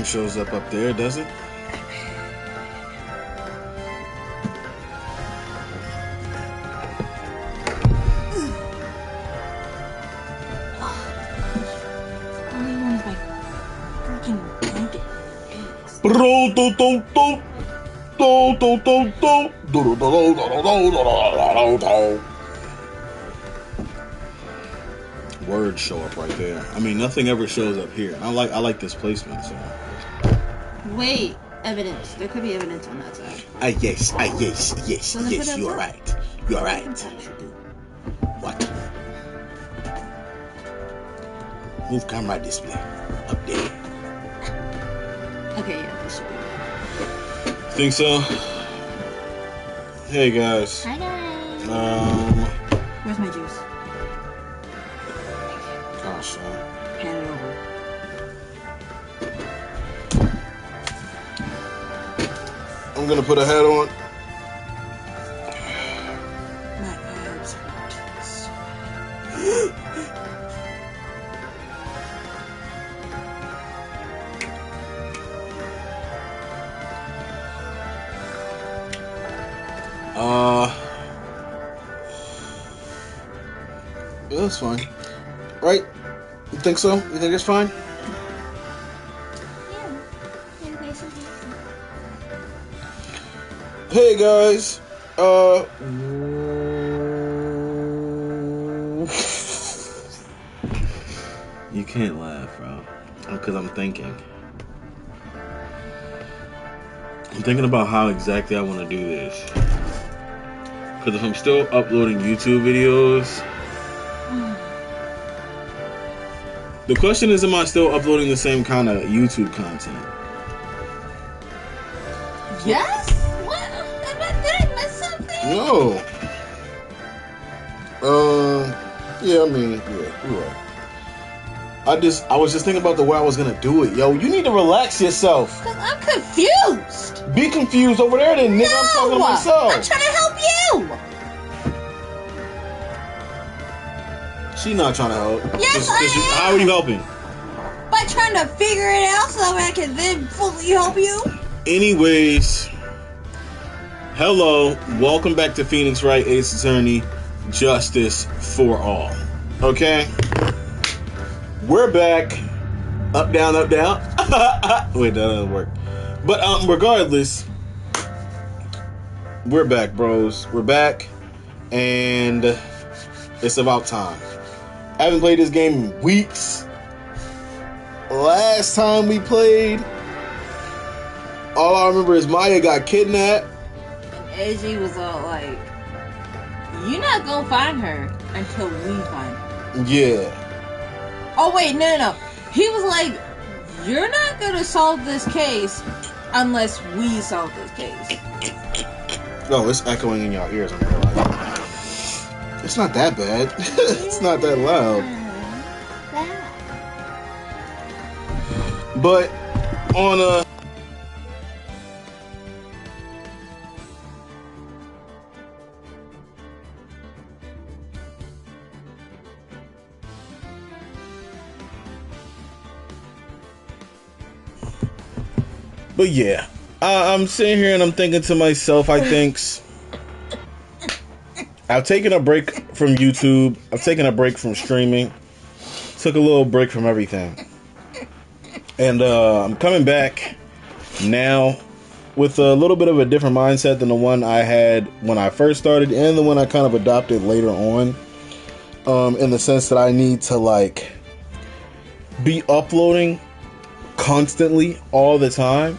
shows up there, does it? Only one is my freaking blanket. Words show up right there. I mean, nothing ever shows up here. I like this placement. So. Wait, evidence. There could be evidence on that side. Yes. You are right. You are right. What? Move camera display up there. Okay, yeah, this should be. Think so? Hey guys. Hi guys. Where's my juice? Gosh, Hand it over. I'm gonna put a hat on. My abs hurt. Yeah, that's fine. Right? You think so? You think it's fine? Hey guys, you can't laugh, bro, because I'm thinking about how exactly I want to do this. Because if I'm still uploading YouTube videos, the question is, am I still uploading the same kind of YouTube content? Yes? What? Did I miss something? No. Yeah, I mean, yeah, you're right. I was just thinking about the way I was gonna do it. Yo, you need to relax yourself. Cause I'm confused. Be confused over there then, nigga. No, I'm talking to myself. I'm trying to help you. She not trying to help. Yes, I am. How are you helping? By trying to figure it out so that I can then fully help you. Anyways, hello, welcome back to Phoenix Wright, Ace Attorney, Justice for All. Okay? We're back. Up, down, up, down. Wait, that doesn't work. But regardless, we're back, bros. We're back, and it's about time. I haven't played this game in weeks. Last time we played, all I remember is Maya got kidnapped. And AJ was all like, "You're not gonna find her until we find her." Yeah. Oh wait, no. He was like, "You're not gonna solve this case unless we solve this case." Oh, it's echoing in your ears. I realize. It's not that bad. It's not that loud. But on a But yeah, I'm sitting here and I'm thinking to myself, I've taken a break from YouTube. I've taken a break from streaming. Took a little break from everything. And I'm coming back now with a little bit of a different mindset than the one I had when I first started and the one I kind of adopted later on. In the sense that I need to like be uploading constantly all the time.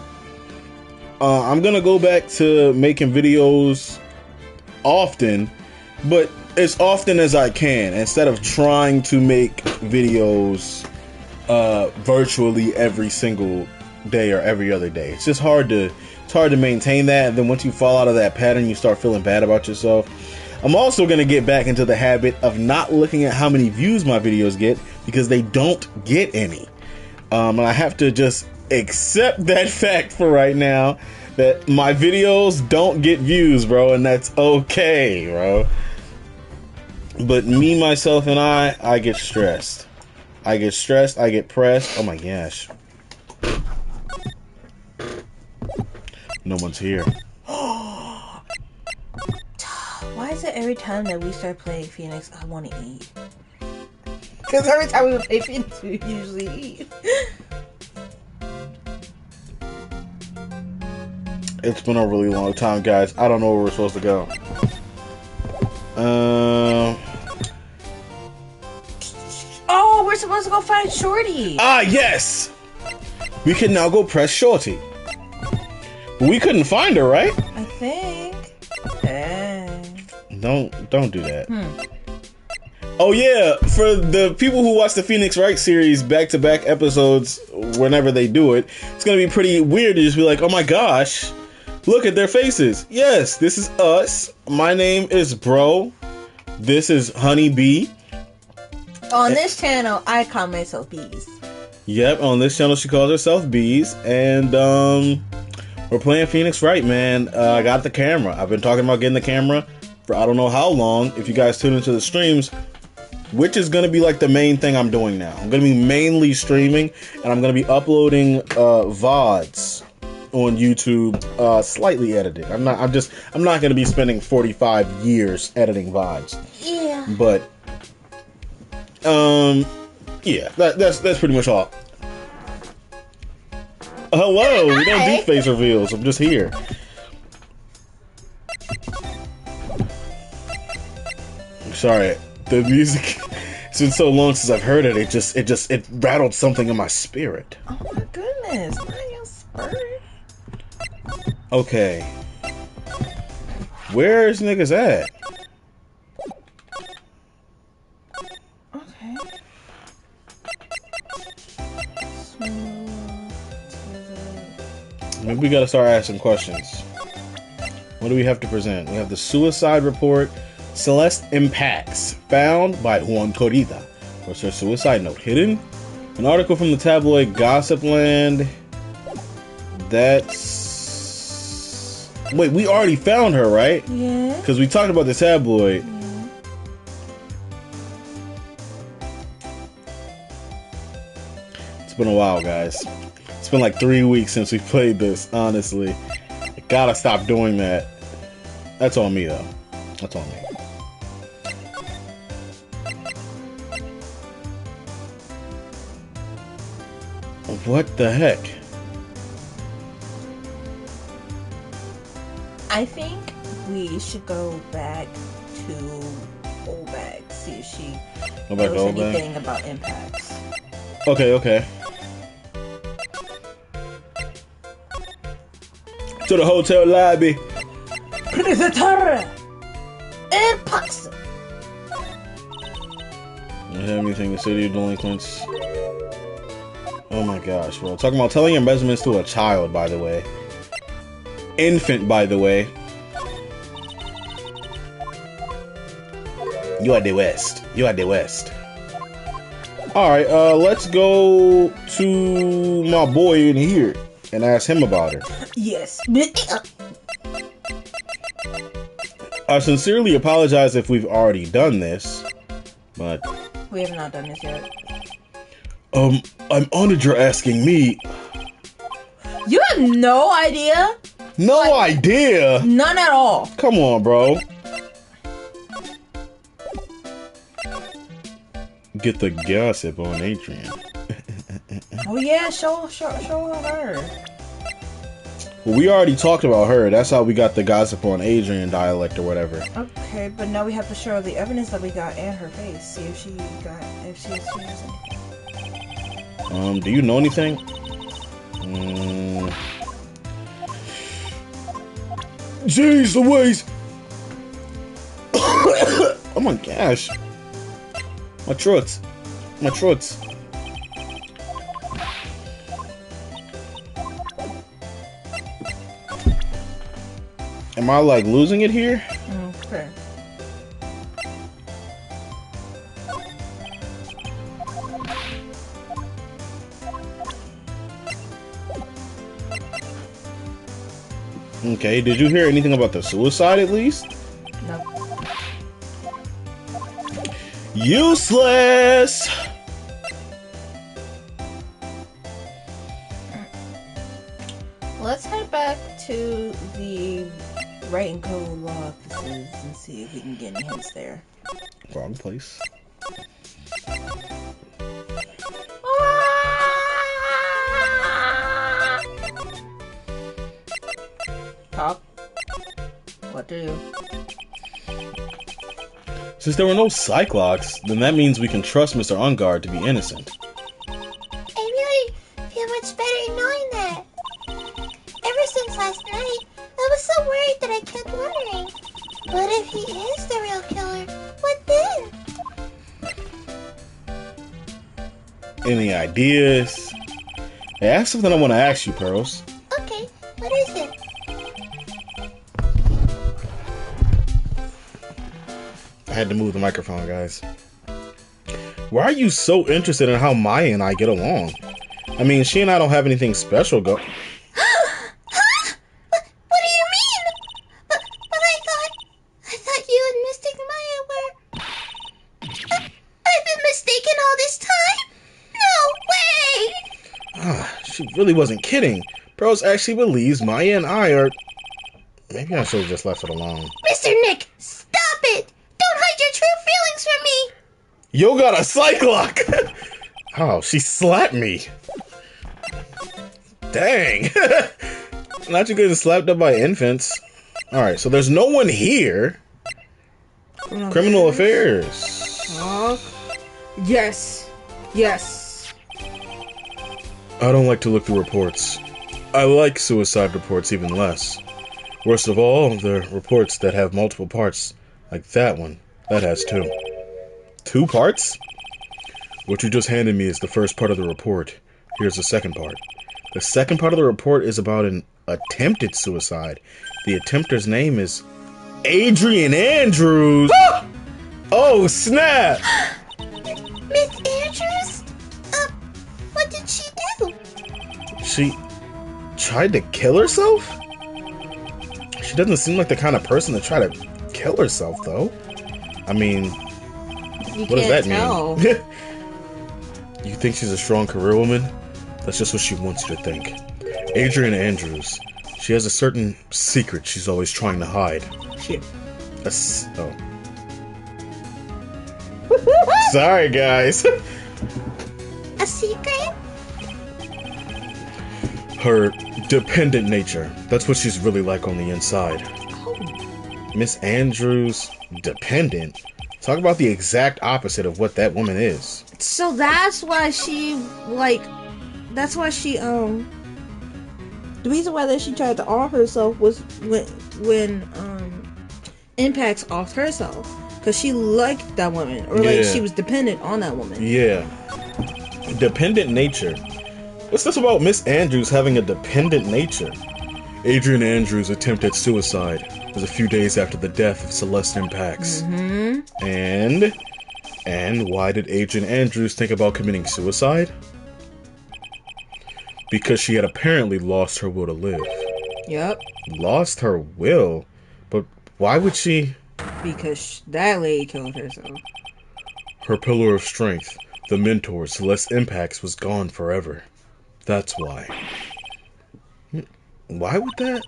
I'm gonna go back to making videos often, but as often as I can, instead of trying to make videos virtually every single day or every other day. It's just hard to maintain that, and then once you fall out of that pattern, you start feeling bad about yourself. I'm also gonna get back into the habit of not looking at how many views my videos get, because they don't get any. And I have to just accept that fact for right now, that my videos don't get views, bro, and that's okay, bro. But me, myself, and I get stressed. I get pressed. Oh my gosh. No one's here. Why is it every time that we start playing Phoenix, I want to eat? Because every time we play Phoenix, we usually eat. It's been a really long time, guys. I don't know where we're supposed to go. Oh, we're supposed to go find Shorty. Ah, yes! We can now go press Shorty. But we couldn't find her, right? I think. Don't do that. Oh yeah, for the people who watch the Phoenix Wright series back-to-back episodes, whenever they do it, it's gonna be pretty weird to just be like, oh my gosh, look at their faces. Yes, this is us. My name is Bro. This is Honey Bee. On this channel, I call myself Bees. Yep, on this channel she calls herself Bees, and we're playing Phoenix Wright, man. I got the camera. I've been talking about getting the camera for I don't know how long. If you guys tune into the streams, which is going to be like the main thing I'm doing now. I'm going to be mainly streaming, and I'm going to be uploading VODs on YouTube, slightly edited. I'm not going to be spending 45 years editing VODs. Yeah. But yeah, that's pretty much all. Hello, we don't do face reveals. I'm just here. I'm sorry. The music, it's been so long since I've heard it. It rattled something in my spirit. Oh my goodness, not your spirit. Okay. Where's niggas at? Okay. Maybe we gotta start asking questions. What do we have to present? We have the suicide report. Celeste impacts found by Juan Corrida. What's her suicide note hidden? An article from the tabloid Gossip Land. That's... Wait, we already found her, right? Yeah. Because we talked about the tabloid. Yeah. It's been a while, guys. It's been like 3 weeks since we played this, honestly. I gotta stop doing that. That's on me, though. That's on me. What the heck? I think we should go back to Old Bag, see if she knows anything about impacts. Okay. To the hotel lobby. Visitor! Impacts! Don't have anything to say to you, delinquents. Oh my gosh, bro. Talking about telling your measurements to a child, by the way. Infant, by the way. You are the West. You are the West. Alright, let's go to my boy in here and ask him about her. Yes. I sincerely apologize if we've already done this, but... We have not done this yet. I'm honored you're asking me. You have no idea? No idea? None at all. Come on, bro. Get the gossip on Adrian. Oh yeah, show her. Well, we already talked about her. That's how we got the gossip on Adrian dialect or whatever. Okay, but now we have to show the evidence that we got and her face. See if she has anything. Do you know anything? Jeez Louise! Oh my gosh. My throat. Am I like losing it here? Okay. Okay, did you hear anything about the suicide at least? No. Useless! Let's head back to the Right and Code law offices and see if we can get any hints there. Wrong place. Talk. What do you? Since there were no Cyclops, then that means we can trust Mr. Ungard to be innocent. I really feel much better knowing that. Ever since last night, I was so worried that I kept wondering, what if he is the real killer? What then? Any ideas? Hey, I have something I want to ask you, Pearls. Okay, what is it? I had to move the microphone, guys. Why are you so interested in how Maya and I get along? I mean, she and I don't have anything special go. Huh? What do you mean? But I thought you and Mystic Maya were... I've been mistaken all this time? No way! She really wasn't kidding. Pearls actually believes Maya and I are... Maybe I should have just left it alone. Mr. Nick, stop it! Don't hide your true feelings from me! Yo got a Cyclops! Oh, she slapped me. Dang. Not you getting slapped up by infants. Alright, so there's no one here. Criminal affairs. Talk. Yes. Yes. I don't like to look through reports. I like suicide reports even less. Worst of all, the reports that have multiple parts, like that one. That has 2. 2 parts? What you just handed me is the first part of the report. Here's the second part. The second part of the report is about an attempted suicide. The attempter's name is Adrian Andrews. Oh, snap! Miss Andrews? What did she do? She tried to kill herself? She doesn't seem like the kind of person to try to kill herself, though. I mean, what does that tell. mean? You think she's a strong career woman? That's just what she wants you to think. Adrian Andrews. She has a certain secret she's always trying to hide. Shit. Oh. Sorry, guys. A secret? Her dependent nature. That's what she's really like on the inside. Miss Andrews, dependent? Talk about the exact opposite of what that woman is. So that's why she, the reason why that she tried to off herself was when Impacts offed herself. Because she liked that woman. Or she was dependent on that woman. Yeah. Dependent nature. What's this about Miss Andrews having a dependent nature? Adrian Andrews attempted suicide. It was a few days after the death of Celeste Impacts. Mm-hmm. And why did Adrian Andrews think about committing suicide? Because she had apparently lost her will to live. Yep. Lost her will? But why would she? Because that lady killed herself. Her pillar of strength, the mentor, Celeste Impacts, was gone forever. That's why. Why would that?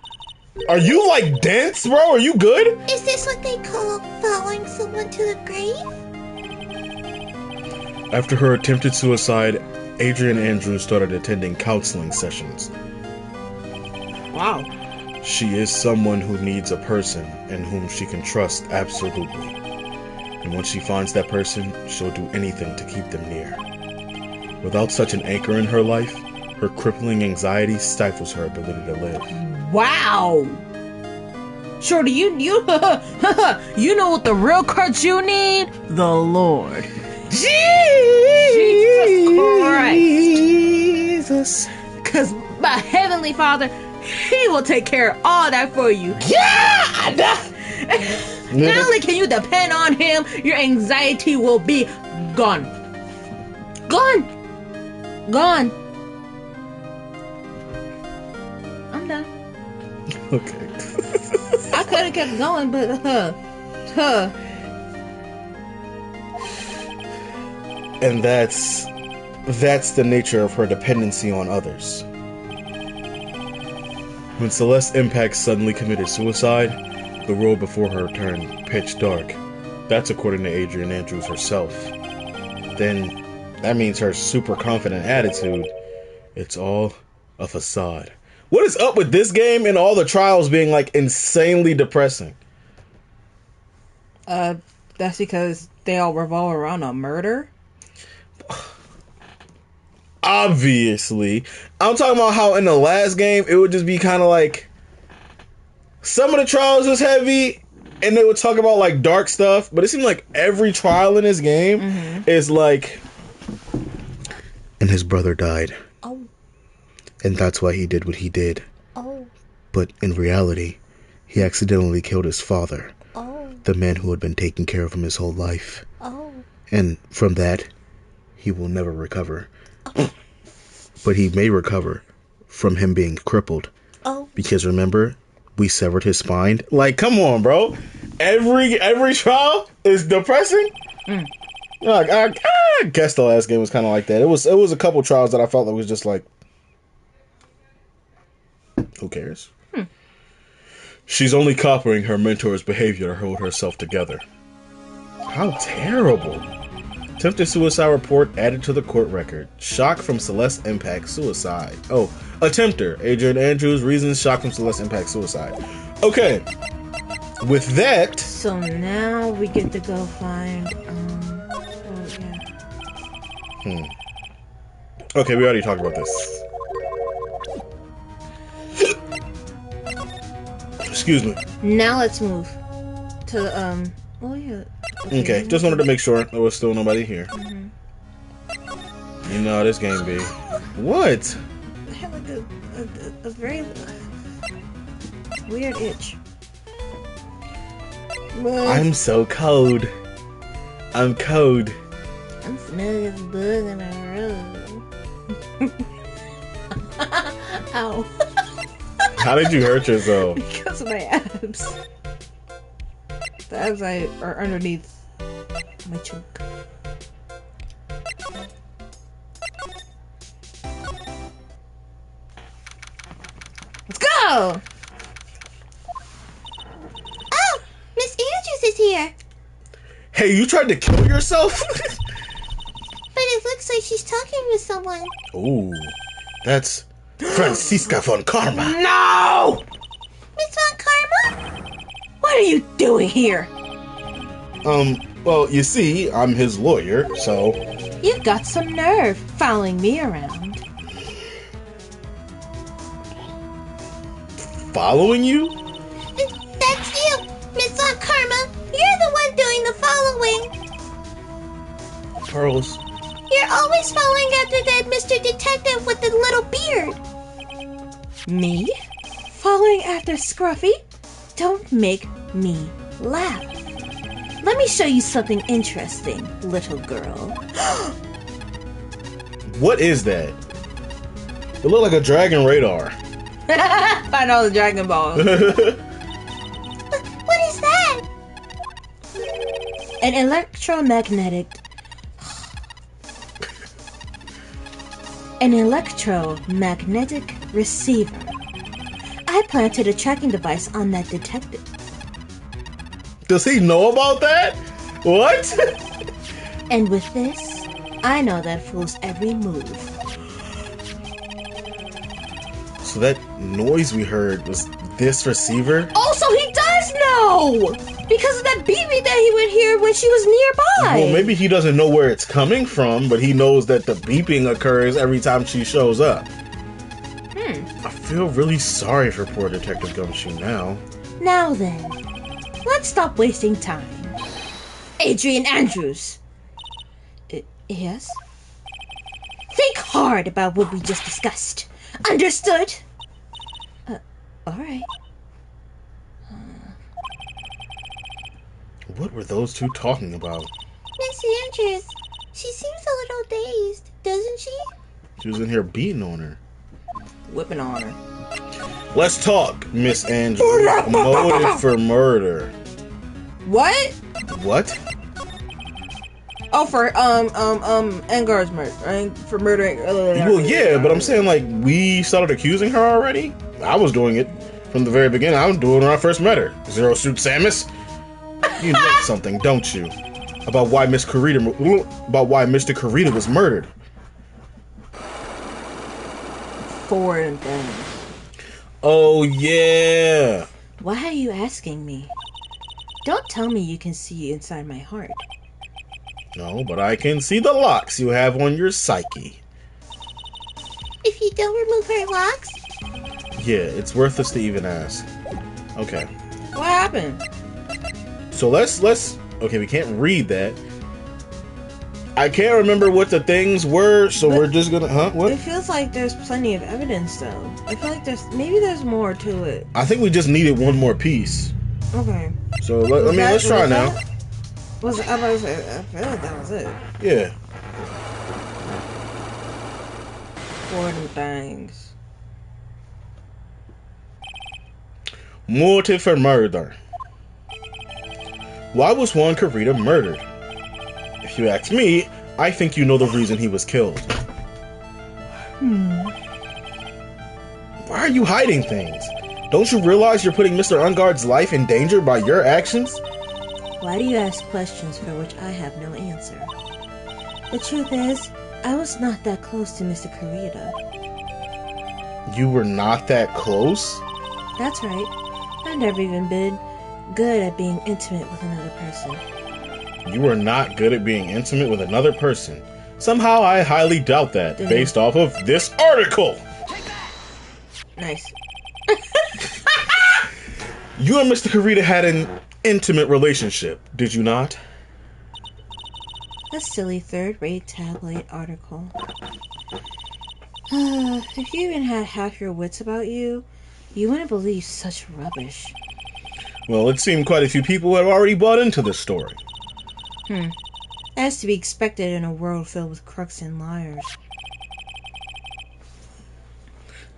Are you dense, bro? Are you good? Is this what they call following someone to the grave? After her attempted suicide, Adrian Andrews started attending counseling sessions. Wow. She is someone who needs a person in whom she can trust absolutely. And once she finds that person, she'll do anything to keep them near. Without such an anchor in her life, her crippling anxiety stifles her ability to live. Wow. Shorty, you you know what the real crutch you need? The Lord. Jesus Christ. Jesus. Because my Heavenly Father, He will take care of all that for you. God! Not only can you depend on Him, your anxiety will be gone. Gone. Gone. I'm done. Okay. I could have kept going, but And that's the nature of her dependency on others. When Celeste Impact suddenly committed suicide, the world before her turned pitch dark. That's according to Adrian Andrews herself. Then, that means her super confident attitude, it's all a facade. What is up with this game and all the trials being, like, insanely depressing? That's because they all revolve around a murder? Obviously. I'm talking about how in the last game, it would just be kind of like... Some of the trials was heavy, and they would talk about, like, dark stuff, but it seemed like every trial in this game is like... And his brother died. Oh. And that's why he did what he did. Oh. But in reality, he accidentally killed his father. Oh. The man who had been taking care of him his whole life. Oh. And from that, he will never recover. But he may recover from him being crippled. Oh. Because remember, we severed his spine. Like, come on, bro. Every trial is depressing. Like, I guess the last game was kind of like that. It was a couple trials that I felt that was just like, who cares? She's only copying her mentor's behavior to hold herself together. How terrible. Attempted suicide report added to the court record. Shock from Celeste Impact suicide. Oh, attempter. Adrian Andrews, reasons shock from Celeste Impact suicide. Okay. With that... So now we get to go find, Okay, we already talked about this. Excuse me. Now let's move to, oh yeah. Okay, just wanted to make sure there was still nobody here. You know how this game be. What? I have like a very weird itch. But I'm so cold. I'm cold. I'm smelling this bug in my room. Ow. How did you hurt yourself? Because of my abs. The abs are underneath my choke. Let's go! Oh, Miss Andrews is here. Hey, you tried to kill yourself? But it looks like she's talking with someone. Ooh, that's Franziska von Karma. No! Miss Von Karma? What are you doing here? Well, you see, I'm his lawyer, so... You've got some nerve following me around. Following you? That's you, Miss Von Karma. You're the one doing the following. Pearls. You're always following after that Mr. Detective with the little beard. Me? Following after Scruffy? Don't make me laugh. Let me show you something interesting, little girl. What is that? It looked like a dragon radar. I know the Dragon Ball. What is that? An electromagnetic receiver. I planted a tracking device on that detective. Does he know about that? What? And with this, I know that fool's every move. So that noise we heard was this receiver? Also, he does know! Because of that beeping that he would hear when she was nearby. Well, maybe he doesn't know where it's coming from, but he knows that the beeping occurs every time she shows up. I feel really sorry for poor Detective Gumshoe now. Now then, let's stop wasting time. Adrian Andrews. Yes? Think hard about what we just discussed. Understood? Alright. What were those two talking about? Miss Andrews, she seems a little dazed, doesn't she? She was in here beating on her. Whipping on her. Let's talk, Miss Andrews. Motive for murder. What? What? Oh, for Angar's murder, right? For murdering. Well, yeah, but I'm saying, like, we started accusing her already? I was doing it from the very beginning. I was doing it when I first met her. Zero Suit Samus. You know something, don't you? About why Mr. Kurita was murdered. Foreign thing. Oh, yeah. Why are you asking me? Don't tell me you can see inside my heart. No, but I can see the locks you have on your psyche. If you don't remove her locks? Yeah, it's worthless to even ask. Okay. What happened? So let's okay, we can't read that. I can't remember what the things were, so we're just gonna what? It feels like there's plenty of evidence though. I feel like there's more to it. I think we just needed one more piece. Okay. So let's try now. I feel like that was it. Yeah. Foreign things. Motive for murder. Why was Juan Kurita murdered? If you ask me, I think you know the reason he was killed. Why are you hiding things? Don't you realize you're putting Mr. Ungard's life in danger by your actions? Why do you ask questions for which I have no answer? The truth is, I was not that close to Mr. Kurita. You were not that close? That's right. I've never even been good at being intimate with another person. You were not good at being intimate with another person. Somehow I highly doubt that, based off of this article. Nice. You and Mr. Kurita had an intimate relationship, did you not? A silly third-rate tabloid article. If you even had half your wits about you, you wouldn't believe such rubbish. Well, it seemed quite a few people had already bought into this story. As to be expected in a world filled with crooks and liars.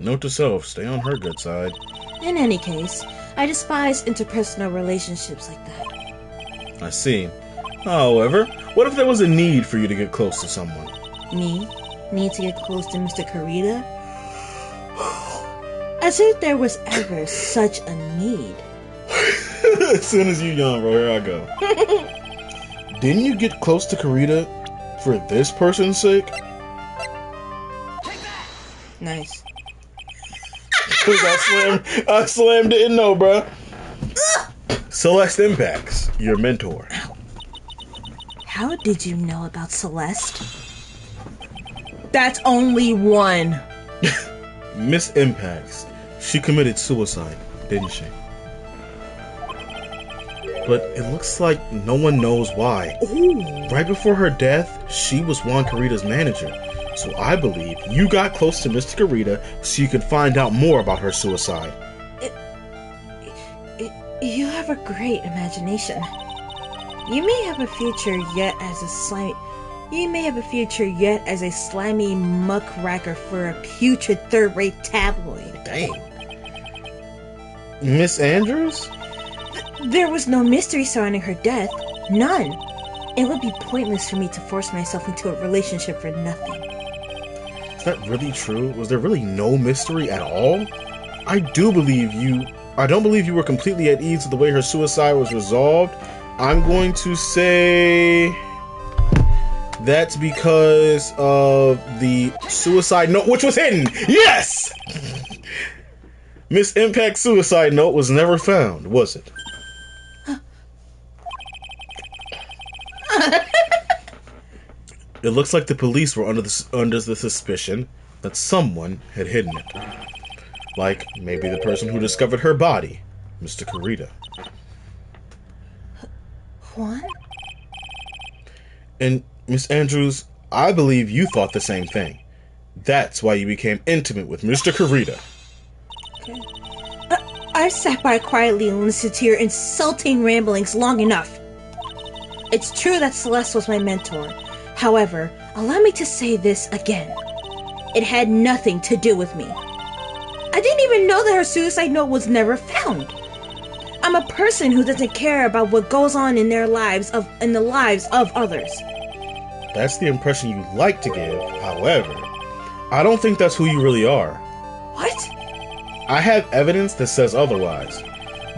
Note to self, stay on her good side. In any case, I despise interpersonal relationships like that. I see. However, what if there was a need for you to get close to someone? Me? Need to get close to Mr. Kurita? As if there was ever such a need. As soon as you yawn, bro, here I go. Didn't you get close to Kurita for this person's sake? Nice. I slammed didn't know, bro. Celeste Impacts, your mentor. How did you know about Celeste? That's only one. Miss Impacts. She committed suicide, didn't she? But it looks like no one knows why. Ooh. Right before her death, she was Juan Kurita's manager. So I believe you got close to Mr. Kurita so you could find out more about her suicide. You have a great imagination. You may have a future yet as a slimy muckracker for a putrid third-rate tabloid. Dang. Miss Andrews? There was no mystery surrounding her death. None. It would be pointless for me to force myself into a relationship for nothing. Is that really true? Was there really no mystery at all? I don't believe you were completely at ease with the way her suicide was resolved. I'm going to say that's because of the suicide note, which was hidden. Yes! Miss Impact's suicide note was never found, was it? It looks like the police were under the suspicion that someone had hidden it. Like, maybe the person who discovered her body, Mr. Kurita. Juan? And, Miss Andrews, I believe you thought the same thing. That's why you became intimate with Mr. Kurita. Okay. I sat by quietly and listened to your insulting ramblings long enough. It's true that Celeste was my mentor. However, allow me to say this again. It had nothing to do with me. I didn't even know that her suicide note was never found. I'm a person who doesn't care about what goes on in the lives of others. That's the impression you like to give. However, I don't think that's who you really are. What? I have evidence that says otherwise.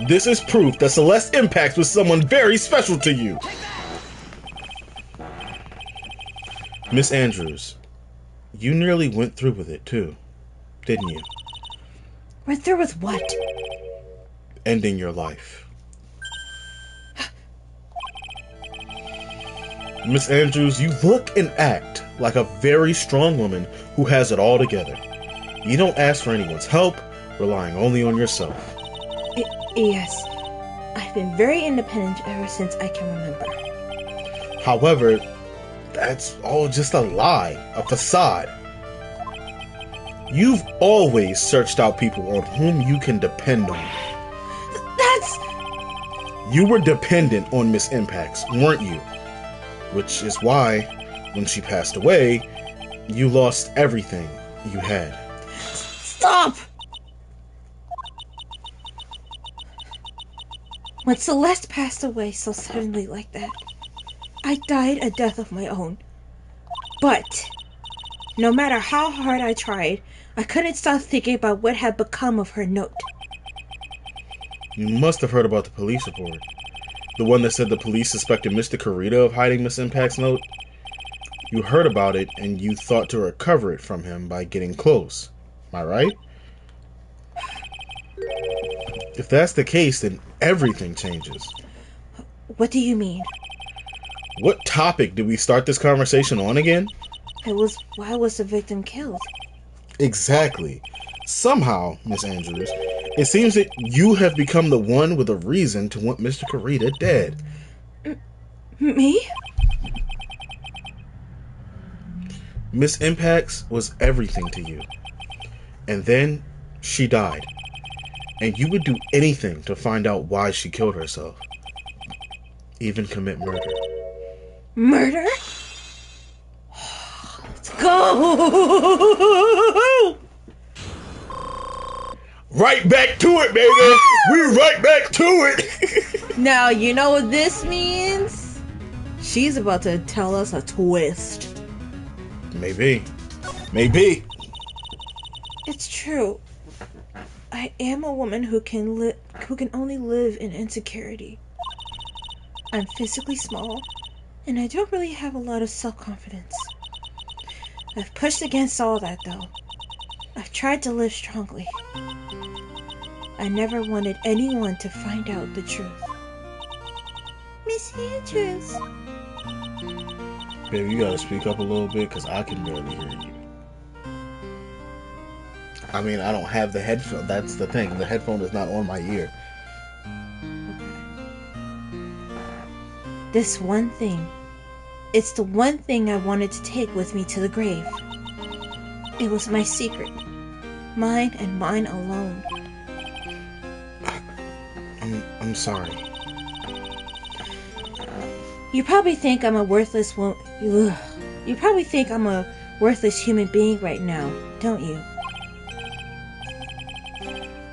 This is proof that Celeste Impacts was someone very special to you. Miss Andrews, you nearly went through with it too, didn't you? Went through with what? Ending your life. Miss Andrews, you look and act like a very strong woman who has it all together. You don't ask for anyone's help, relying only on yourself. Yes. I've been very independent ever since I can remember. However, that's all just a lie, a facade. You've always searched out people on whom you can depend on. That's... You were dependent on Miss Impacts, weren't you? Which is why, when she passed away, you lost everything you had. Stop! When Celeste passed away so suddenly like that, I died a death of my own. But, no matter how hard I tried, I couldn't stop thinking about what had become of her note. You must have heard about the police report. The one that said the police suspected Mr. Kurita of hiding Miss Impact's note. You heard about it, and you thought to recover it from him by getting close. Am I right? If that's the case, then everything changes. What do you mean? What topic did we start this conversation on again? Why was the victim killed? Exactly. Somehow, Miss Andrews, it seems that you have become the one with a reason to want Mr. Kurita dead. Me? Miss Impacts was everything to you. And then she died. And you would do anything to find out why she killed herself. Even commit murder. Murder? Let's go! Right back to it, baby! We're right back to it! Now, you know what this means? She's about to tell us a twist. Maybe. Maybe. It's true. I am a woman who can only live in insecurity. I'm physically small, and I don't really have a lot of self-confidence. I've pushed against all that, though. I've tried to live strongly. I never wanted anyone to find out the truth. Miss Andrews. Baby, you gotta speak up a little bit, because I can barely hear you. I mean, I don't have the headphone. That's the thing. The headphone is not on my ear. This one thing. It's the one thing I wanted to take with me to the grave. It was my secret. Mine and mine alone. I'm sorry. You probably think I'm a worthless You probably think I'm a worthless human being right now, don't you?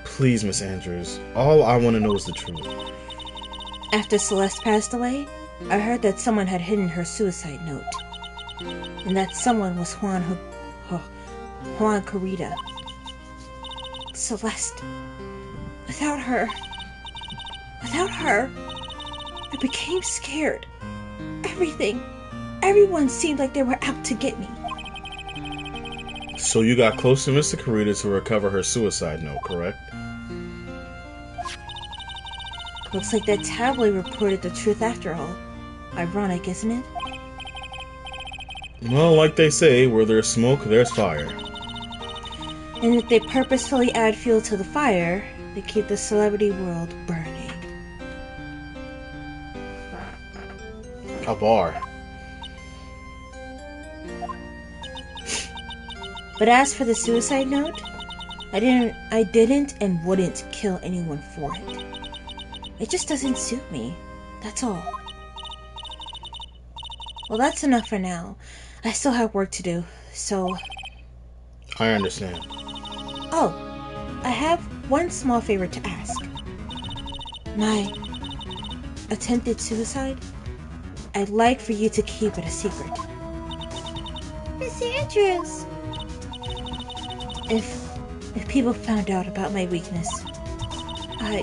Please, Miss Andrews. All I want to know is the truth. After Celeste passed away, I heard that someone had hidden her suicide note. And that someone was Juan Kurita. Celeste. Without her, I became scared. Everyone seemed like they were out to get me. So you got close to Mr. Kurita to recover her suicide note, correct? Looks like that tabloid reported the truth after all. Ironic, isn't it? Well, like they say, where there's smoke, there's fire. And if they purposefully add fuel to the fire, they keep the celebrity world burning. A bar. But as for the suicide note, I didn't and wouldn't kill anyone for it. It just doesn't suit me. That's all. Well, that's enough for now. I still have work to do, so... I understand. Oh, I have one small favor to ask. My attempted suicide, I'd like for you to keep it a secret. Miss Andrews. If people found out about my weakness, I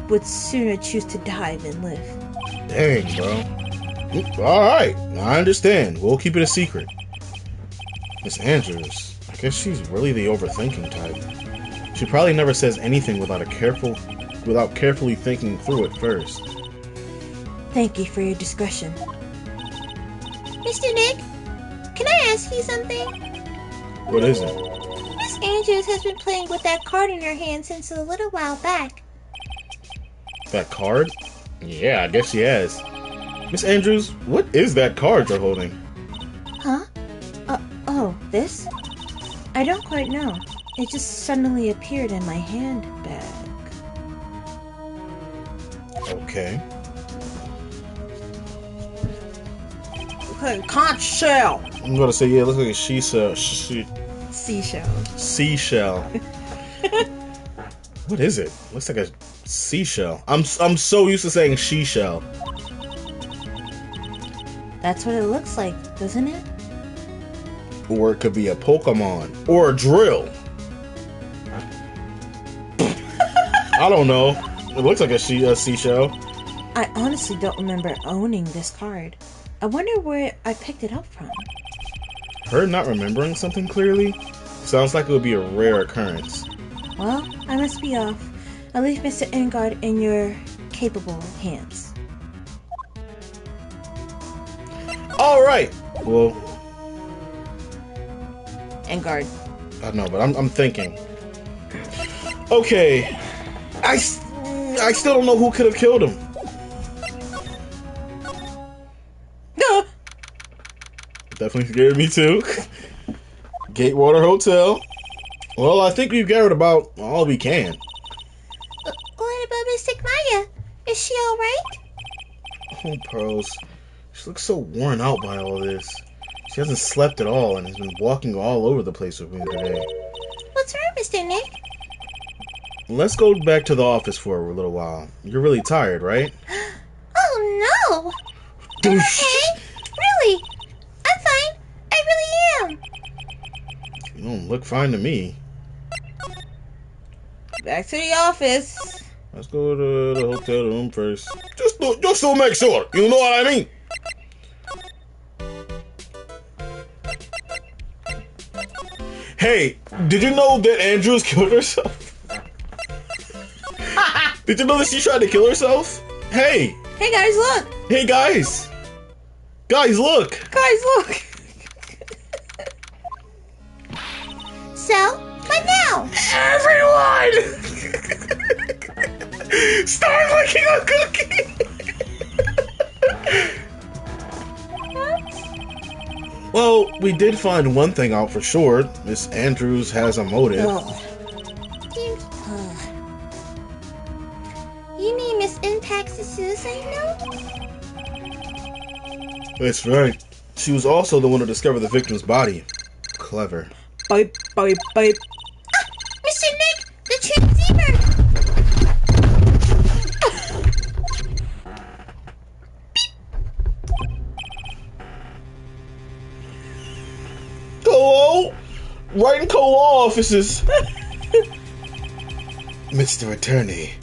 would sooner choose to die than live. Dang, bro. Alright, I understand. We'll keep it a secret. Miss Andrews, I guess she's really the overthinking type. She probably never says anything without carefully thinking through it first. Thank you for your discretion. Mr. Nick, can I ask you something? What is it? Miss Andrews has been playing with that card in her hand since a little while back. That card? Yeah, I guess she has. Miss Andrews, what is that card you're holding? Huh? Oh, this? I don't quite know. It just suddenly appeared in my handbag. Okay. Conch shell. I'm gonna say, yeah, it looks like a seashell. Seashell. What is it? Looks like a seashell. I'm so used to saying she-shell. That's what it looks like, doesn't it? Or it could be a Pokemon. Or a drill. I don't know. It looks like a seashell. I honestly don't remember owning this card. I wonder where I picked it up from. Her not remembering something clearly? Sounds like it would be a rare occurrence. Well, I must be off. I'll leave Mr. Engard in your capable hands. Alright! Well... Engard. I know, but I'm thinking. Okay. I still don't know who could have killed him. No! Definitely scared me too. Gatewater Hotel. Well, I think we've gathered about all we can. What about Mystic Maya? Is she alright? Oh, Pearls. She looks so worn out by all this. She hasn't slept at all and has been walking all over the place with me today. What's wrong, Mr. Nick? Let's go back to the office for a little while. You're really tired, right? Oh, no! I'm okay. Really. I'm fine. I really am. You don't look fine to me. Back to the office. Let's go to the hotel room first. Just to make sure. You know what I mean? Hey, did you know that Andrews killed herself? Did you know that she tried to kill herself? Hey! Hey guys, look! Hey guys! Guys, look! Guys, look! So, what now? Everyone! Start licking a cookie! Well, we did find one thing out for sure. Miss Andrews has a motive. You mean Miss Impact's a suicide note? That's right. She was also the one to discover the victim's body. Clever. Bite, bite, bite. Ah! Mr. Nick! The transceiver! Hello? Right in co-law offices. Mr. Attorney,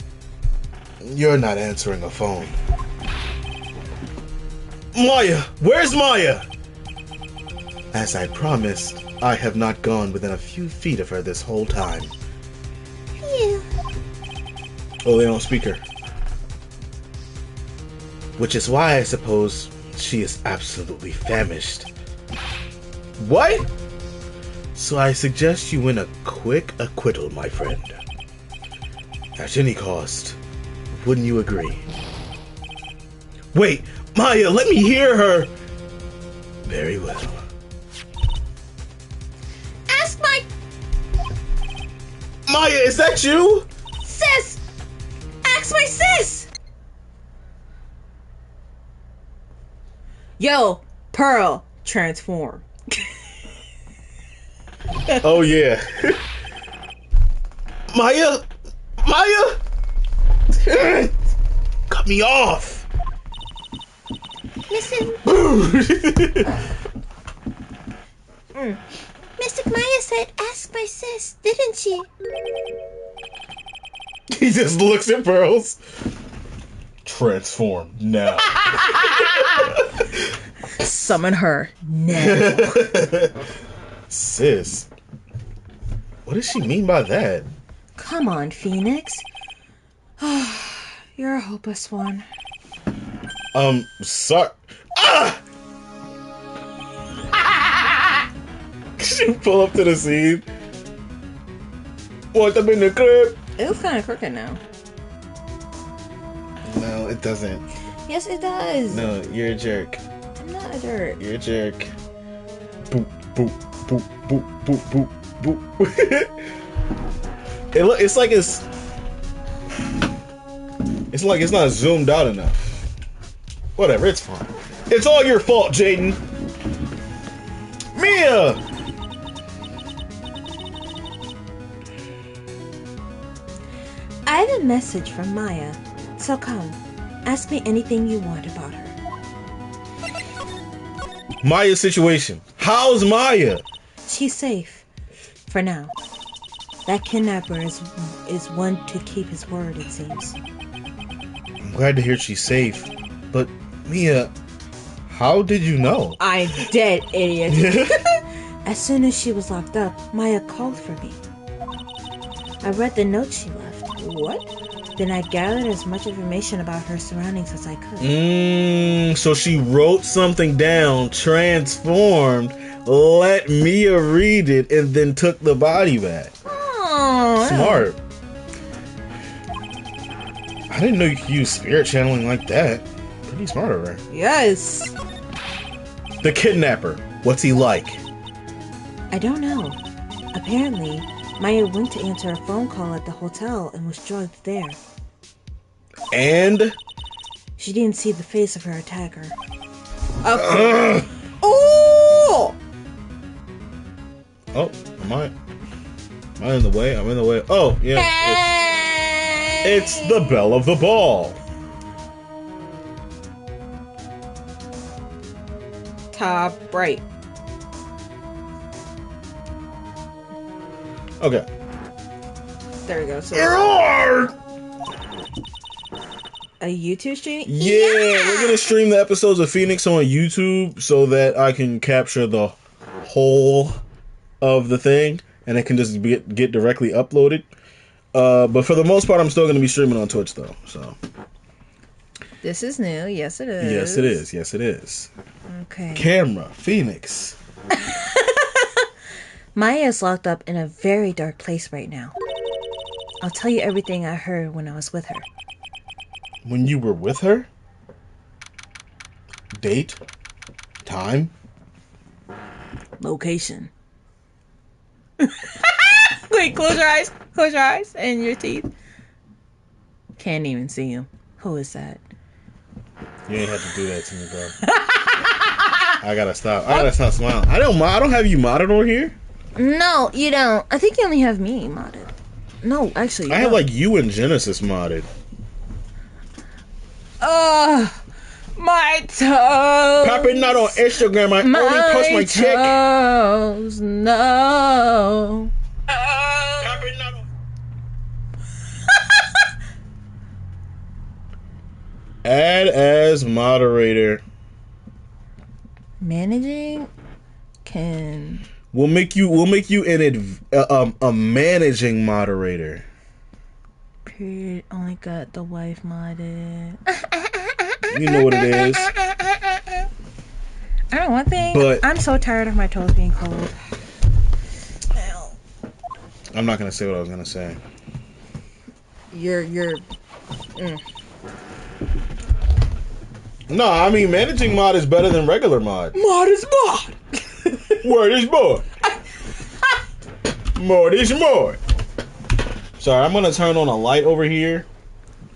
you're not answering a phone. Maya! Where's Maya? As I promised, I have not gone within a few feet of her this whole time. Phew. Oh, they don't speak her. Which is why I suppose she is absolutely famished. What? So I suggest you win a quick acquittal, my friend. At any cost. Wouldn't you agree? Wait, Maya, let me hear her! Very well. Ask my Maya, is that you? Sis! Ask my sis! Yo, Pearl, transform. Oh, yeah. Maya! Maya! Cut me off! Listen. Mystic Maya said, ask my sis, didn't she? He just looks at Pearls. Transform now. Summon her now. Sis. What does she mean by that? Come on, Phoenix. You're a hopeless one. Sorry. Ah! She pull up to the scene. What, I'm in the crib? It looks kind of crooked now. No, it doesn't. Yes, it does. No, you're a jerk. I'm not a jerk. You're a jerk. Boop, boop, boop, boop, boop, boop, boop. It's like it's not zoomed out enough. Whatever, it's fine. It's all your fault, Jaden. Mia! I have a message from Maya. So come, ask me anything you want about her. Maya's situation. How's Maya? She's safe. For now. That kidnapper is one to keep his word, it seems. I'm glad to hear she's safe. But, Mia, how did you know? I'm dead, idiot. As soon as she was locked up, Maya called for me. I read the note she left. What? Then I gathered as much information about her surroundings as I could. So she wrote something down, transformed, let Mia read it, and then took the body back. Oh, Smart. I didn't know you could use spirit channeling like that. Pretty smart of her. yes. The kidnapper. What's he like? I don't know. Apparently, Maya went to answer a phone call at the hotel and was drugged there. And? She didn't see the face of her attacker. Okay. Oh! Oh, am I in the way? I'm in the way. Oh, yeah. It's the bell of the ball. Top right. Okay. There we go. So a YouTube stream? Yeah, we're gonna stream the episodes of Phoenix on YouTube so that I can capture the whole of the thing and it can just get directly uploaded. But for the most part, I'm still gonna be streaming on Twitch though. So This is new. Yes, it is. yes, it is. Yes, it is. Okay. Camera, Phoenix. Maya is locked up in a very dark place right now. I'll tell you everything I heard when I was with her. When you were with her? Date? Time? Location. Wait, close your eyes. Close your eyes and your teeth. Can't even see him. Who is that? You ain't have to do that to me, bro. I gotta stop. I gotta stop smiling. I don't have you modded on here. No, you don't. I think you only have me modded. No, actually, I have like you and Genesis modded. My toes. Popping not on Instagram. I only post my chick. Toes, no. Popping not on. Add as moderator. Managing can. We'll make you a managing moderator. Period. Only got the wife modded. You know what it is. I know one thing. But I'm so tired of my toes being cold. Ow. I'm not gonna say what I was gonna say. You're. No, I mean managing mod is better than regular mod. Mod is mod. Word is more. More is more. Sorry, I'm gonna turn on a light over here.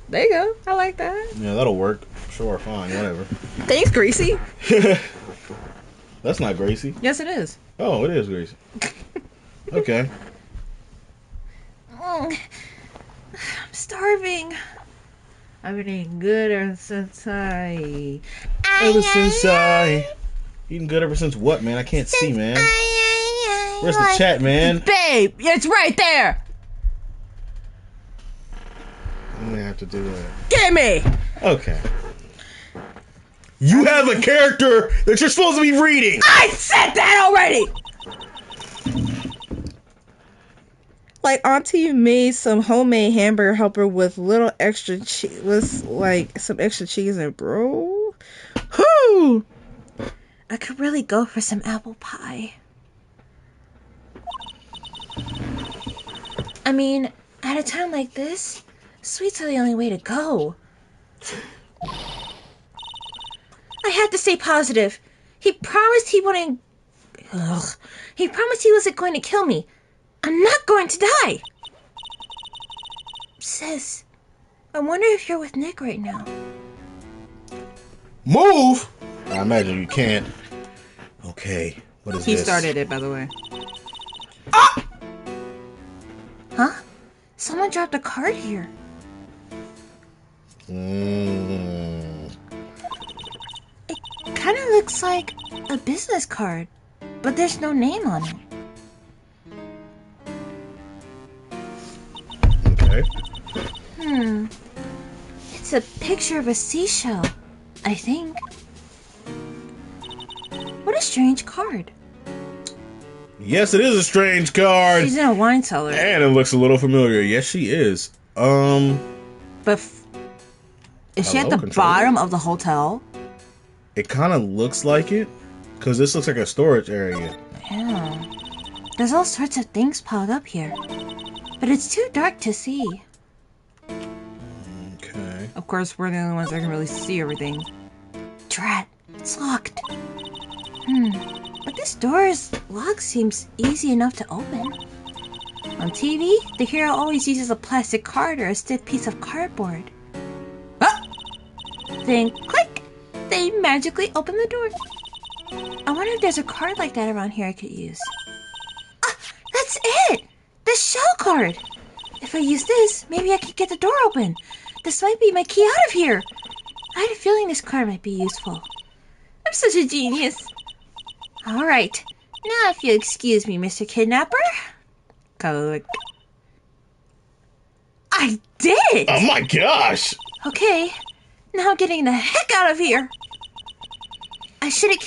There you go. I like that. Yeah, that'll work. Sure, fine, whatever. Thanks, Greasy. That's not Gracie. Yes, it is. Oh, it is Gracie. Okay. I'm starving. I've been eating good ever since I... Eating good ever since what, man? I can't see, man. Where's the chat, man? Babe, it's right there. I'm gonna have to do that. Give me. Okay. You have a character that you're supposed to be reading. I said that already. Like, Auntie made some homemade hamburger helper with little extra cheese, with like some extra cheese and bro. Whoo! I could really go for some apple pie. I mean, at a time like this, sweets are the only way to go. I had to stay positive. He promised he wouldn't... Ugh. He promised he wasn't going to kill me. I'm not going to die. Sis, I wonder if you're with Nick right now. Move! I imagine you can't. Okay, what is He this? started it, by the way. Huh? Someone dropped a card here. It kind of looks like a business card, but there's no name on it. Okay. It's a picture of a seashell, I think. What a strange card. Yes, it is a strange card. She's in a wine cellar. And it looks a little familiar. Yes, she is. But is she at Hello, the controller? bottom of the hotel? It kind of looks like it. Because this looks like a storage area. Yeah. There's all sorts of things piled up here. But it's too dark to see. Okay. Of course, we're the only ones that can really see everything. Drat, it's locked. But this door's lock seems easy enough to open. On TV, the hero always uses a plastic card or a stiff piece of cardboard. Ah! Then click! They magically open the door. I wonder if there's a card like that around here I could use. Ah! That's it! The shell card! If I use this, maybe I could get the door open. This might be my key out of here. I had a feeling this card might be useful. I'm such a genius. Alright, now if you'll excuse me, Mr. Kidnapper. Click. I did! Oh my gosh! Okay, now getting the heck out of here. I shouldn't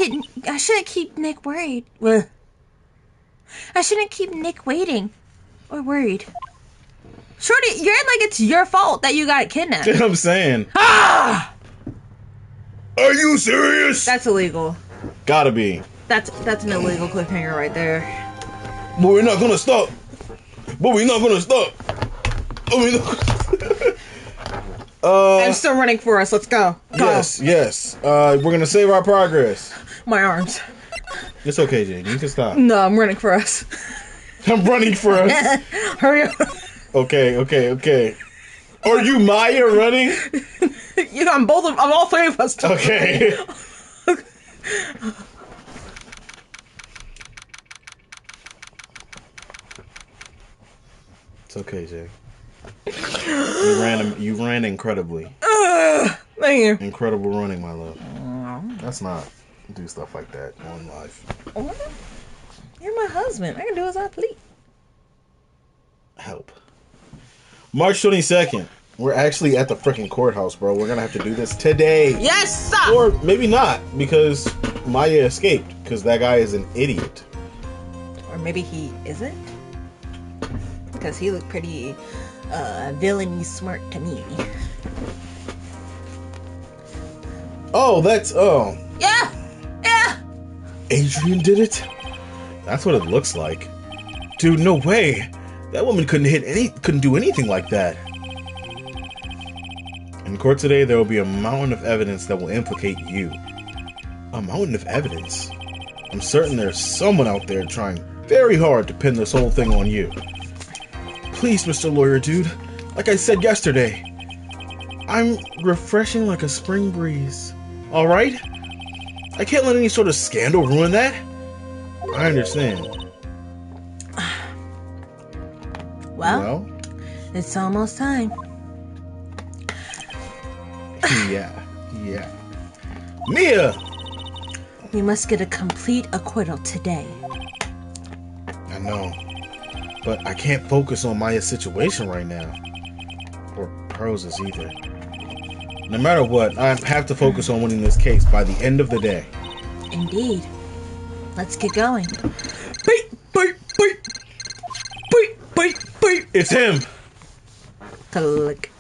keep Nick worried. Ugh. I shouldn't keep Nick waiting or worried. Shorty, you're like it's your fault that you got kidnapped. That's what I'm saying. Ah! Are you serious? That's illegal. Gotta be. That's an illegal cliffhanger right there. But we're not gonna stop. I'm still running for us. Let's go. Go. Yes. We're gonna save our progress. My arms. It's okay, Jane. You can stop. No, I'm running for us. I'm running for us. Hurry up. Okay. Are you Maya running? I'm all three of us. Okay. It's okay, Jay. You ran incredibly. Thank you. Incredible running, my love. Let's not do stuff like that on live. You're my husband. I can do as I please. Help. March 22nd. We're actually at the freaking courthouse, bro. We're gonna have to do this today. Yes, sir. Or maybe not, because Maya escaped, because that guy is an idiot. Or maybe he isn't. Because he looked pretty villainy smart to me. Yeah! Adrian did it? That's what it looks like. Dude, no way. That woman couldn't do anything like that. In court today, there will be a mountain of evidence that will implicate you. A mountain of evidence? I'm certain there's someone out there trying very hard to pin this whole thing on you. Please, Mr. Lawyer Dude, like I said yesterday, I'm refreshing like a spring breeze. Alright? I can't let any sort of scandal ruin that. I understand. Well, it's almost time. Yeah. Mia! We must get a complete acquittal today. I know. But I can't focus on Maya's situation right now. Or Rose's either. No matter what, I have to focus on winning this case by the end of the day. Indeed. Let's get going. Beep, beep, beep. Beep, beep, beep. It's him. Click.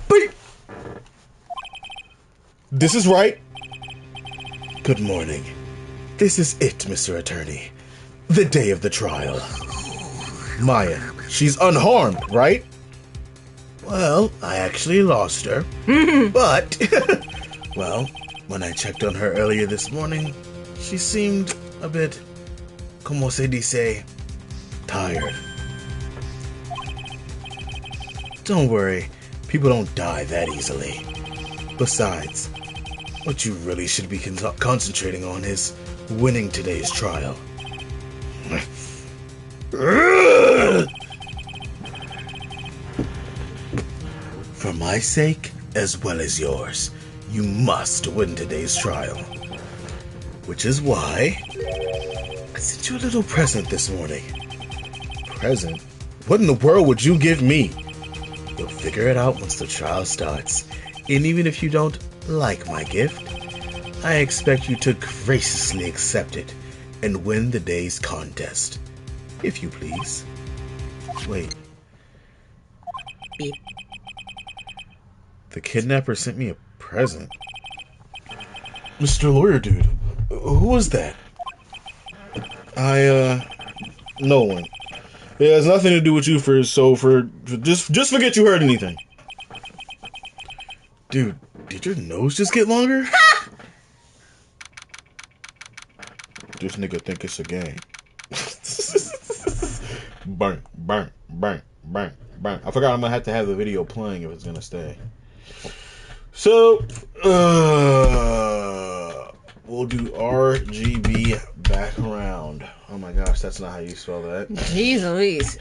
Beep. This is right. Good morning. This is it, Mr. Attorney. The day of the trial. Maya, she's unharmed, right? Well, I actually lost her. But, well, when I checked on her earlier this morning, she seemed a bit, como se dice, tired. Don't worry, people don't die that easily. Besides, what you really should be concentrating on is winning today's trial. For my sake, as well as yours, you must win today's trial. Which is why I sent you a little present this morning. Present? What in the world would you give me? You'll figure it out once the trial starts. And even if you don't like my gift, I expect you to graciously accept it and win the day's contest. If you please. Wait. Beep. The kidnapper sent me a present. Mr. Lawyer Dude, who was that? No one. It has nothing to do with you just forget you heard anything. Dude, did your nose just get longer? This nigga think it's a game. Burn, burn, burn, burn, burn. I forgot I'm gonna have to have the video playing if it's gonna stay. So, we'll do RGB background. Oh my gosh, that's not how you spell that. Jeez Louise.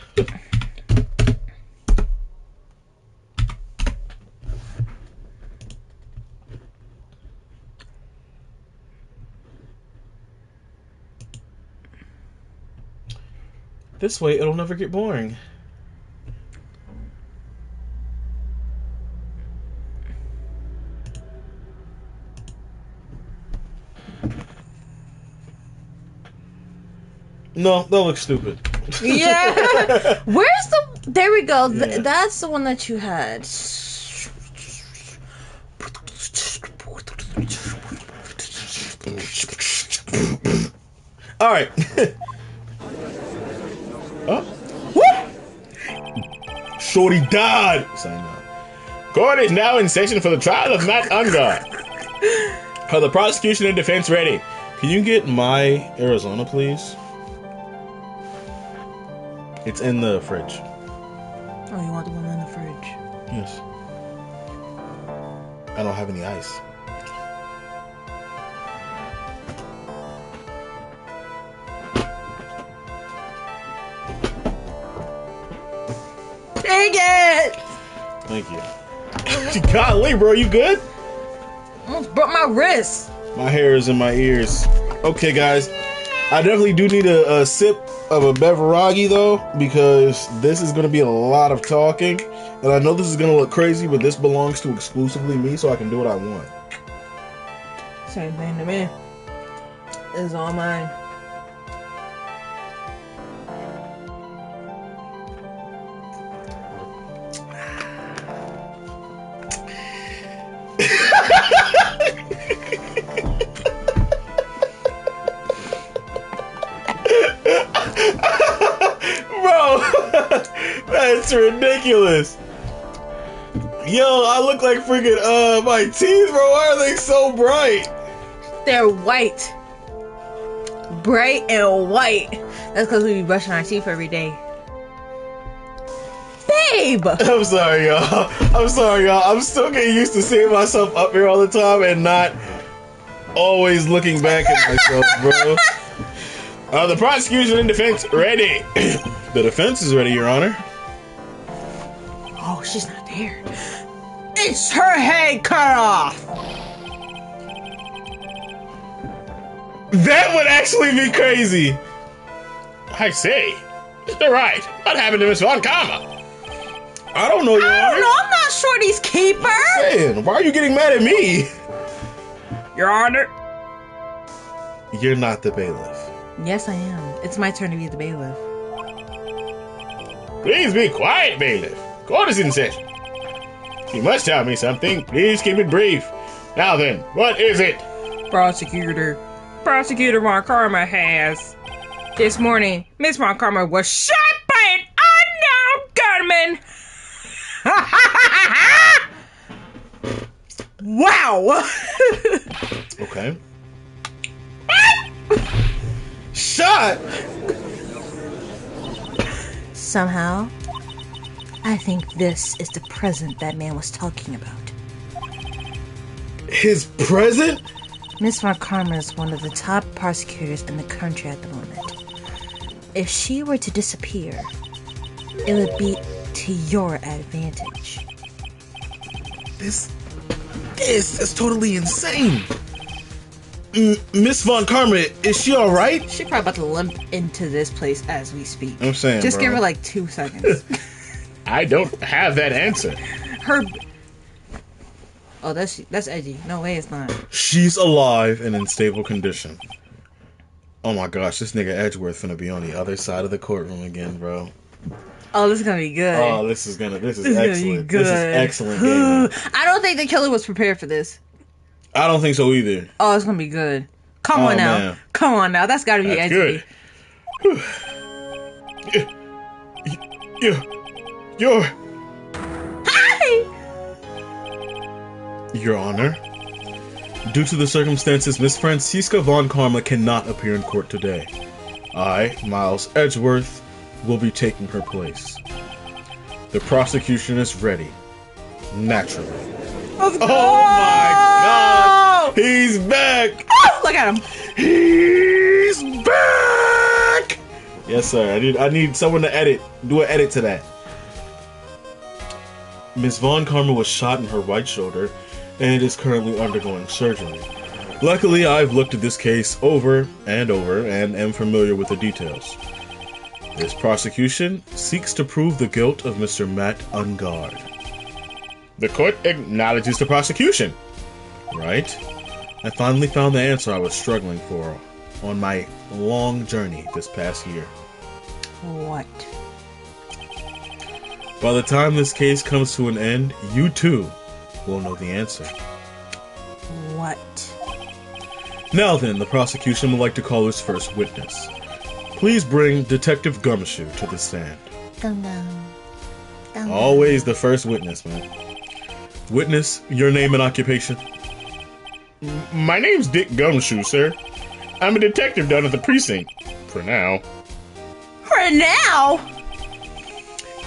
This way, it'll never get boring. No, that looks stupid. Yeah. Where's the... There we go. Yeah. That's the one that you had. All right. Oh. Whoop! Shorty died. Sign up. Court is now in session for the trial of Matt Ungar. Are the prosecution and defense ready? Can you get my Arizona, please? It's in the fridge. Oh, you want the one in the fridge? Yes. I don't have any ice. Dang it! Thank you. Golly, bro, you good? Almost broke my wrist. My hair is in my ears. Okay, guys. I definitely do need a sip of a beverage though, because this is going to be a lot of talking. And I know this is going to look crazy, but this belongs to exclusively me, so I can do what I want. Same thing to me. It's all mine. Bro, that's ridiculous. Yo, I look like freaking, my teeth, bro. Why are they so bright? They're white. Bright and white. That's because we be brushing our teeth every day. Babe! I'm sorry, y'all. I'm still getting used to seeing myself up here all the time and not always looking back at myself, bro. The prosecution and defense ready. The defense is ready, Your Honor. Oh, she's not there. It's her head cut off! That would actually be crazy. I see. Mr. Wright, what happened to Miss Von Karma? I don't know, Your I don't Honor. know. I'm not Shorty's keeper. Man, why are you getting mad at me? Your Honor. You're not the bailiff. Yes, I am. It's my turn to be the bailiff. Please be quiet, bailiff. Court is in session. You must tell me something. Please keep it brief. Now then, what is it? Prosecutor Von Karma has. This morning, Miss Von Karma was shot by an unknown gunman. Wow. Okay. Shot! Somehow, I think this is the present that man was talking about. His present? Miss Von Karma is one of the top prosecutors in the country at the moment. If she were to disappear, it would be to your advantage. This is totally insane. Miss Von Karma, is she alright? She's probably about to limp into this place as we speak. I'm saying, Just bro. give her like 2 seconds. I don't have that answer. Her. Oh, that's edgy. No way, it's not. She's alive and in stable condition. Oh my gosh, this nigga Edgeworth finna be on the other side of the courtroom again, bro. Oh, this is gonna be good. Oh, this is This is excellent. gonna be good. This is excellent gaming. I don't think the killer was prepared for this. I don't think so either. Oh, it's gonna be good. Come Oh, on now. man. Come on now. That's gotta be That's edgy. good. You're... Hi! Your Honor, due to the circumstances, Miss Francisca Von Karma cannot appear in court today. I, Miles Edgeworth, will be taking her place. The prosecution is ready. Naturally. Let's go! Oh my God! He's back! Oh, look at him. He's back! Yes, sir. I need someone to edit. Do an edit to that. Miss Von Karma was shot in her right shoulder and is currently undergoing surgery. Luckily, I've looked at this case over and am familiar with the details. This prosecution seeks to prove the guilt of Mr. Matt Ungard. The court acknowledges the prosecution. Right? I finally found the answer I was struggling for on my long journey this past year. What? By the time this case comes to an end, you too will know the answer. What? Now then, the prosecution would like to call its first witness. Please bring Detective Gumshoe to the stand. Dum dum. Dum Always the first witness, man. Witness, your name and occupation? My name's Dick Gumshoe, sir. I'm a detective down at the precinct. For now. For now?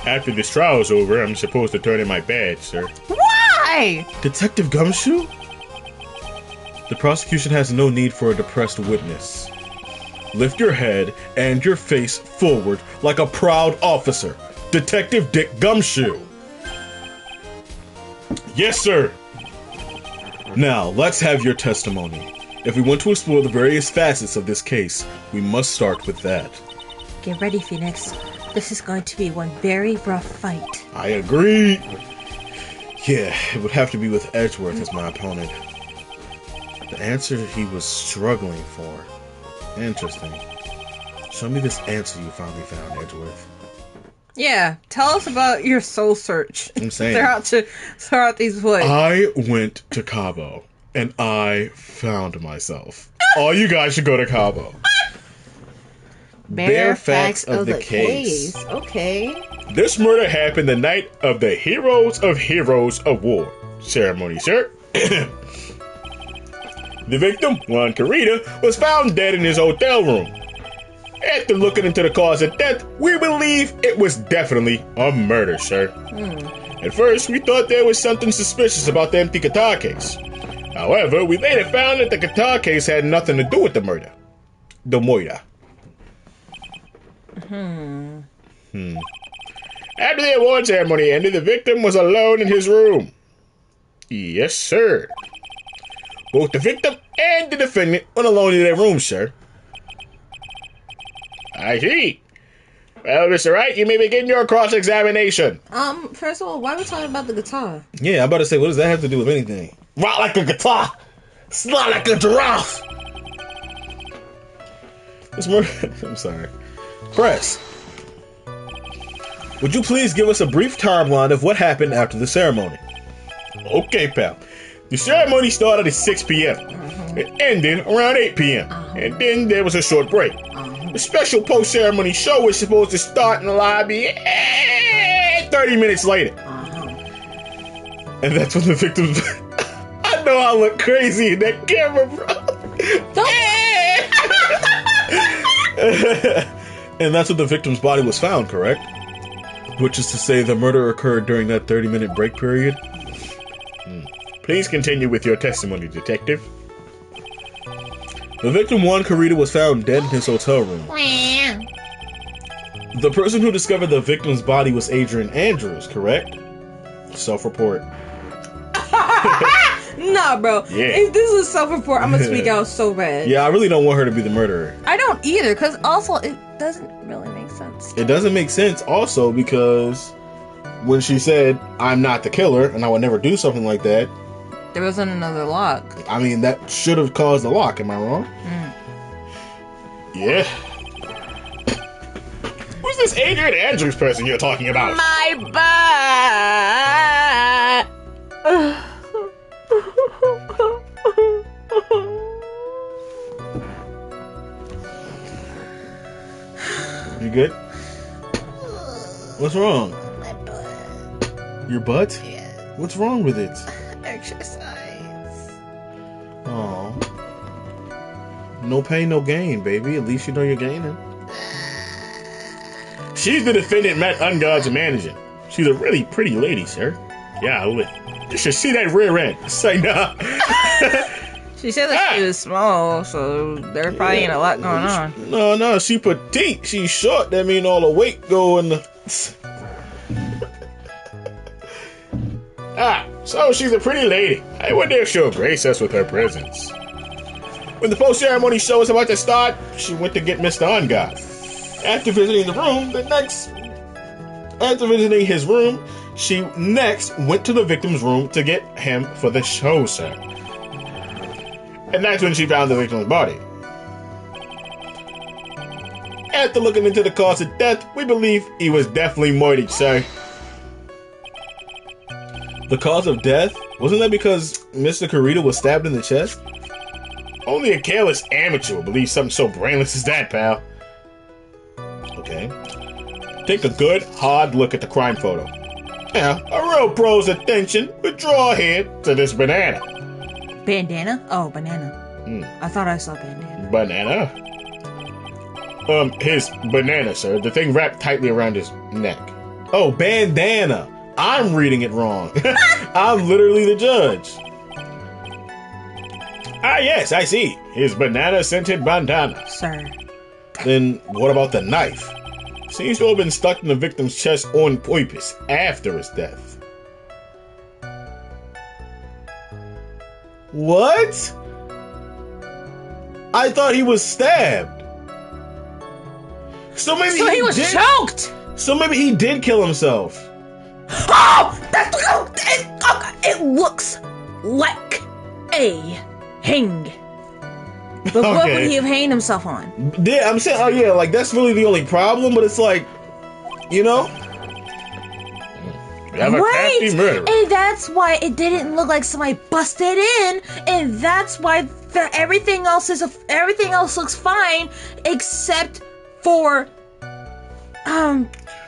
After this trial's over, I'm supposed to turn in my badge, sir. Why? Detective Gumshoe? The prosecution has no need for a depressed witness. Lift your head and your face forward like a proud officer. Detective Dick Gumshoe. Yes, sir. Now, let's have your testimony. If we want to explore the various facets of this case, we must start with that. Get ready, Phoenix. This is going to be one very rough fight. I agree. Yeah, it would have to be with Edgeworth as my opponent. The answer he was struggling for. Interesting. Show me this answer you finally found, Edgeworth. Yeah, tell us about your soul search. I'm saying. throughout these woods. I went to Cabo, and I found myself. All you guys should go to Cabo. Bare facts of the case. Okay. This murder happened the night of the Heroes Award ceremony, sir. The victim, Juan Carita, was found dead in his hotel room. After looking into the cause of death, we believe it was definitely a murder, sir. At first, we thought there was something suspicious about the empty guitar case. However, we later found that the guitar case had nothing to do with the murder. The murder. After the award ceremony ended, the victim was alone in his room. Yes, sir. Both the victim and the defendant went alone in their room, sir. I see. Well, Mr. Wright, you may begin your cross-examination. First of all, why are we talking about the guitar? Yeah, I'm about to say, what does that have to do with anything? Rock like a guitar, slide like a giraffe. It's more. I'm sorry. Press. Would you please give us a brief timeline of what happened after the ceremony? Okay, pal. The ceremony started at 6 p.m. It ended around 8 p.m. And then there was a short break. The special post-ceremony show was supposed to start in the lobby 30 minutes later. And that's when the victims... I know I look crazy in that camera, bro. And that's when the victim's body was found, correct? Which is to say the murder occurred during that 30-minute break period? Please continue with your testimony, detective. The victim, Juan Carita, was found dead in his hotel room. The person who discovered the victim's body was Adrian Andrews, correct? Self-report. Nah, bro. Yeah. If this is self-report, I'm gonna speak out so bad. Yeah, I really don't want her to be the murderer. I don't either, because also it doesn't really make sense. It doesn't make sense also because when she said, I'm not the killer and I would never do something like that, There wasn't another lock. I mean, that should have caused the lock, am I wrong? Yeah. Who's this Adrian Andrews person you're talking about? My butt! You good? What's wrong? My butt. Your butt? Yeah. What's wrong with it? Exercise. Oh. No pain, no gain, baby. At least you know you're gaining. She's the defendant Matt Ungod's manager. She's a really pretty lady, sir. Yeah, you should see that rear end. Say nah. She said that she was small, so there probably ain't a lot going on. No, she petite. She's short. That mean all the weight go in the... So she's a pretty lady. I wonder if she'll grace us with her presence. When the post-ceremony show was about to start, she went to get Mr. Ungod. After visiting his room, she next went to the victim's room to get him for the show, sir. And that's when she found the victim's body. After looking into the cause of death, we believe he was definitely murdered, sir. The cause of death? Wasn't that because Mr. Carita was stabbed in the chest? Only a careless amateur would believe something so brainless as that, pal. Okay. Take a good, hard look at the crime photo. Now, a real pro's attention would draw here to this banana. Bandana? Oh, banana. I thought I saw bandana. Banana? His banana, sir. The thing wrapped tightly around his neck. Oh, bandana. I'm reading it wrong. I'm literally the judge. Ah, yes, I see. His banana-scented bandana. Sir. Then what about the knife? Seems to have been stuck in the victim's chest on purpose after his death. What? I thought he was stabbed. So maybe he was choked! So maybe he did kill himself. Oh! It looks like a hang. But what would he have hanged himself on? Yeah, I'm saying, oh yeah, like that's really the only problem, but it's like, you know? You have a crafty murderer. And that's why it didn't look like somebody busted in, and that's why everything else looks fine except for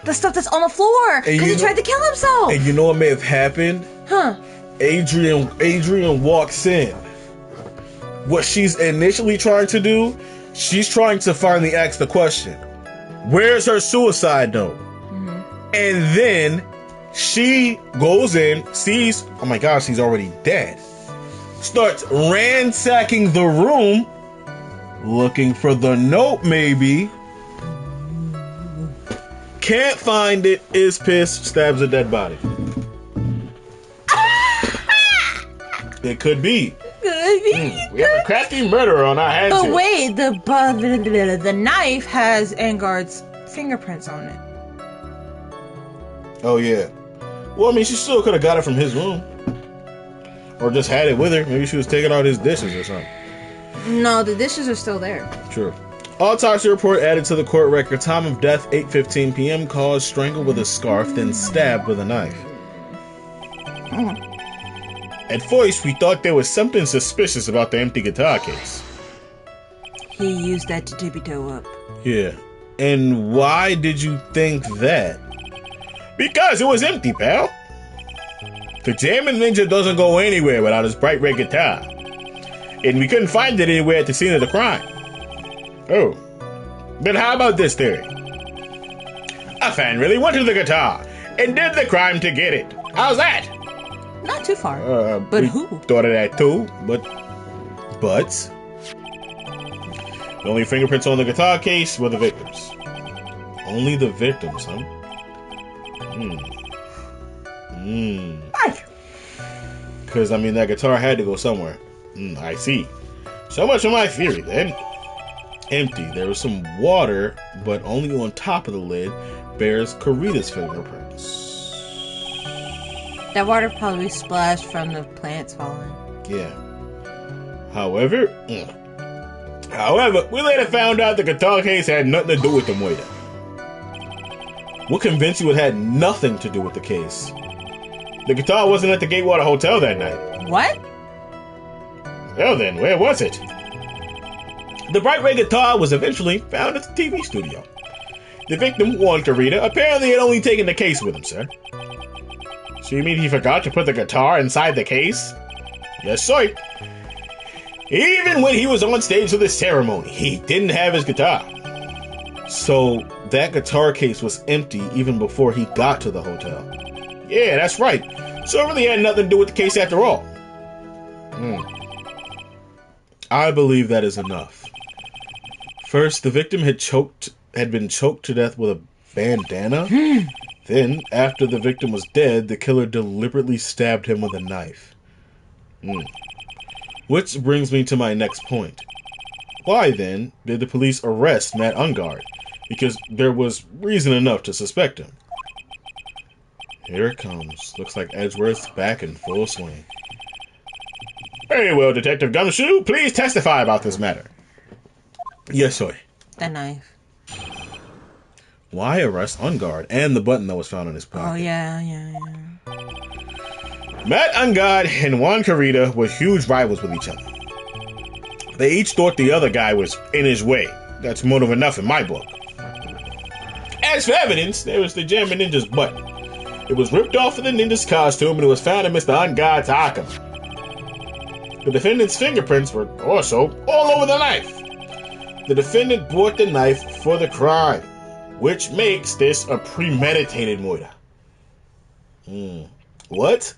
the stuff that's on the floor because he tried to kill himself. And you know what may have happened? Huh? Adrian walks in. What she's initially trying to do, she's trying to finally ask the question, where's her suicide note? And then she goes in, sees, oh my gosh, he's already dead. Starts ransacking the room, looking for the note maybe. Can't find it, is pissed, stabs a dead body. It could be. We have a crafty murderer on our hands But here. wait, the knife has Angard's fingerprints on it. Oh, yeah. Well, I mean, she still could have got it from his room. Or just had it with her. Maybe she was taking out his dishes or something. No, the dishes are still there. True. Autopsy report added to the court record. Time of death, 8:15 p.m. Cause strangled with a scarf, then stabbed with a knife. At first, we thought there was something suspicious about the empty guitar case. He used that to tippy toe up. Yeah. And why did you think that? Because it was empty, pal. The Jammin' Ninja doesn't go anywhere without his bright red guitar. And we couldn't find it anywhere at the scene of the crime. Oh. Then how about this theory? A fan really wanted the guitar and did the crime to get it. How's that? Not too far. But we who? Thought of that too, but The only fingerprints on the guitar case were the victims. Only the victims, huh? Because, I mean, that guitar had to go somewhere. I see. So much for my theory, then. Empty. There was some water, but only on top of the lid bears Karita's fingerprints. That water probably splashed from the plants falling. Yeah. However, we later found out the guitar case had nothing to do with the murder. What convinced you it had nothing to do with the case? The guitar wasn't at the Gatewater Hotel that night. What? Well then, where was it? The bright red guitar was eventually found at the TV studio. The victim, Juan Carita, apparently had only taken the case with him, sir. So you mean he forgot to put the guitar inside the case? Yes, sir. Even when he was on stage for the ceremony, he didn't have his guitar. So that guitar case was empty even before he got to the hotel. Yeah, that's right. So it really had nothing to do with the case after all. I believe that is enough. First, the victim had been choked to death with a bandana. Then, after the victim was dead, the killer deliberately stabbed him with a knife. Which brings me to my next point. Why, then, did the police arrest Matt Ungard? Because there was reason enough to suspect him. Here it comes. Looks like Edgeworth's back in full swing. Very well, Detective Gumshoe. Please testify about this matter. Yes, sir. The knife. Why arrest Ungard and the button that was found in his pocket? Oh, yeah. Matt Ungard and Juan Carita were huge rivals with each other. They each thought the other guy was in his way. That's motive enough in my book. As for evidence, there was the Jammin' Ninja's button. It was ripped off of the ninja's costume and it was found in Mr. Ungard's Arkham. The defendant's fingerprints were also all over the knife. The defendant bought the knife for the crime, which makes this a premeditated murder. What?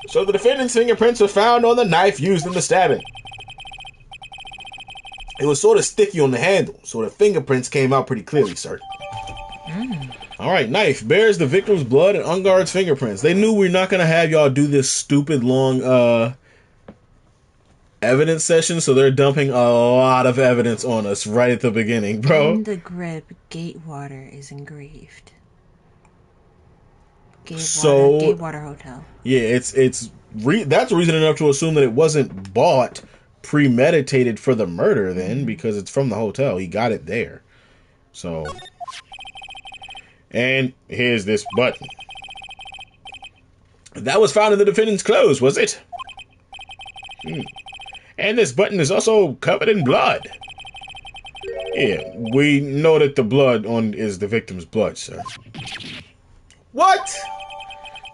So the defendant's fingerprints were found on the knife used in the stabbing. It was sort of sticky on the handle, so the fingerprints came out pretty clearly, sir. Alright, knife bears the victim's blood and Ungard's fingerprints. They knew we're not going to have y'all do this stupid long evidence session, so they're dumping a lot of evidence on us right at the beginning, bro. In the grip, Gatewater is engraved. Gatewater Hotel. Yeah, that's reason enough to assume that it wasn't bought premeditated for the murder then, because it's from the hotel. He got it there. So, and here's this button. That was found in the defendant's clothes, was it? And this button is also covered in blood. Yeah, we know that the blood on is the victim's blood, sir. What?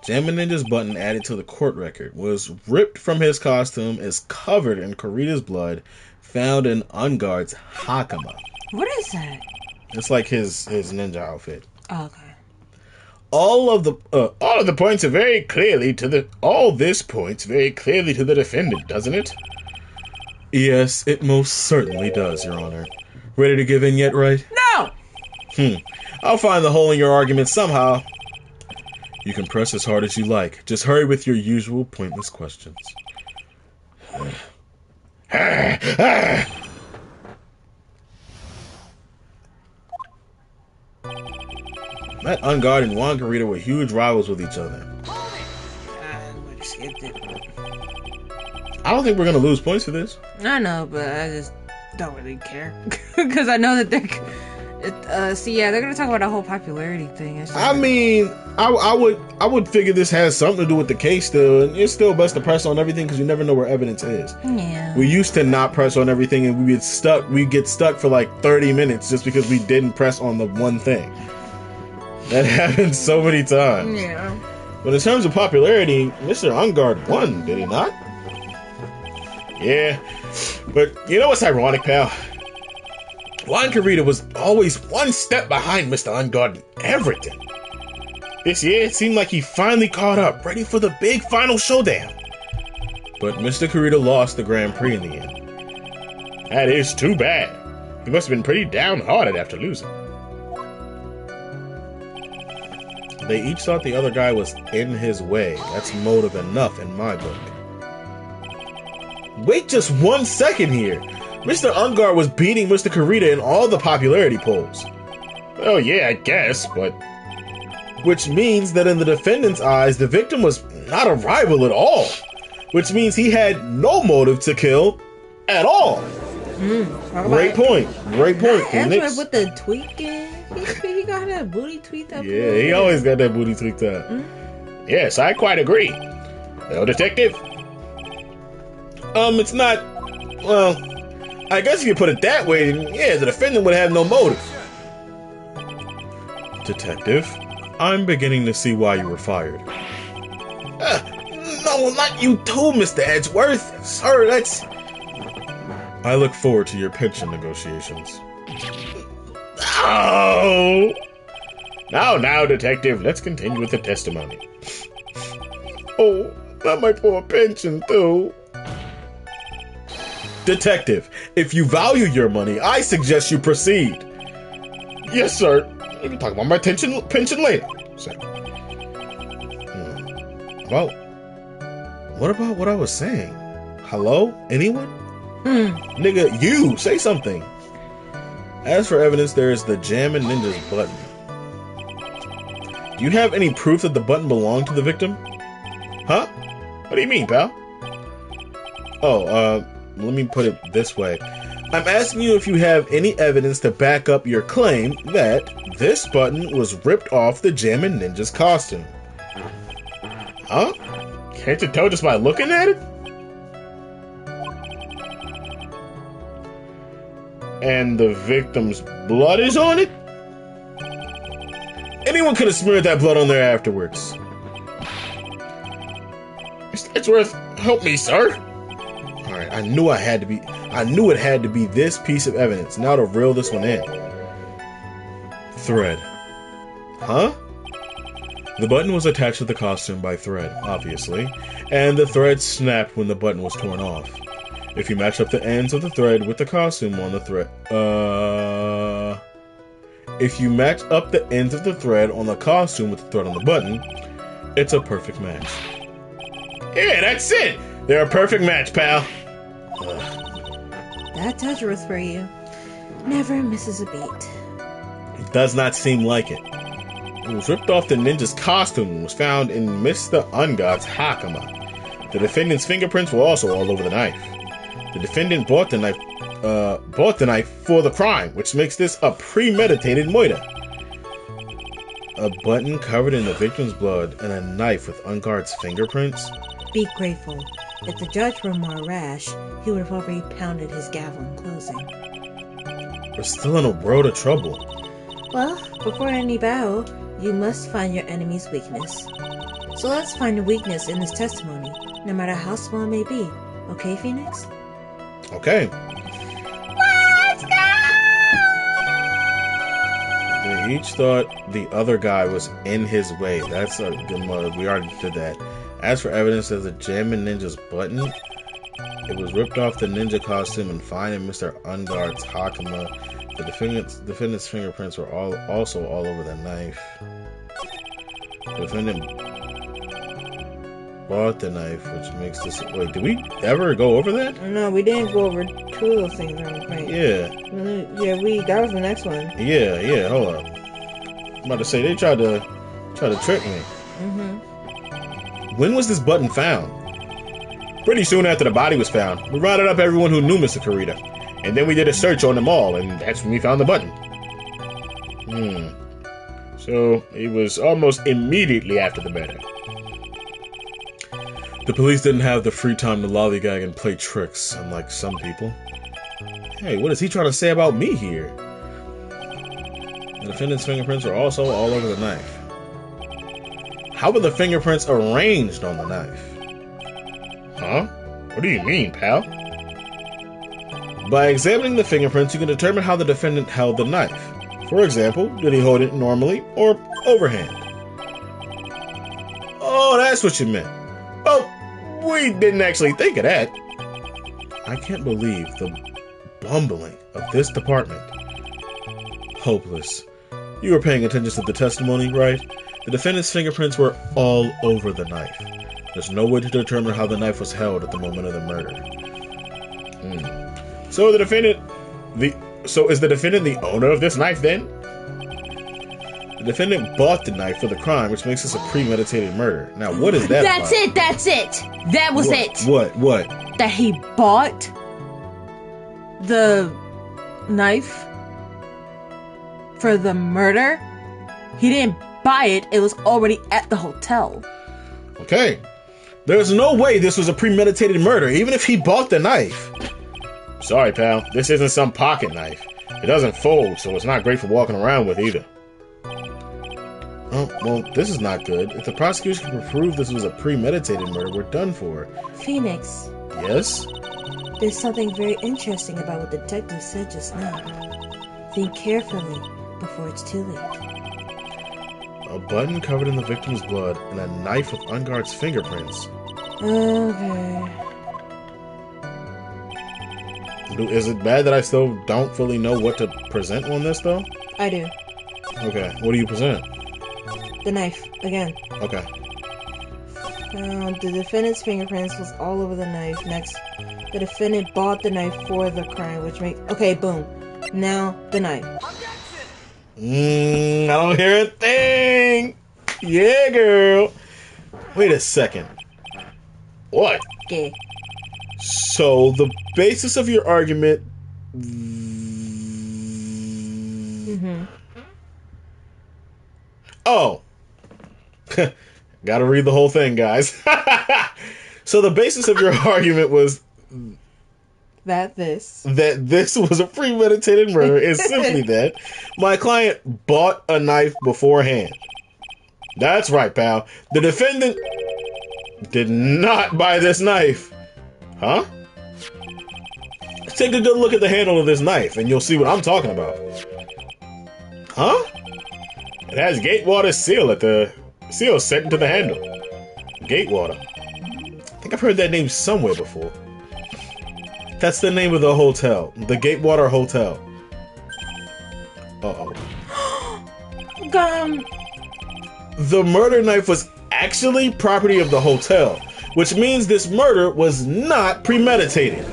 Jammin' Ninja's button added to the court record was ripped from his costume, is covered in Karita's blood, found in Ungard's hakama. What is that? It's like his ninja outfit. Oh, okay. All of the points are very clearly to the. All this points very clearly to the defendant, doesn't it? Yes, it most certainly does, Your Honor. Ready to give in yet, right? No! I'll find the hole in your argument somehow. You can press as hard as you like. Just hurry with your usual pointless questions. That Ungard and Juan Garita were huge rivals with each other. I would have skipped it. I don't think we're gonna lose points for this. I know, but I just don't really care. Because I know that they're... they're gonna talk about the whole popularity thing. I mean, I would figure this has something to do with the case still, and it's still best to press on everything because you never know where evidence is. Yeah. We used to not press on everything, and we get stuck for like 30 minutes just because we didn't press on the one thing. That happened so many times. Yeah. But in terms of popularity, Mr. Ungard won, did he not? Yeah. But you know what's ironic, pal? Juan Garita was always one step behind Mr. Ungard in everything. This year, it seemed like he finally caught up, ready for the big final showdown. But Mr. Garita lost the Grand Prix in the end. That is too bad. He must have been pretty downhearted after losing. They each thought the other guy was in his way. That's motive enough in my book. Wait just 1 second here. Mr. Ungard was beating Mr. Garita in all the popularity polls. Well, yeah, I guess, but... Which means that in the defendant's eyes, the victim was not a rival at all. Which means he had no motive to kill at all. Great point. Great point. Android with the tweaking. He got that booty tweaked up. Yeah, he always got that booty tweaked up. Yes, I quite agree. Well, detective? It's not... Well, I guess if you put it that way, then, yeah, the defendant would have no motive. Detective, I'm beginning to see why you were fired. No, not you too, Mr. Edgeworth. Sir, that's... I look forward to your pension negotiations. Oh! Now, detective, let's continue with the testimony. Oh, not my poor pension, too. Detective, if you value your money, I suggest you proceed. Yes, sir. We can talk about my pension later. Sir. Well, what about what I was saying? Hello? Anyone? Nigga, you! Say something! As for evidence, there is the Jammin' Ninja's button. Do you have any proof that the button belonged to the victim? Huh? What do you mean, pal? Oh, let me put it this way. I'm asking you if you have any evidence to back up your claim that this button was ripped off the Jammin' Ninja's costume. Huh? Can't you tell just by looking at it? And the victim's blood is on it? Anyone could have smeared that blood on there afterwards. Mr. Edgeworth, help me, sir. Alright, I knew it had to be this piece of evidence. Now to reel this one in. Thread. Huh? The button was attached to the costume by thread, obviously, and the thread snapped when the button was torn off. If you match up the ends of the thread with the costume on the thread, if you match up the ends of the thread on the costume with the thread on the button, it's a perfect match. Yeah, that's it! They're a perfect match, pal. That's Edgeworth for you. Never misses a beat. It does not seem like it. It was ripped off the ninja's costume and was found in Mr. Ungard's hakama. The defendant's fingerprints were also all over the knife. The defendant bought the knife for the crime, which makes this a premeditated murder. A button covered in the victim's blood and a knife with Ungard's fingerprints? Be grateful. If the judge were more rash, he would have already pounded his gavel in closing. We're still in a world of trouble. Well, before any battle, you must find your enemy's weakness. So let's find a weakness in this testimony, no matter how small it may be. Okay, Phoenix? Okay. Let's go! They each thought the other guy was in his way. That's a good motive. We already did that. As for evidence of the Jammin' Ninja's button, it was ripped off the ninja costume and found in Mr. Ungard's hakama. The defendant's fingerprints were also all over the knife. The defendant bought the knife, which makes this... Wait, did we ever go over that? No, we didn't go over two of those things. Right? Yeah. Yeah, that was the next one. Yeah, hold up. I'm about to say, they tried to trick me. When was this button found? Pretty soon after the body was found, we rounded up everyone who knew Mr. Kurita. And then we did a search on them all, and that's when we found the button. So, it was almost immediately after the murder. The police didn't have the free time to lollygag and play tricks, unlike some people. Hey, what is he trying to say about me here? The defendant's fingerprints are also all over the knife. How were the fingerprints arranged on the knife? Huh? What do you mean, pal? By examining the fingerprints, you can determine how the defendant held the knife. For example, did he hold it normally or overhand? Oh, that's what you meant. Oh, we didn't actually think of that. I can't believe the bumbling of this department. Hopeless. You were paying attention to the testimony, right? The defendant's fingerprints were all over the knife. There's no way to determine how the knife was held at the moment of the murder. So is the defendant the owner of this knife then? The defendant bought the knife for the crime, which makes this a premeditated murder. Now, what is that That's about? it, that's it! That was it! What? That he bought the knife for the murder? He didn't buy it, it was already at the hotel. Okay. There's no way this was a premeditated murder, even if he bought the knife. Sorry, pal. This isn't some pocket knife. It doesn't fold, so it's not great for walking around with either. Oh, well, this is not good. If the prosecution can prove this was a premeditated murder, we're done for. Phoenix, Yes? there's something very interesting about what the detective said just now. Think carefully before it's too late. A button covered in the victim's blood and a knife with unguard's fingerprints. Okay. Is it bad that I still don't fully know what to present on this, though? I do. Okay, what do you present? The knife, again. Okay. The defendant's fingerprints was all over the knife. Next, the defendant bought the knife for the crime, which makes... Okay, boom. Now, the knife. I don't hear a thing! Yeah, girl! Wait a second. What? Okay. So, the basis of your argument... Oh! Gotta read the whole thing, guys. So, the basis of your argument was... That this was a premeditated murder is simply that my client bought a knife beforehand. That's right, pal. The defendant did not buy this knife. Huh? Take a good look at the handle of this knife and you'll see what I'm talking about. Huh? It has Gatewater seal at the seal set into the handle. Gatewater. I think I've heard that name somewhere before. That's the name of the hotel. The Gatewater Hotel. Uh-oh. The murder knife was actually property of the hotel, which means this murder was not premeditated.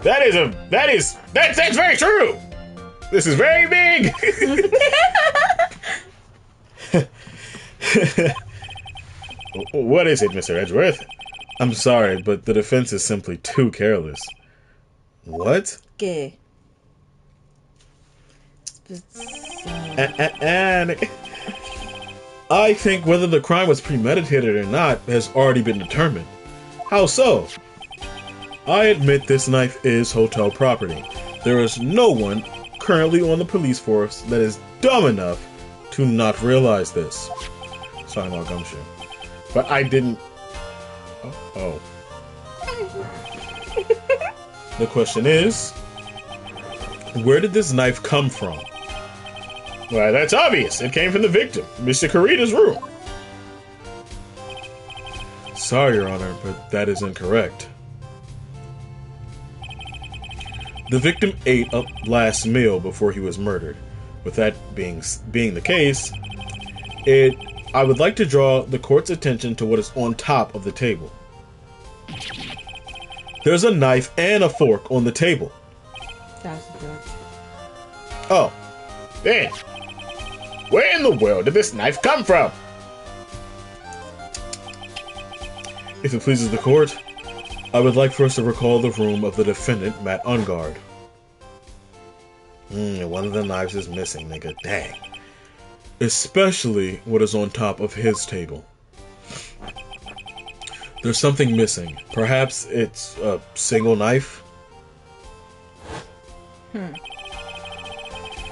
That's very true. This is very big. What is it, Mr. Edgeworth? I'm sorry, but the defense is simply too careless. What? Okay. I think whether the crime was premeditated or not has already been determined. How so? I admit this knife is hotel property. There is no one currently on the police force that is dumb enough to not realize this. Sorry about Gumshoe. But I didn't... Oh. The question is, where did this knife come from? Well, that's obvious. It came from the victim, Mr. Kurita's room. Sorry, Your Honor, but that is incorrect. The victim ate a last meal before he was murdered. With that being the case, I would like to draw the court's attention to what is on top of the table. There's a knife and a fork on the table. That's good. Oh, then, where in the world did this knife come from? If it pleases the court, I would like for us to recall the room of the defendant, Matt Ungard. One of the knives is missing, nigga. Dang. Especially what is on top of his table. There's something missing. Perhaps it's a single knife?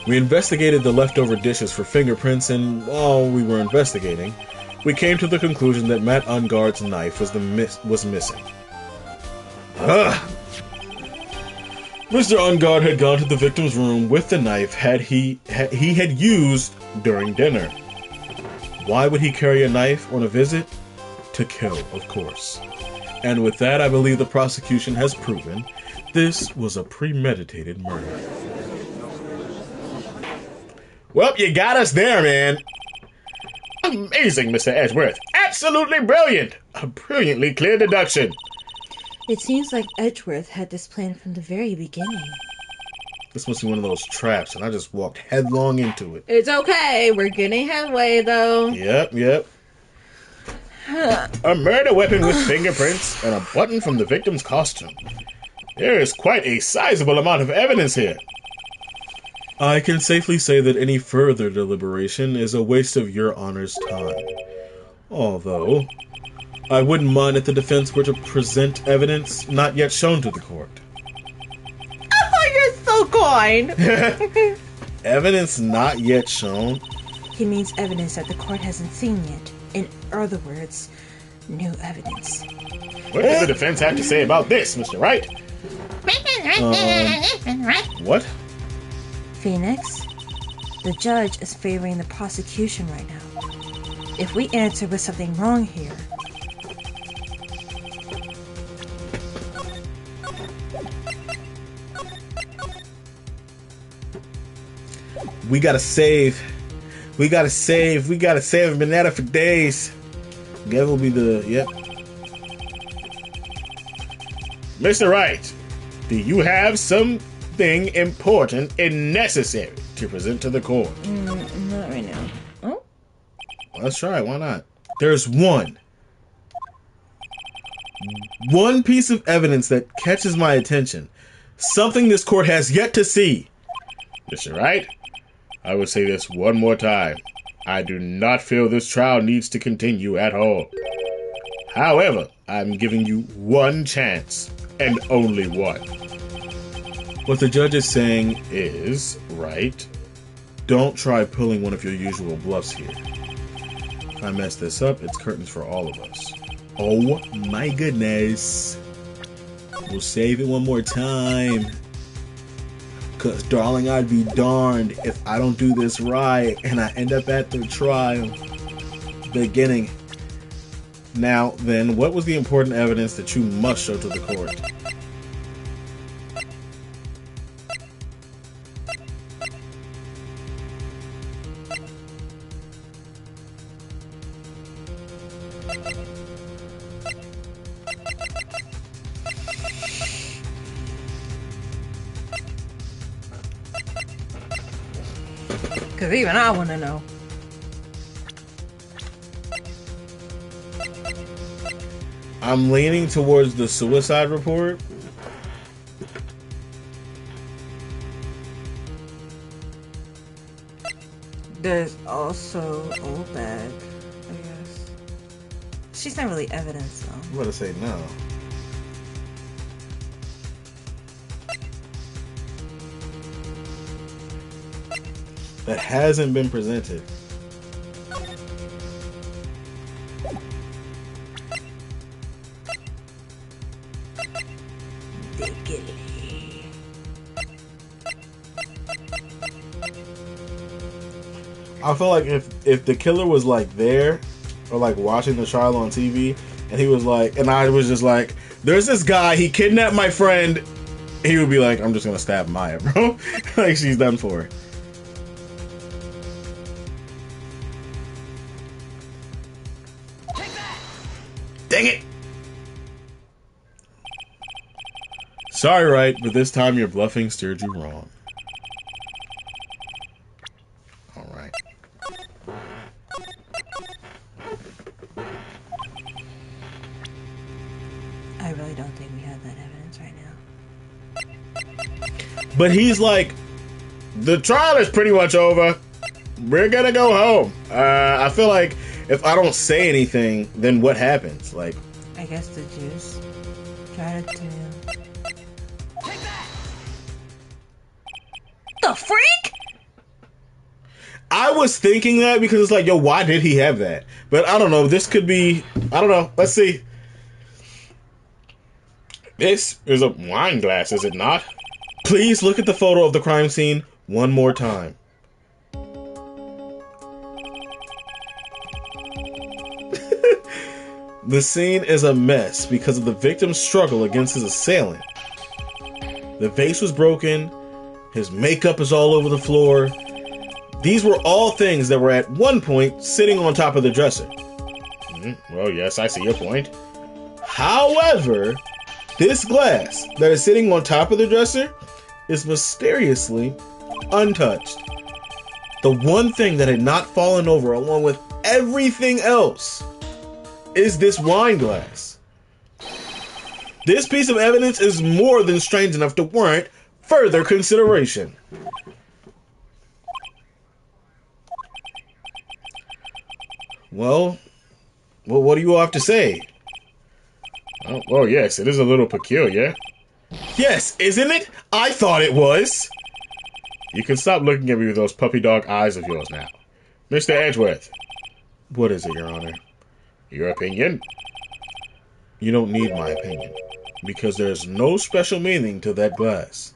We investigated the leftover dishes for fingerprints, and while we were investigating, we came to the conclusion that Matt Ungard's knife was missing. Mr. Ungard had gone to the victim's room with the knife he had used during dinner. Why would he carry a knife on a visit? To kill, of course. And with that, I believe the prosecution has proven this was a premeditated murder. Well, you got us there, man. Amazing, Mr. Edgeworth. Absolutely brilliant. A brilliantly clear deduction. It seems like Edgeworth had this plan from the very beginning. This must be one of those traps, and I just walked headlong into it. It's okay. We're getting headway, though. Yep. A murder weapon with fingerprints and a button from the victim's costume. There is quite a sizable amount of evidence here. I can safely say that any further deliberation is a waste of your honor's time. Although, I wouldn't mind if the defense were to present evidence not yet shown to the court. Oh, you're so kind. Evidence not yet shown? He means evidence that the court hasn't seen yet. In other words, new evidence. What does the defense have to say about this, Mr. Wright? What? Phoenix, the judge is favoring the prosecution right now. If we answer with something wrong here... We gotta save. We gotta save. I've been at it for days. Gav will be the... Yep. Mr. Wright, do you have something important and necessary to present to the court? Not right now. Oh? Let's try it. Why not? There's one piece of evidence that catches my attention. Something this court has yet to see. Mr. Wright, I will say this one more time. I do not feel this trial needs to continue at all. However, I'm giving you one chance, and only one. What the judge is saying is, right, don't try pulling one of your usual bluffs here. If I mess this up, it's curtains for all of us. Oh my goodness. We'll save it one more time. Cause darling, I'd be darned if I don't do this right and I end up at the trial beginning. Now then, what was the important evidence that you must show to the court? Because even I want to know. I'm leaning towards the suicide report. There's also Obed, I guess. She's not really evidence, though. I'm gonna say no. That hasn't been presented. I feel like if the killer was like there or like watching the trial on TV and he was like, and I was just like, there's this guy, he kidnapped my friend, he would be like, I'm just gonna stab Maya, bro. Like, she's done for. Dang it! Sorry, right, but this time your bluffing steered you wrong. Alright. I really don't think we have that evidence right now. But he's like, the trial is pretty much over. We're gonna go home. I feel like if I don't say anything, then what happens? Like, I guess the juice tried to... The freak? I was thinking that because it's like, yo, why did he have that? But I don't know. This could be, I don't know. Let's see. This is a wine glass, is it not? Please look at the photo of the crime scene one more time. The scene is a mess because of the victim's struggle against his assailant. The vase was broken. His makeup is all over the floor. These were all things that were at one point sitting on top of the dresser. Well, yes, I see your point. However, this glass that is sitting on top of the dresser is mysteriously untouched. The one thing that had not fallen over along with everything else is this wine glass. This piece of evidence is more than strange enough to warrant further consideration. Well, what do you all have to say? Oh, well, yes, it is a little peculiar. Yes, isn't it? I thought it was. You can stop looking at me with those puppy dog eyes of yours now. Mr. Edgeworth. What is it, Your Honor? Your opinion? You don't need my opinion, because there's no special meaning to that glass.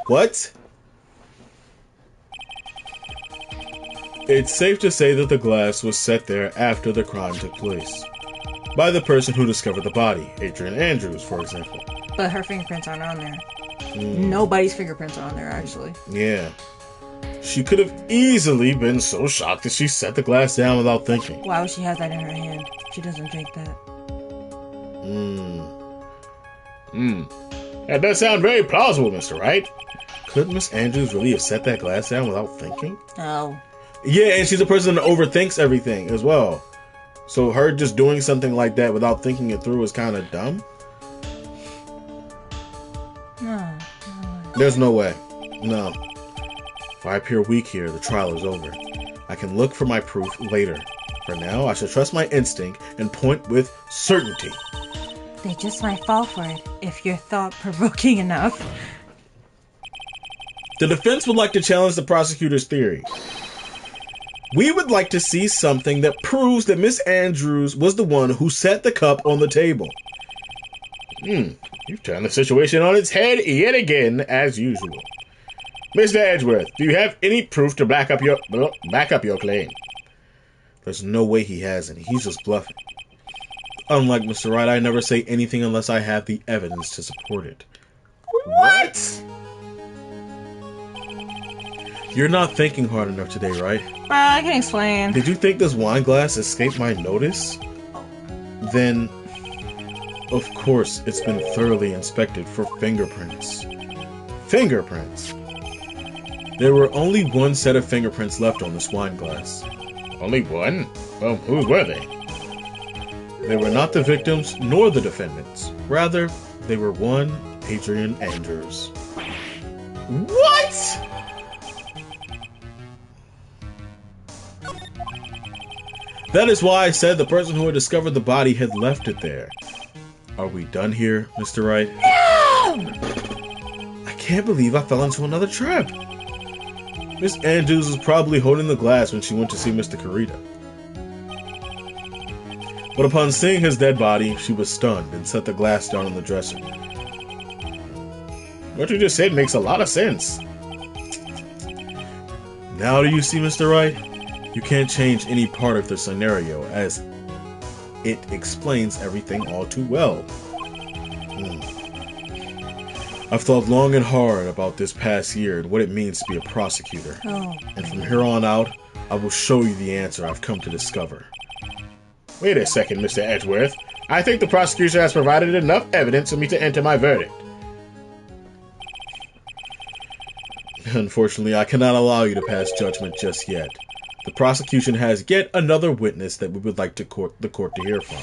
What? It's safe to say that the glass was set there after the crime took place. By the person who discovered the body, Adrian Andrews, for example. But her fingerprints aren't on there. Nobody's fingerprints are on there, actually. Yeah. She could have easily been so shocked that she set the glass down without thinking. Why would she have that in her hand? She doesn't drink that. That does sound very plausible, Mr. Wright. Could Miss Andrews really have set that glass down without thinking? No. Yeah, and she's a person that overthinks everything as well. So her just doing something like that without thinking it through is kind of dumb. No. There's no way. No. If I appear weak here, the trial is over. I can look for my proof later. For now, I should trust my instinct and point with certainty. They just might fall for it if you're thought-provoking enough. The defense would like to challenge the prosecutor's theory. We would like to see something that proves that Miss Andrews was the one who set the cup on the table. You've turned the situation on its head yet again, as usual. Mr. Edgeworth, do you have any proof to back up your claim? There's no way he has any. He's just bluffing. Unlike Mr. Wright, I never say anything unless I have the evidence to support it. What? You're not thinking hard enough today, right? I can explain. Did you think this wine glass escaped my notice? Then, of course, it's been thoroughly inspected for fingerprints. Fingerprints? There were only one set of fingerprints left on this wine glass. Only one? Well, whose were they? They were not the victims nor the defendants. Rather, they were one Adrian Andrews. What? That is why I said the person who had discovered the body had left it there. Are we done here, Mr. Wright? No! I can't believe I fell into another trap. Miss Andrews was probably holding the glass when she went to see Mr. Kurita. But upon seeing his dead body, she was stunned and set the glass down on the dresser. What you just said makes a lot of sense. Now do you see, Mr. Wright? You can't change any part of the scenario, as it explains everything all too well. I've thought long and hard about this past year and what it means to be a prosecutor. And from here on out, I will show you the answer I've come to discover. Wait a second, Mr. Edgeworth. I think the prosecution has provided enough evidence for me to enter my verdict. Unfortunately, I cannot allow you to pass judgment just yet. The prosecution has yet another witness that we would like the court to hear from.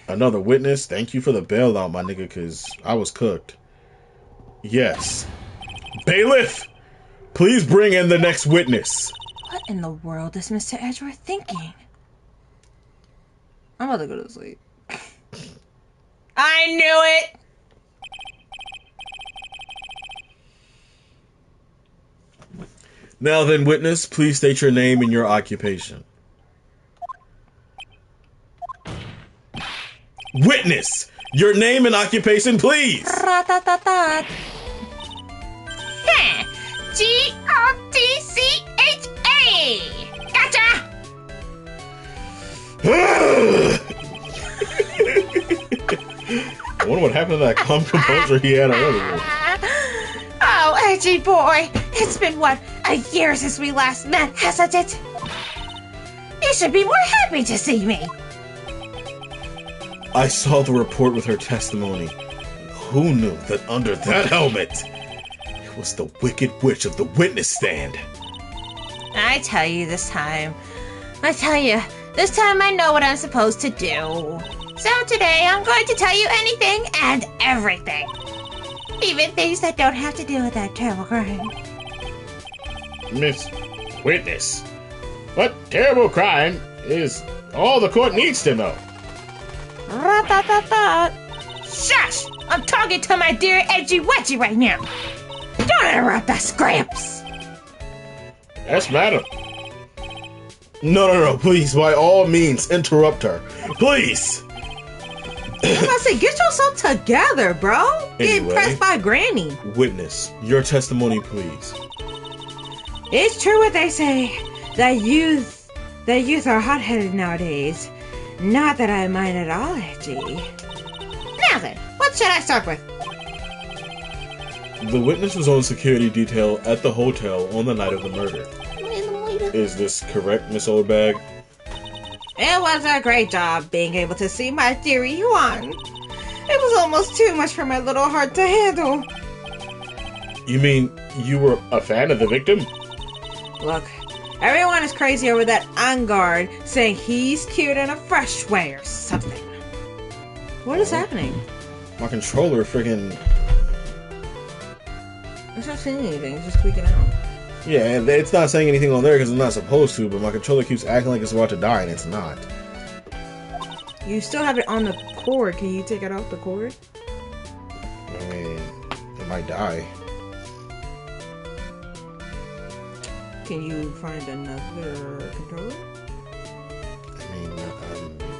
Another witness? Thank you for the bailout, my nigga, because I was cooked. Yes. Bailiff! Please bring in the next witness. What in the world is Mr. Edgeworth thinking? I'm about to go to sleep. I knew it! Now then, witness, please state your name and your occupation. Witness! Your name and occupation, please! Ratatatat. G-O-T-C-H-A! Gotcha! I wonder what happened to that calm composure he had earlier. Oh, Edgy boy, it's been, a year since we last met, hasn't it? You should be more happy to see me. I saw the report with her testimony. Who knew that under that helmet, it was the Wicked Witch of the witness stand? I tell you this time I know what I'm supposed to do. So today I'm going to tell you anything and everything. Even things that don't have to do with that terrible crime. Miss Witness, what terrible crime is all the court needs to know? Ratatatat. Shush! I'm talking to my dear Edgy Wedgie right now. Don't interrupt us, Gramps. Yes, madam. No, please, by all means, interrupt her. Please! I'm about to say, get yourself together, bro. Get Anyway. impressed by Granny. Witness, your testimony, please. It's true what they say. That youth are hot-headed nowadays. Not that I mind at all, Edgy. Now then, what should I start with? The witness was on security detail at the hotel on the night of the murder. Is this correct, Miss Oldbag? It was a great job being able to see my dearie Yuan. It was almost too much for my little heart to handle. You mean you were A fan of the victim? Look, everyone is crazy over that on guard saying he's cute in a fresh way or something. What is happening? my controller freaking... It's not saying anything, it's just tweaking out. Yeah, it's not saying anything on there because it's not supposed to, but my controller keeps acting like it's about to die and it's not. You still have it on the cord. Can you take it off the cord? I mean, it might die. Can you find another controller? I mean,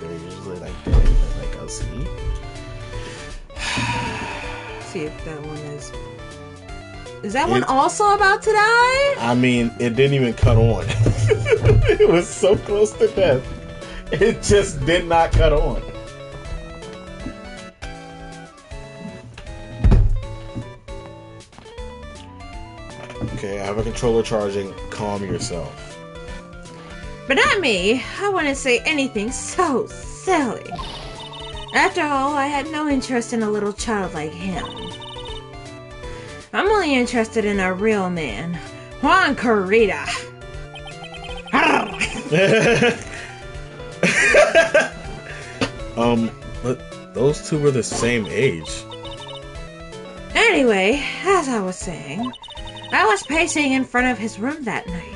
they're usually like that. Like, I'll see. See if that one is... Is that one also about to die? I mean, it didn't even cut on. It was so close to death. It just did not cut on. Okay, I have a controller charging. Calm yourself. But not me. I wouldn't say anything so silly. After all, I had no interest in a little child like him. I'm only interested in a real man, Juan Carita. But those two were the same age. Anyway, as I was saying, I was pacing in front of his room that night.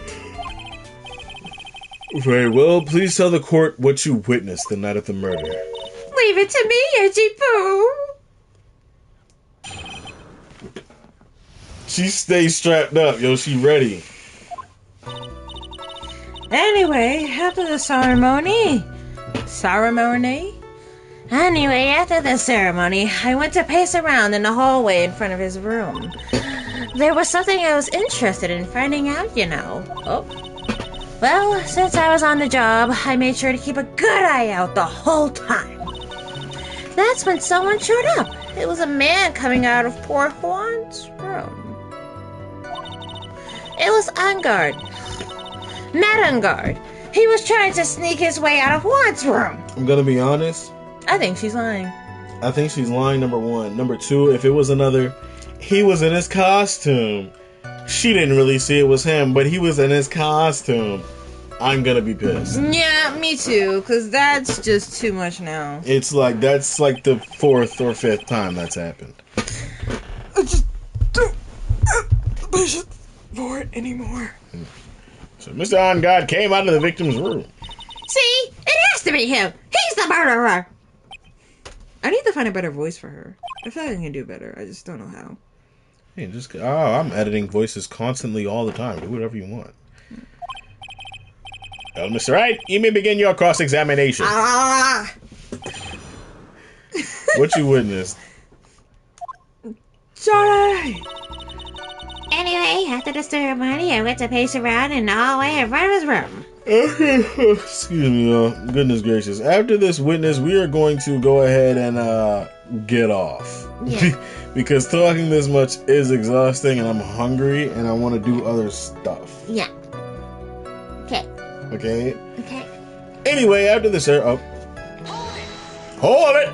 Very well, please tell the court what you witnessed the night of the murder. Leave it to me, Edgy Poo. She stays strapped up, yo, she ready. Anyway, after the ceremony, I went to pace around in the hallway in front of his room. There was something I was interested in finding out, you know. Oh. Well, since I was on the job, I made sure to keep a good eye out the whole time. That's when someone showed up. It was a man coming out of poor Juan's room. It was on guard. Not on guard. He was trying to sneak his way out of Juan's room. I'm gonna be honest. I think she's lying. I think she's lying, number one. Number two, if it was another, he was in his costume. She didn't really see it was him, but he was in his costume. I'm gonna be pissed. Yeah, me too, because that's just too much now. It's like, that's like the 4th or 5th time that's happened. I just don't have the patience for it anymore. So Mr. On God came out of the victim's room. See? It has to be him. He's the murderer. I need to find a better voice for her. I feel like I can do better. I just don't know how. Hey, just I'm editing voices constantly all the time. Do whatever you want. Well, Mr. Wright, you may begin your cross-examination. Ah! What you witnessed? Johnny! Anyway, after the ceremony, I went to pace around in the hallway in front of his room. Excuse me, y'all. Goodness gracious. After this witness, we are going to go ahead and get off. Yeah. Because talking this much is exhausting, and I'm hungry, and I want to do other stuff. Yeah. Okay. Okay? Okay. Anyway, after this... Hold it!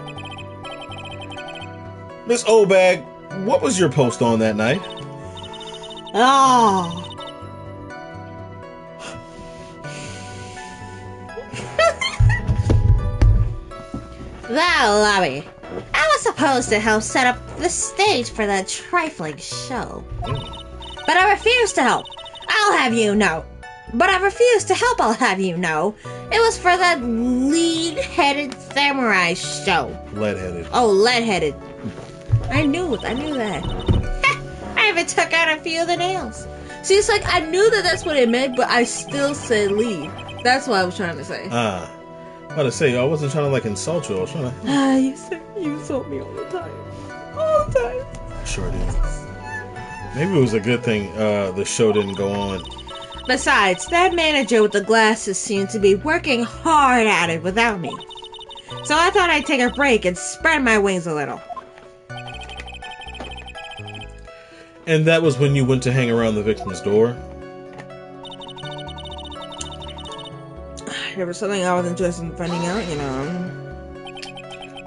Miss Obag, what was your post on that night? Oh. Well, Lobby, I was supposed to help set up the stage for that trifling show. But I refused to help. I'll have you know. But I refused to help, I'll have you know. It was for that lead-headed samurai show. Lead-headed. Oh, lead-headed. I knew that. I even took out a few of the nails. See, it's like I knew that that's what it meant, but I still said lead. That's what I was trying to say. I was about to say, I wasn't trying to like insult you. I was trying to... You insult me all the time. All the time. Sure did. Maybe it was a good thing the show didn't go on. Besides, that manager with the glasses seemed to be working hard at it without me. So I thought I'd take a break and spread my wings a little. And that was when you went to hang around the victim's door? There was something I was interested in finding out,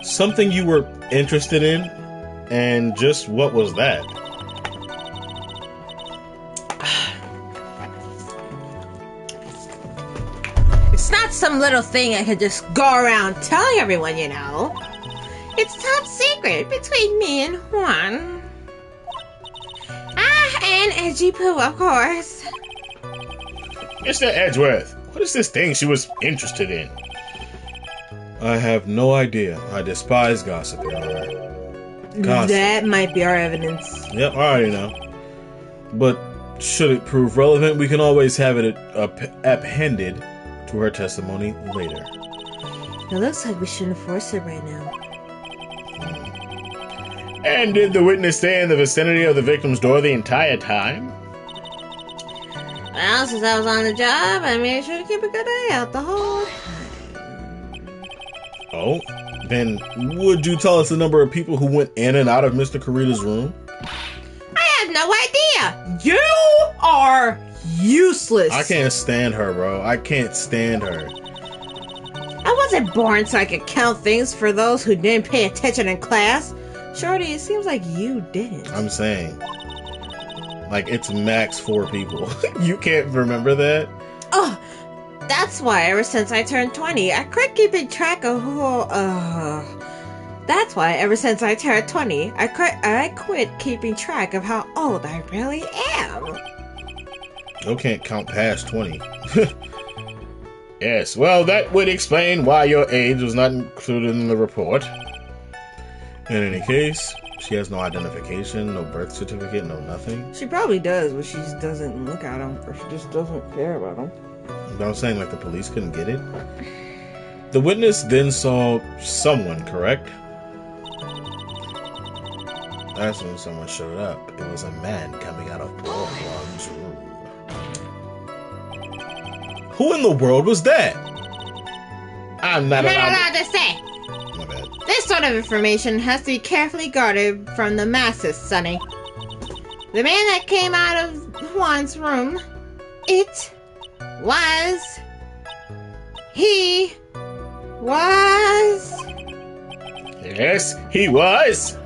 Something you were interested in? And just what was that? It's not some little thing I could just go around telling everyone, It's top secret between me and Juan. And Edgy Poo, of course. Mr. Edgeworth, what is this thing she was interested in? I have no idea. I despise gossiping, alright? Gossip. That might be our evidence. Yep, I already know. But should it prove relevant, we can always have it appended to her testimony later. It looks like we shouldn't force it right now. And did the witness stay in the vicinity of the victim's door the entire time? Well, since I was on the job, I made sure to keep a good eye out the whole time. Oh? Then would you tell us the number of people who went in and out of Mr. Kurita's room? I have no idea! You are useless! I can't stand her, bro. I can't stand her. I wasn't born so I could count things for those who didn't pay attention in class. Shorty, it seems like you didn't. I'm saying. Like, it's max 4 people. You can't remember that? Oh, that's why ever since I turned 20, I quit keeping track of who... That's why ever since I turned 20, I quit keeping track of how old I really am. You can't count past 20. Yes, well, that would explain why your age was not included in the report. In any case, she has no identification, no birth certificate, no nothing. She probably does, but she just doesn't look at them, or she just doesn't care about them. But I'm saying, like, the police couldn't get it. The witness then saw someone, correct? That's when someone showed up. It was a man coming out of Juan's room. Who in the world was that? I'm not allowed allowed to say. My bad. This sort of information has to be carefully guarded from the masses, Sonny. The man that came out of Juan's room, it was He was. Yes, he was.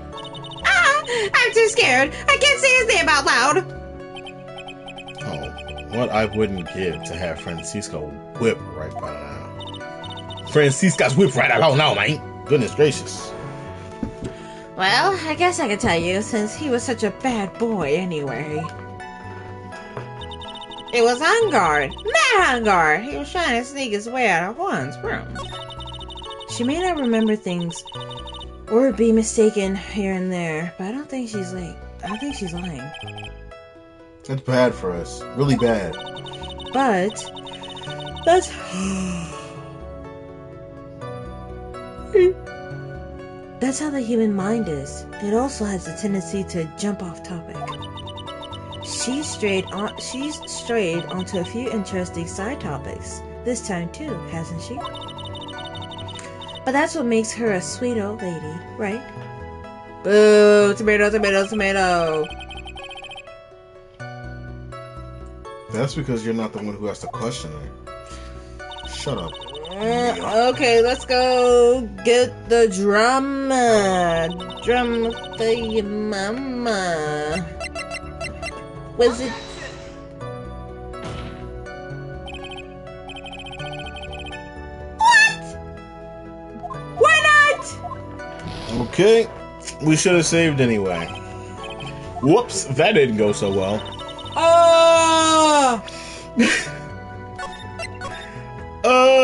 I'm too scared. I can't say his name out loud. Oh, what I wouldn't give to have Francisco whip right by now. Francisca's whip right about now, man. Goodness gracious. Well, I guess I could tell you, since he was such a bad boy anyway. It was Hungar. Mad Hungar! He was trying to sneak his way out of Juan's room. She may not remember things or be mistaken here and there, but I don't think she's like. I don't think she's lying. That's bad for us. Really bad. But that's that's how the human mind is. It also has a tendency to jump off topic. She's strayed onto a few interesting side topics this time too, hasn't she? But that's what makes her a sweet old lady, right? Boo! Tomato, tomato, tomato! That's because you're not the one who has to question her. Shut up. Okay, let's go get the drama. Drum for your mama. Was it? What? Why not? Okay. We should have saved anyway. Whoops, that didn't go so well. Oh! Oh!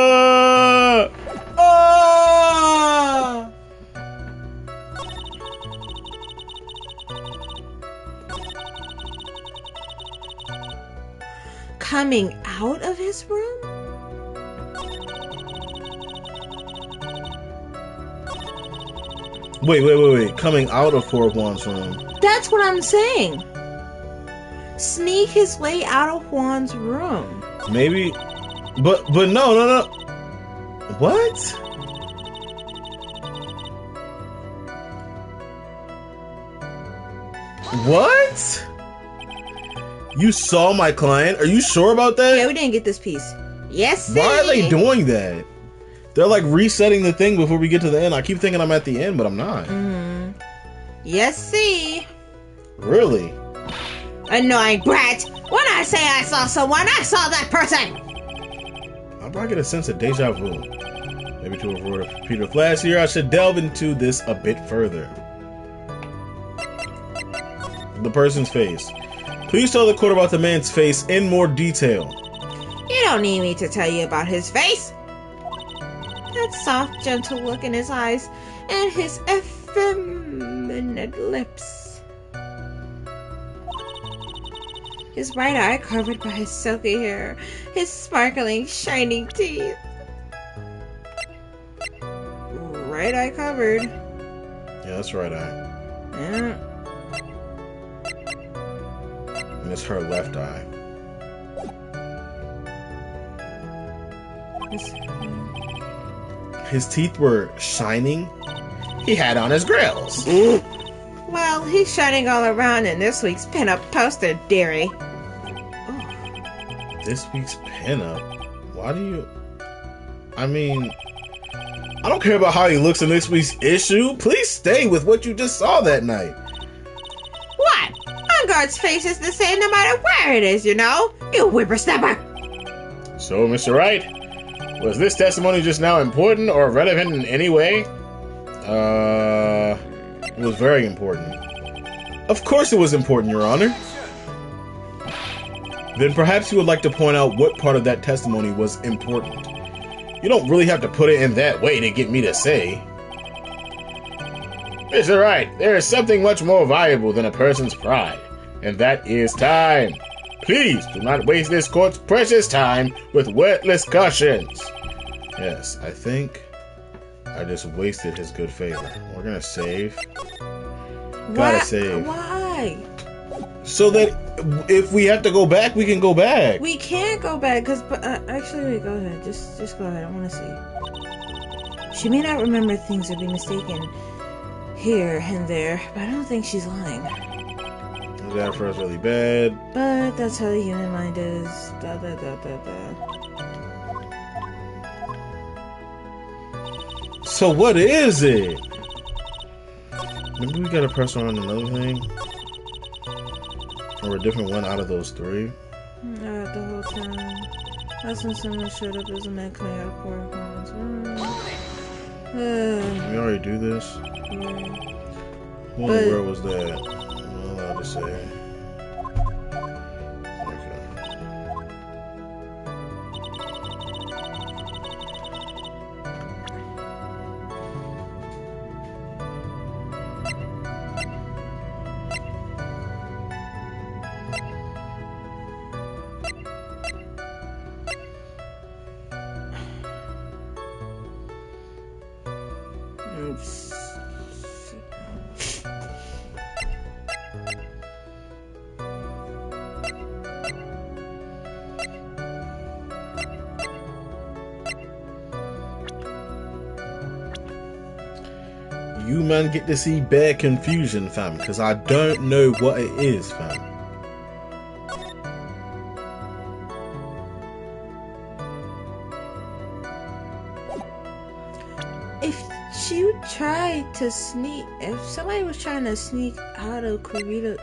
Coming out of his room? Wait. Coming out of Poor Juan's room. That's what I'm saying. Sneak his way out of Juan's room. Maybe. But no. What? What? You saw my client? Are you sure about that? Yeah, we didn't get this piece. Yes, Why are they see? doing that? They're like resetting the thing before we get to the end. I keep thinking I'm at the end, but I'm not. Mm-hmm. Yes, see. Really? Annoying brat. When I say I saw someone, I saw that person. I probably get a sense of deja vu. Maybe to avoid a repeat of last year, I should delve into this a bit further. The person's face. Please tell the court about the man's face in more detail. You don't need me to tell you about his face. That soft, gentle look in his eyes and his effeminate lips. His right eye covered by his silky hair, his sparkling, shining teeth. Right eye covered. Yeah, that's right eye. Yeah. And it's her left eye. His teeth were shining. He had on his grills. Well, he's shining all around in this week's pinup poster, dearie. This week's pinup? Why do you... I mean... I don't care about how he looks in this week's issue. Please stay with what you just saw that night. What? Unguard's face is the same no matter where it is, you know? You whippersnapper! So, Mr. Wright, was this testimony just now important or relevant in any way? It was very important. Of course it was important, Your Honor. Then perhaps you would like to point out what part of that testimony was important. You don't really have to put it in that way to get me to say. Mr. Wright, there is something much more valuable than a person's pride, and that is time. Please do not waste this court's precious time with worthless cautions. Yes, I think I just wasted his good favor. We're gonna save. Gotta save. Why? So that if we have to go back, we can go back. We can't go back, because... actually, wait, go ahead. Just go ahead. I want to see. She may not remember things or be mistaken here and there, but I don't think she's lying. That for us really bad. But that's how the human mind is. So what is it? Maybe we gotta press on another thing? Or a different one out of those three? The whole time. That's when someone showed up as a man coming out of poor homes. Did we already do this? Who in the world was that? I'm not allowed to say. You man get to see bare confusion, fam, because I don't know what it is, fam. If you tried to sneak, if somebody was trying to sneak out of Kurita's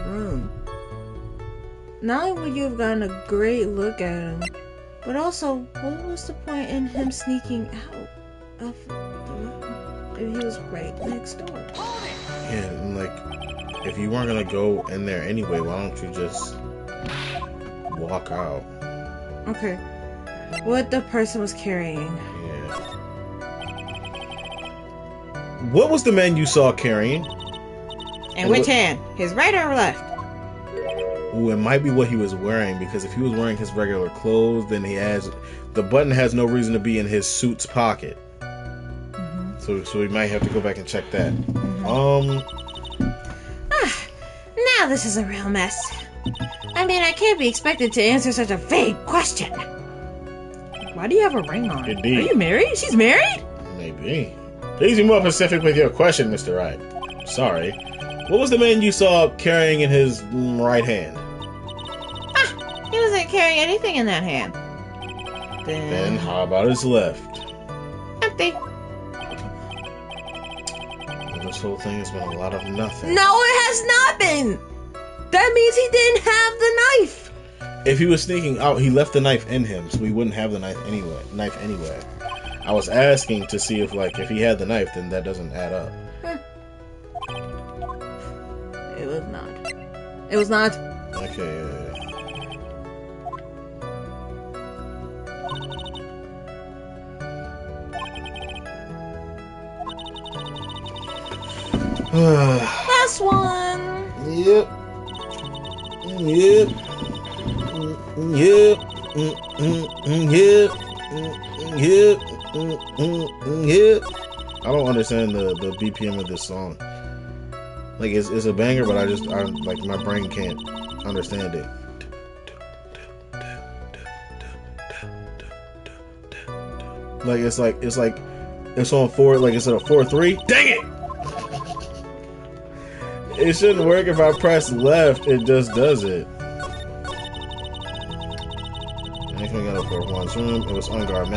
room, not only would you have gotten a great look at him, but also, what was the point in him sneaking out of the room if he was right next door? Yeah, and like, if you weren't gonna go in there anyway, why don't you just walk out? Okay, what the person was carrying? Yeah. What was the man you saw carrying? And which hand? His right or left? Ooh, it might be what he was wearing, because if he was wearing his regular clothes, then the button has no reason to be in his suit's pocket. So we might have to go back and check that. Now this is a real mess. I mean, I can't be expected to answer such a vague question. Why do you have a ring on? Indeed. Are you married? She's married? Maybe. Please be more specific with your question, Mr. Wright. Sorry. What was the man you saw carrying in his right hand? He wasn't carrying anything in that hand. Then how about his left? Empty. This whole thing has been a lot of nothing. No, it has not been. That means he didn't have the knife. If he was sneaking out, he left the knife in him, so we wouldn't have the knife anyway. I was asking to see if he had the knife, then that doesn't add up. It was not. It was not. Okay. Last one. Yep. Yep. I don't understand the BPM of this song. Like it's a banger, but I my brain can't understand it. It's on 4, it's at a 4/3. Dang it! It shouldn't work if I press left. It just does it. Anything got a 4/1 swim. It was unguard.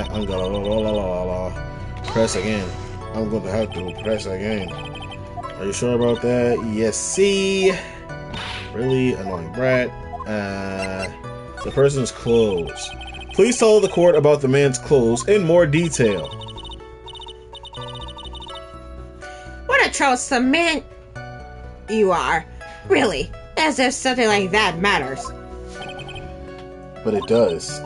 Press again. I'm going to have to press again. Are you sure about that? Yes. See. Really annoying brat. The person's clothes. Please tell the court about the man's clothes in more detail. What a troublesome man you are. Really. As if something like that matters. But it does.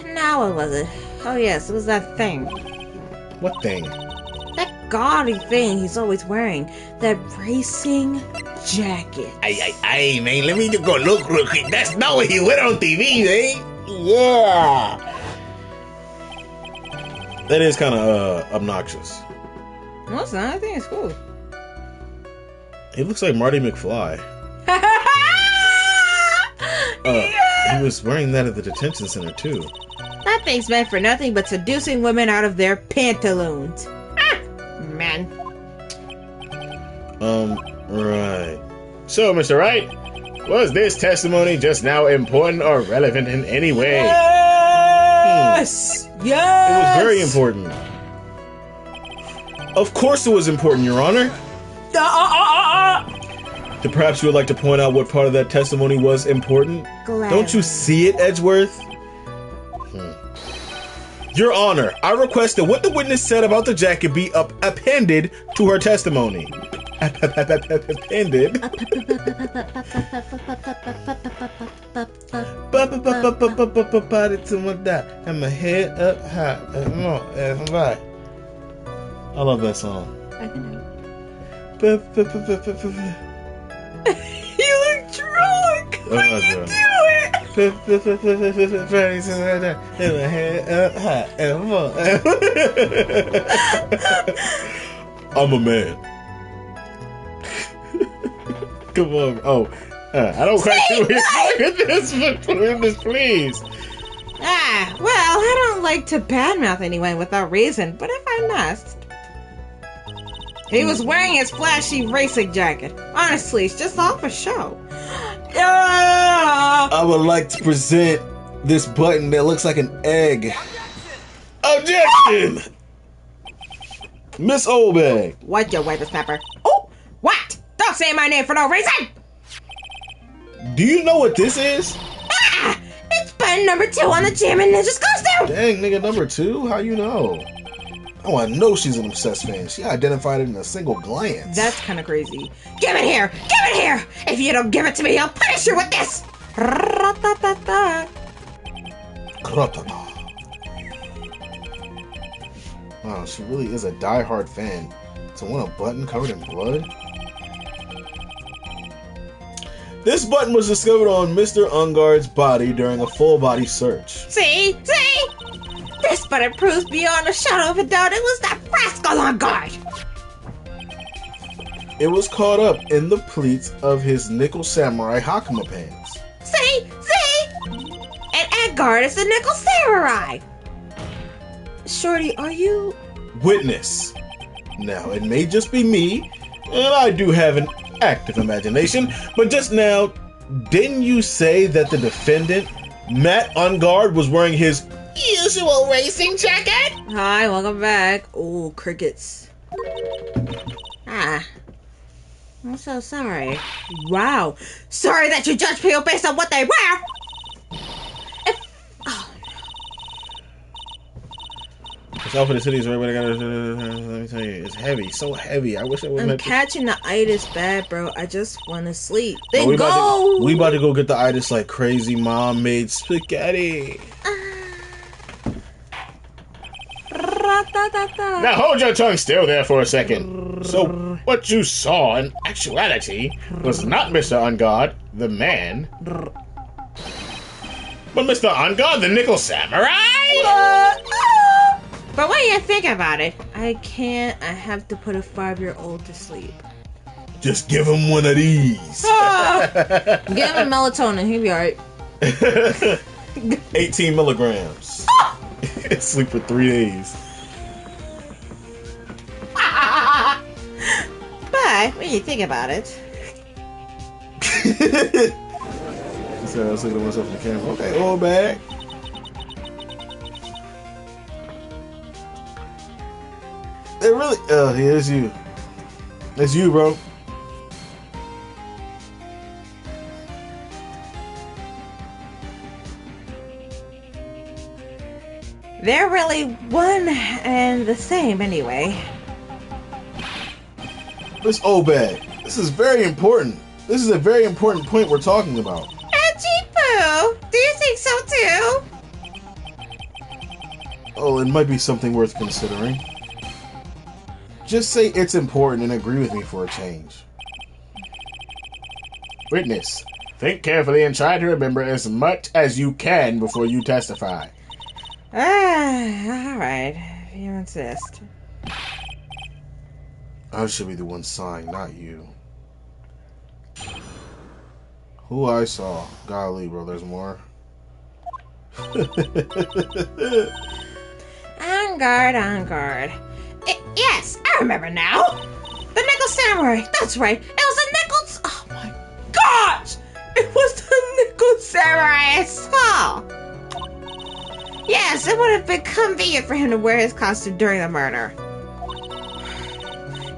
Now what was it? Oh yes, it was that thing. What thing? That gaudy thing he's always wearing. That racing jacket. Hey, man, let me just go look real quick. That's not what he wear on TV, man. Yeah. That is kind of obnoxious. No, it's not. I think it's cool. He looks like Marty McFly. He was wearing that at the detention center too. That thing's meant for nothing but seducing women out of their pantaloons. Man. Right. So, Mr. Wright, was this testimony just now important or relevant in any way? Yes! Yes! It was very important. Of course it was important, Your Honor. Perhaps you would like to point out what part of that testimony was important? Gladly. Don't you see it, Edgeworth? Your Honor, I request that what the witness said about the jacket be appended to her testimony. Appended? And my head up high. I love that song. I can do it. You look drunk! Why you do it? I'm a man. Come on. Oh, I don't quite do it. Look at this, please. Well, I don't like to badmouth anyone without reason, but if I must. He was wearing his flashy racing jacket. Honestly, it's just all for show. I would like to present this button that looks like an egg. Objection! Miss Oldbag. What, you whippersnapper? Oh, what? Don't say my name for no reason! Do you know what this is? It's button number 2 on the Jammin' Ninja's costume! Dang, nigga, number 2? How you know? Oh, I know she's an obsessed fan. She identified it in a single glance. That's kind of crazy. Give it here! Give it here! If you don't give it to me, I'll punish you with this! Ra-ta-ta-ta. Wow, she really is a die-hard fan. To want a button covered in blood? This button was discovered on Mr. Ungard's body during a full-body search. See? See? This button proves beyond a shadow of a doubt it was that rascal on guard! It was caught up in the pleats of his nickel samurai Hakama pants. See? See? And Edgard is the nickel samurai! Shorty, are you... Witness. Now, it may just be me, and I do have an active imagination, but just now, didn't you say that the defendant, Matt Ungard, was wearing his usual racing jacket? Hi, welcome back. Oh, crickets. I'm so sorry. Wow. Sorry that you judge people based on what they wear! This outfit in the city is right when I got let me tell you, it's heavy, so heavy. I wish I wouldn't I'm have catching the itis bad, bro. I just want to sleep. Then we go! we about to go get the itis like crazy mom made spaghetti. Now hold your tongue still there for a second. So, what you saw in actuality was not Mr. Ungard, the man, but Mr. Ungard, the nickel samurai? But when you think about it, I can't. I have to put a 5-year-old to sleep. Just give him one of these. Give him melatonin. He'll be alright. 18 milligrams. Sleep for 3 days. But when you think about it, He said I was looking at myself in the camera. Okay, old bag. It really. Here's you. It's you, bro. they're really one and the same anyway. Miss Obag, this is very important. This is a very important point we're talking about. Poo, do you think so too? Oh, it might be something worth considering. Just say it's important and agree with me for a change. Witness, think carefully and try to remember as much as you can before you testify. Alright, if you insist. I should be the one sighing, not you. Who I saw. Golly, bro, there's more. On guard. Yes, I remember now. The Nickel Samurai. That's right. It was the Nickels. Oh my gosh! It was the Nickel Samurai I saw. Yes, Yes, it would have been convenient for him to wear his costume during the murder.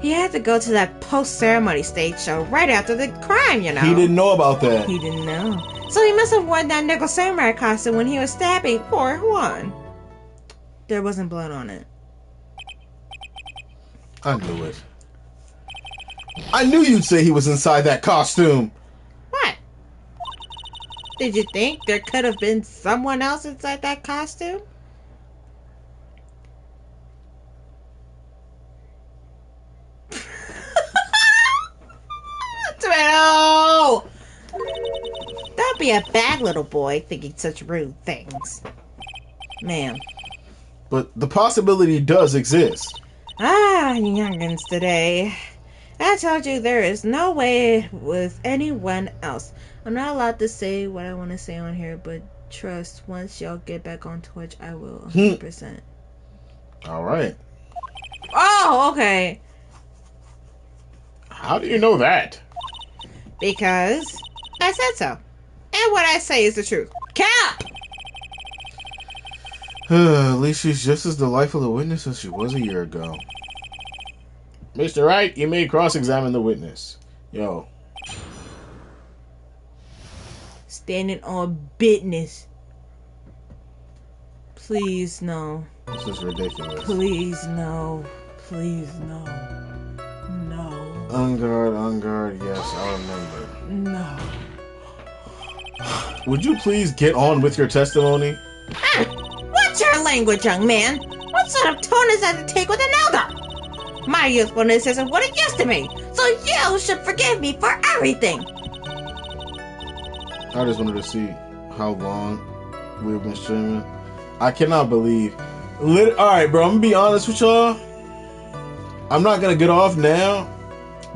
He had to go to that post-ceremony stage show right after the crime, you know. He didn't know about that. He didn't know. So he must have worn that nickel samurai costume when he was stabbing poor Juan. There wasn't blood on it. I knew it. I knew you'd say he was inside that costume. What? Did you think there could have been someone else inside that costume? Tomato! Don't be a bad little boy thinking such rude things. Ma'am. But the possibility does exist. Ah, youngins today. I told you there is no way with anyone else. I'm not allowed to say what I want to say on here, but trust, once y'all get back on Twitch, I will 100%. All right. Oh, okay. How do you know that? Because I said so. And what I say is the truth. Cap! At least she's just as delightful a witness as she was a year ago. Mr. Wright, you may cross-examine the witness. Yo. Standing on business. Please, no. This is ridiculous. Please, no. Please, no. No. On guard, yes, I remember. No. Would you please get on with your testimony? What's your language, young man? What sort of tone is that to take with an elder? My youthfulness isn't what it used to be, so you should forgive me for everything. I just wanted to see how long we've been streaming. I cannot believe. Alright, bro, I'm gonna be honest with y'all. I'm not gonna get off now,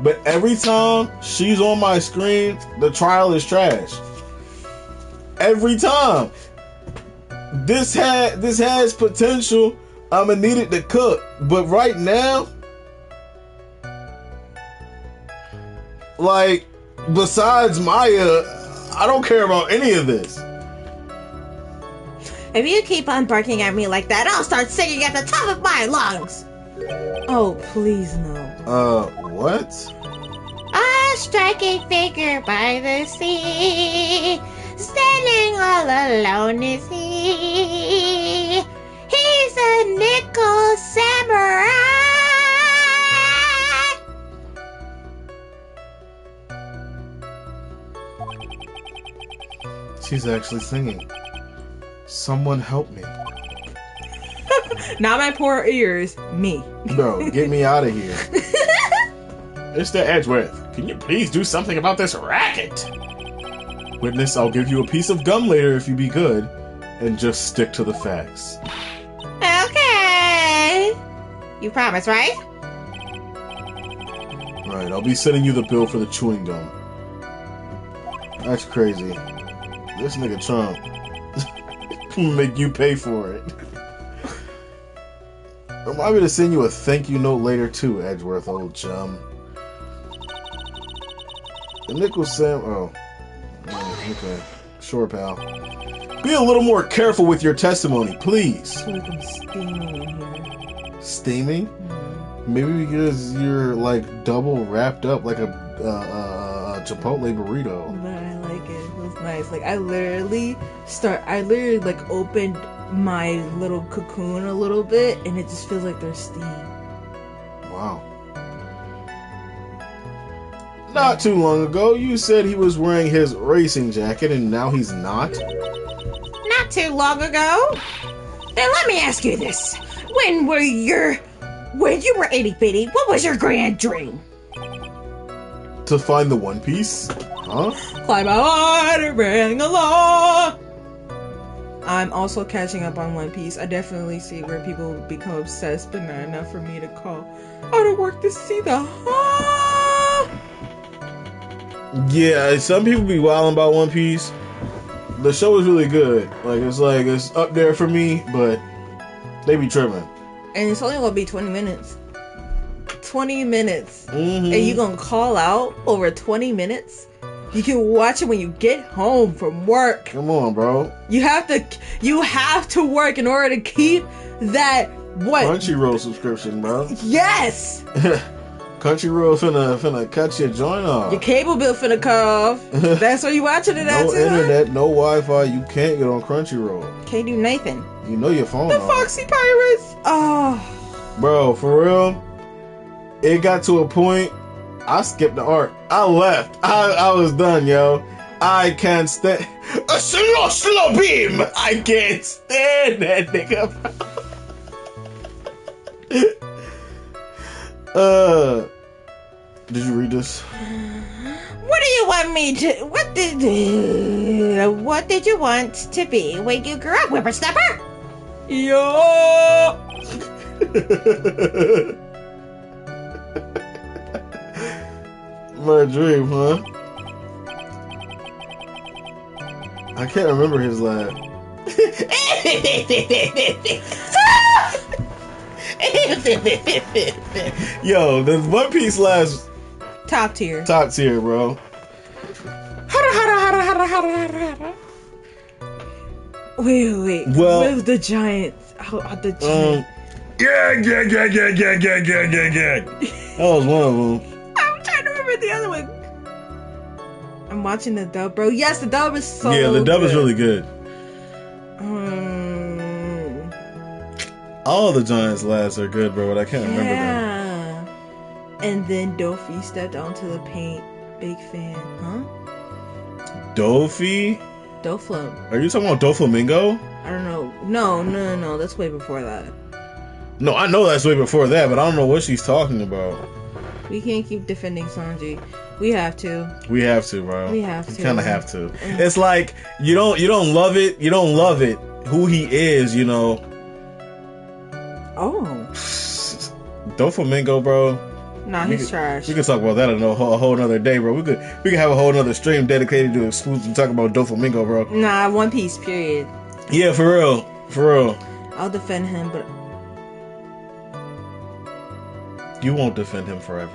but every time she's on my screen, the trial is trash. Every time. This has potential. I'ma need it to cook, but right now, like, besides Maya, I don't care about any of this. If you keep on barking at me like that, I'll start singing at the top of my lungs. Oh, please no. What? A striking figure by the sea, standing all alone is he. He's a nickel samurai. She's actually singing. Someone help me. Not my poor ears, me. Bro, get me out of here. Mr. Edgeworth, can you please do something about this racket? Witness, I'll give you a piece of gum later if you be good. And just stick to the facts. Okay. You promise, right? Right, I'll be sending you the bill for the chewing gum. That's crazy. This nigga Trump. Make you pay for it. Remind me to send you a thank you note later too, Edgeworth, old chum. The nickel Sam. Oh. Okay. Sure, pal. Be a little more careful with your testimony, please. I feel like I'm steaming in here. Steaming? Mm-hmm. Maybe because you're like double wrapped up like a Chipotle burrito. But I like it. It feels nice. Like I literally like opened my little cocoon a little bit, and it just feels like there's steam. Wow. Not too long ago, you said he was wearing his racing jacket, and now he's not? Not too long ago. Then let me ask you this: when you were itty bitty, what was your grand dream? To find the One Piece? Huh? Climb on and bring along. I'm also catching up on One Piece. I definitely see where people become obsessed, but not enough for me to call out of work to see the Yeah, some people be wilding about One Piece. The show is really good. It's up there for me, but they be tripping. And it's only gonna be 20 minutes. 20 minutes. Mm-hmm. And you gonna call out over 20 minutes? You can watch it when you get home from work. Come on, bro. You have to work in order to keep that what? Crunchyroll subscription, bro. Yes. Crunchyroll finna cut your joint off. Your cable bill finna cut off. That's what you watching it at. No internet, no Wi-Fi. You can't get on Crunchyroll. Can't do nothing. You know your phone. The off. Foxy Pirates. Oh, bro, for real. It got to a point. I skipped the arc. I left. I was done, yo. I can't stand a slow beam. I can't stand that nigga. Did you read this? what do you want me to? What did you want to be when you grew up, whippersnapper? Yo. My dream, huh? I can't remember his laugh. Yo, the One Piece laughs Top tier. top tier, bro. Wait. Well- With the giants. The giant. Yeah. That was one of them. I'm trying to remember the other one. I'm watching the dub, bro. Yes, the dub is so Yeah, the dub is good. really good. All the Giants' laughs are good, bro, but I can't remember them. Yeah. And then Dofi stepped onto the paint. Big fan, huh? Dofi? Doflo. Are you talking about Doflamingo? I don't know. No. That's way before that. No, I know that's way before that, but I don't know what she's talking about. We can't keep defending Sanji. We have to. We have to, bro. We have We to. kind of have to. It's like you don't love it. You don't love it. Who he is, you know. Oh. Doflamingo, bro. Nah, We he's trash. We could talk about that a whole nother day, bro. We could have a whole nother stream dedicated to exclusively talk about Doflamingo, bro. Nah, One Piece, period. Yeah, for real. I'll defend him, but You won't defend him forever.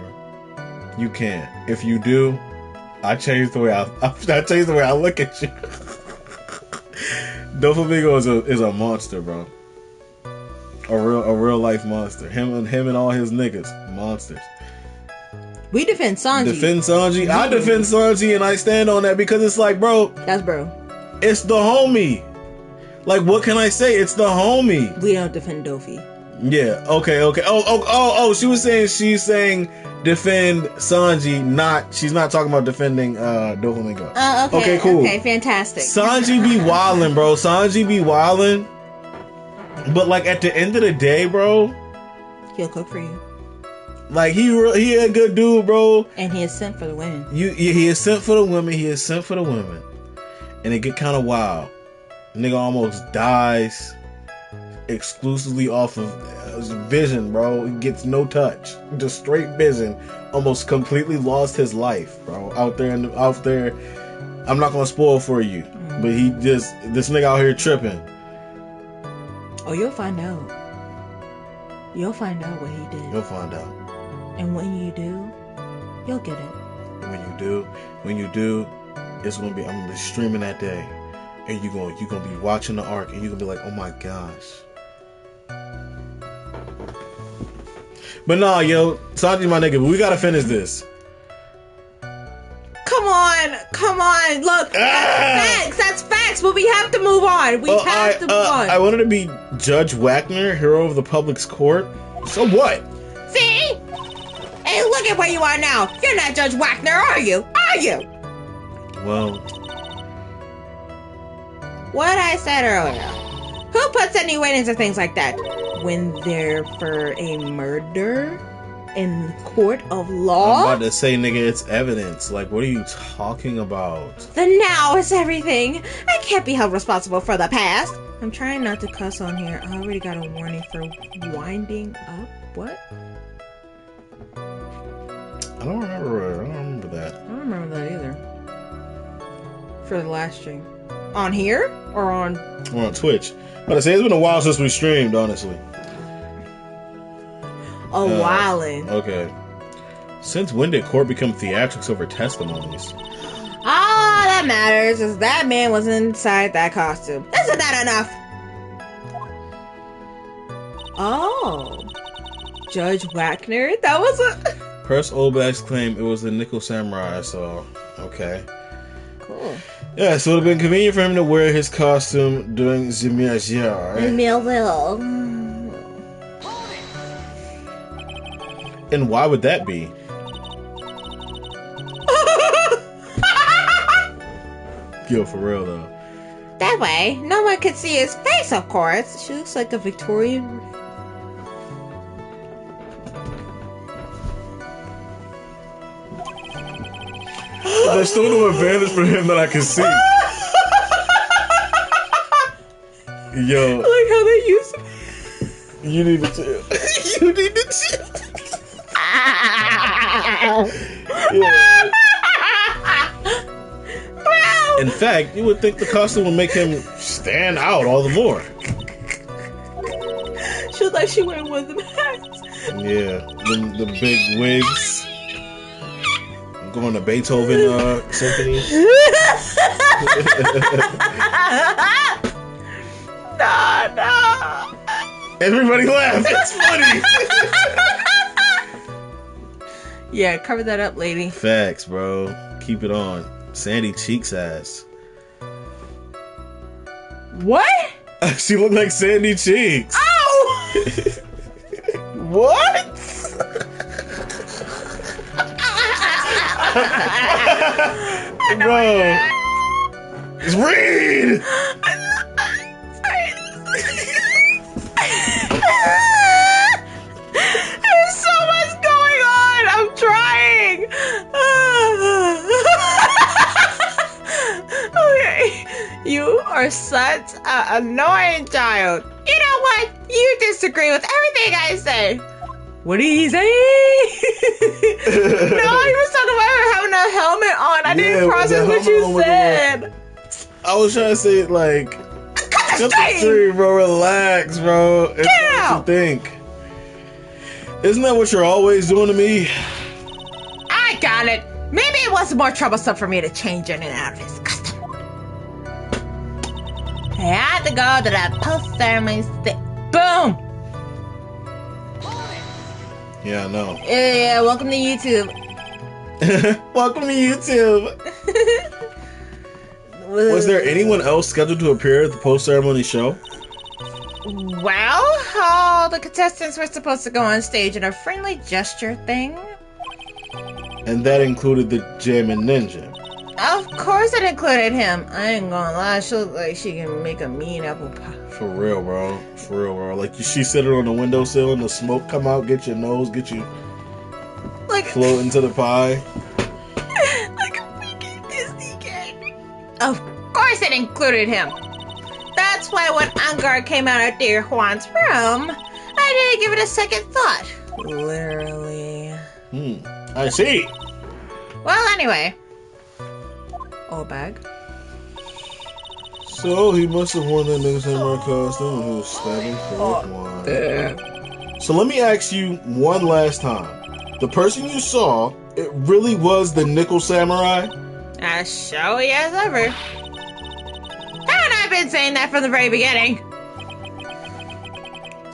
You can't. If you do, I change the way I change the way I look at you. Doflamingo is a monster, bro. A real life monster. Him and all his niggas, monsters. we defend Sanji. Defend Sanji. I defend Sanji, and I stand on that because it's like, bro, That's bro. it's the homie. Like, what can I say? It's the homie. We don't defend Dofi. Yeah. Okay. Oh. She's saying defend Sanji. She's not talking about defending Doflamingo. Okay. Okay, cool. Okay, fantastic. Sanji be wildin', bro. Sanji be wildin'. But like at the end of the day, bro, He'll cook for you. like he a good dude, bro. And he is sent for the women. He is sent for the women. He is sent for the women, and it get kind of wild. Nigga almost dies exclusively off of vision, bro. He gets no touch, just straight vision. Almost completely lost his life, bro. Out there. I'm not gonna spoil for you, but this nigga out here tripping. Oh, you'll find out. You'll find out what he did. You'll find out. And when you do, you'll get it. When you do, it's gonna be. I'm gonna be streaming that day, and you're gonna be watching the arc, and you're gonna be like, oh my gosh. But nah, yo, Sanji, my nigga, we gotta finish this. Come on. Look, that's facts. But we have to move on. We have to move on. I wanted to be Judge Wagner, hero of the public's court. So what? See? Hey, look at where you are now. You're not Judge Wagner, are you? Are you? Well, What I said earlier. Who puts any weight into things like that? When they're for a murder in the court of I'm law? about to say, nigga, it's evidence. Like, what are you talking about? The now is everything. I can't be held responsible for the past. I'm trying not to cuss on here. I already got a warning for winding up. What? I don't remember that. I don't remember that either. For the last stream. On here? Or on... We're on Twitch. But I say it's been a while since we streamed, honestly. Oh, wildin'. Okay. Since when did court become theatrics over testimonies? Ah, that matters is that man was inside that costume. Isn't that enough? Oh. Judge Wagner? That was a... Press Olbach's claim it was the Nickel Samurai, so... Okay. Cool. Yeah, so it would have been convenient for him to wear his costume during the Mirage, right? Millville. And why would that be? Yo, for real though. That way, no one could see his face, of course. She looks like a Victorian... There's still no advantage for him that I can see. Yo. Like how they use it. You need to chill. You need to chill. Yeah. In fact, you would think the costume would make him stand out all the more. She looked like she wearing one of them hats. Yeah, the big wigs. Going to Beethoven symphony. No. Everybody laugh. It's funny. Yeah, cover that up, lady. Facts, bro. Keep it on. Sandy Cheeks ass. What? She looked like Sandy Cheeks. Oh! What? Bro. Just read! There's so much going on! I'm trying! Okay. You are such an annoying child. You know what? You disagree with everything I say. What did he say? No, he was talking about her having a helmet on. I didn't process what you said. I was trying to say, like, cut the tree, bro. Relax, bro. It's not what you think. Isn't that what you're always doing to me? I got it. Maybe it was more troublesome for me to change in and out of his custom. I had to go to that post-ceremony Boom! Yeah, I know. Yeah, welcome to YouTube. Welcome to YouTube. Was there anyone else scheduled to appear at the post-ceremony show? Well, all the contestants were supposed to go on stage in a friendly gesture thing. And that included the Jammin' Ninja. Of course it included him. I ain't gonna lie, she look like she can make a mean apple pie. For real, bro. For real, bro. Like, she sitting on the windowsill and the smoke come out, get your nose, get you Like float into the pie. like a freaking Disney kid. Of course it included him. That's why when Angar came out of Dear Juan's room, I didn't give it a second thought. Literally. I see. Well, anyway. Old bag. So, he must have worn that nigga samurai costume and he was stabbing for Juan. So, let me ask you one last time. The person you saw, it really was the Nickel Samurai? As showy as ever. Haven't I been saying that from the very beginning?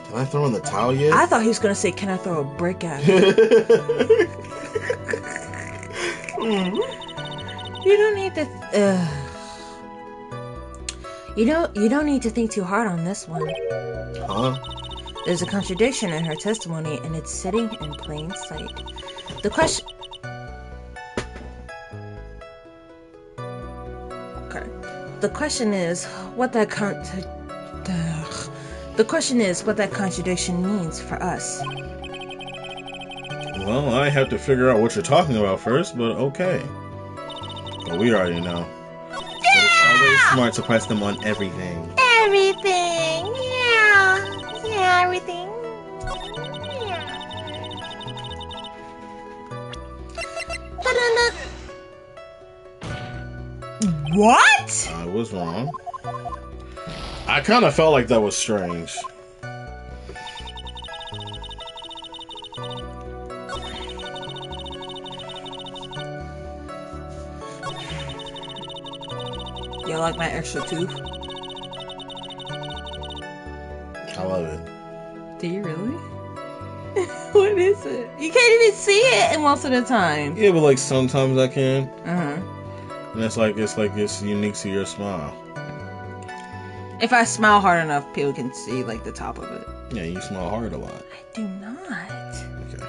Can I throw in the towel yet? I thought he was gonna say, can I throw a brick at him? You don't need to... You don't need to think too hard on this one. Huh? There's a contradiction in her testimony, and it's sitting in plain sight. The question... Okay. The question is what that contradiction means for us. Well, I have to figure out what you're talking about first, but okay. But we already know. But it's always smart to press them on everything. Everything. Yeah. Yeah, everything. Yeah. What? I was wrong. I kind of felt like that was strange. You like my extra tooth? I love it. Do you really? What is it? You can't even see it most of the time. Yeah, but like sometimes I can. Uh-huh. And it's unique to your smile. If I smile hard enough, people can see like the top of it. Yeah, you smile hard a lot. I do not. Okay.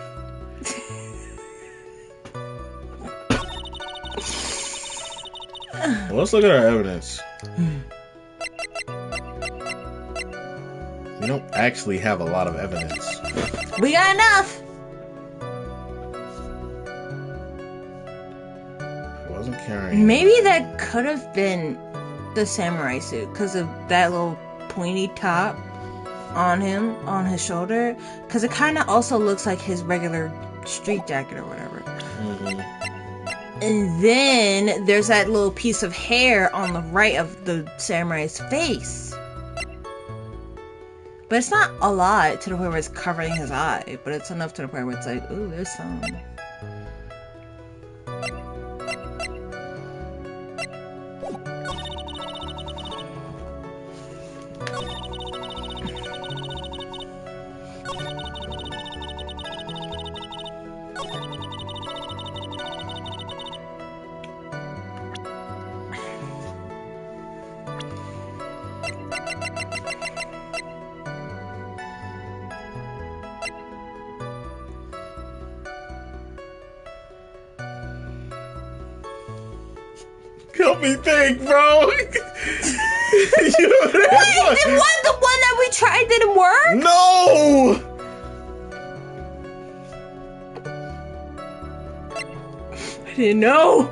Well, let's look at our evidence. We don't actually have a lot of evidence. We got enough. I wasn't carrying. Maybe that could have been the samurai suit because of that little pointy top on him, on his shoulder. Because it kind of also looks like his regular street jacket or whatever. Mm-hmm. And then there's that little piece of hair on the right of the samurai's face. But it's not a lot to the point where it's covering his eye. But it's enough to the point where it's like, ooh, there's some. Help me think, bro. You know Wait, it was the one that we tried didn't work? No. I didn't know.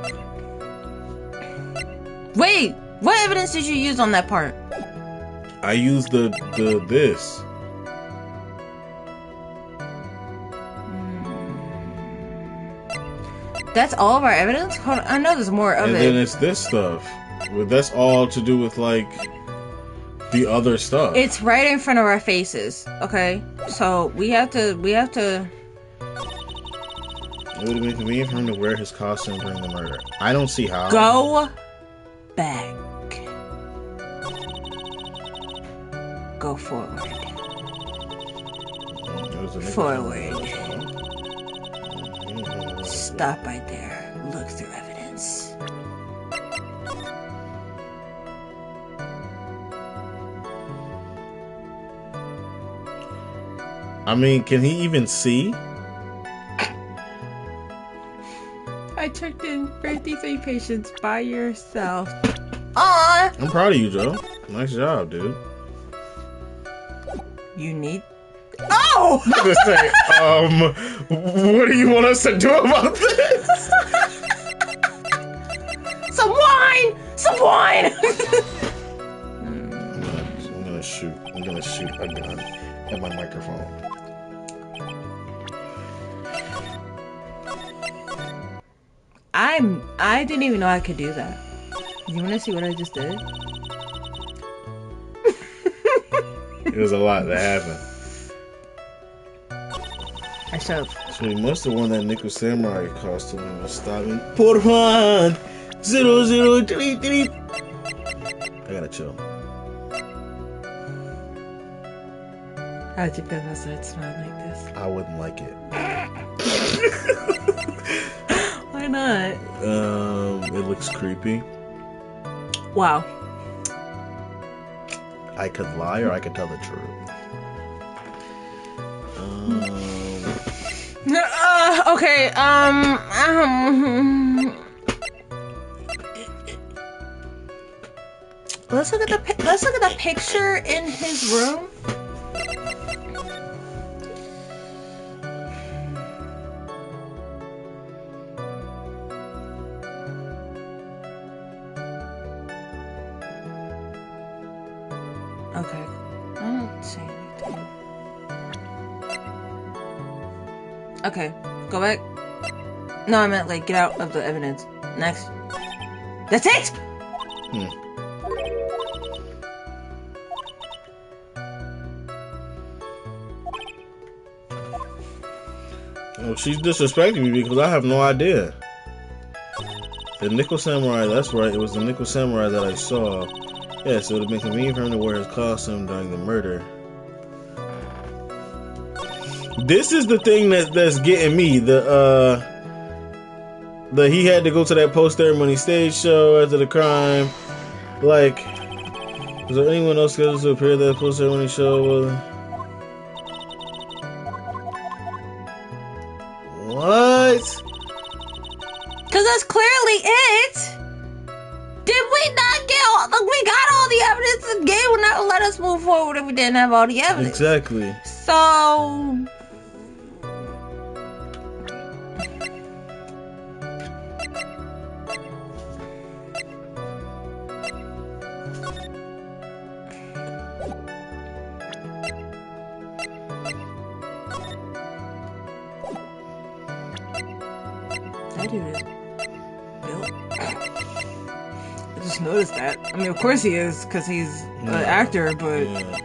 Wait, what evidence did you use on that part? I used the this. That's all of our evidence? Hold on, I know there's more of And it. then it's this stuff. Well, that's all to do with like the other stuff. It's right in front of our faces. Okay, so we have to. It would have been convenient for him to wear his costume during the murder. I don't see how. Go back. Go forward. Forward. Stop right there. Look through evidence. I mean, can he even see? I checked in 53 patients by yourself. Aw! I'm proud of you, Joe. Nice job, dude. You need... Oh! I was gonna say, what do you want us to do about this? Some wine! Some wine! I'm gonna shoot a gun at my microphone. I didn't even know I could do that. You wanna see what I just did? It was a lot that happened. I showed. So he must have worn that nickel samurai costume and was stopping. Por Juan 0033. I gotta chill. How'd you feel if I started smiling like this? I wouldn't like it. Why not? It looks creepy. Wow. I could lie or I could tell the truth. Okay, let's look at the picture in his room. Okay, I don't see anything. Okay, go back. No, I meant like get out of the evidence. Next. That's it! Oh, she's disrespecting me because I have no idea. The Nickel Samurai, that's right. It was the Nickel Samurai that I saw. Yeah, so it would have been convenient for him to wear his costume during the murder. This is the thing that's getting me. The he had to go to that post-ceremony stage show after the crime. Like, was there anyone else scheduled to appear at that post-ceremony show? What? Because that's clearly it. Did we not get all? We got all the evidence. The game would not let us move forward if we didn't have all the evidence. Exactly. So. That dude is built. I just noticed that. I mean, of course he is, because he's an actor, but... Yeah.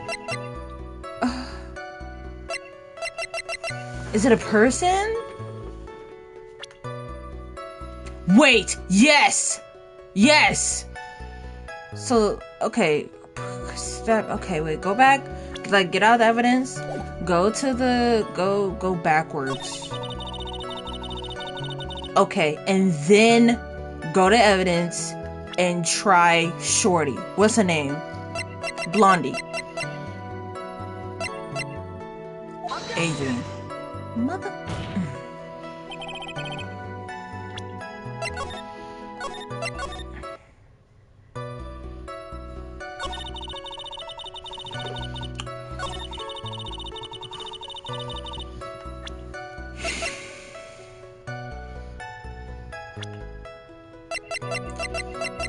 Is it a person? Wait! Yes! Yes! So, okay. Okay, wait, go back. Like, get out the evidence. Go to the... Go backwards. Okay, and then go to evidence and try Shorty. What's her name? Blondie. Adrian. Mother.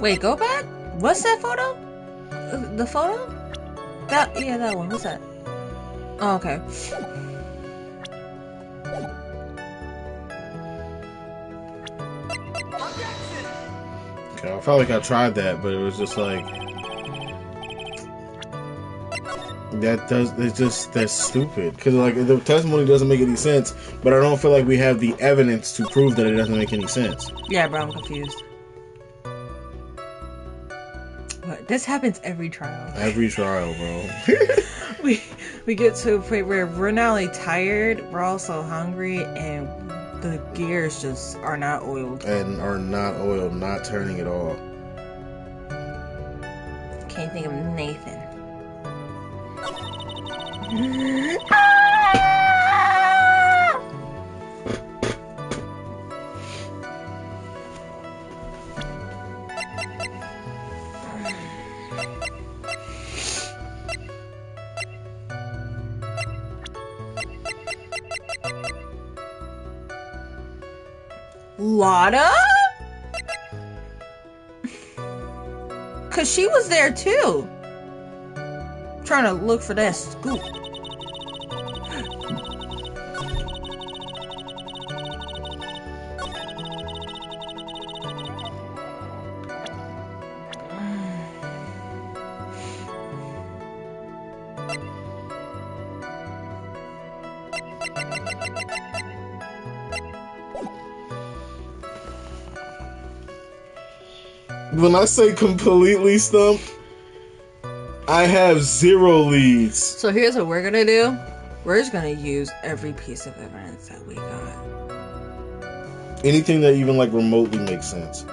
Wait, go back? What's that photo? The photo? That one. What's that? Oh, okay. Okay, I felt like I tried that, but it was just like that's stupid. Because like the testimony doesn't make any sense, but I don't feel like we have the evidence to prove that it doesn't make any sense. Yeah, bro, I'm confused. What? This happens every trial. Every trial, bro. we get to a point where we're not only tired, we're also hungry, and the gears just are not oiled. And are not oiled, not turning at all. Can't think of Nathan. Lotta? Cause she was there too. Trying to look for that scoop. When I say completely stumped, I have 0 leads. So here's what we're gonna do. We're just gonna use every piece of evidence that we got. Anything that even like remotely makes sense.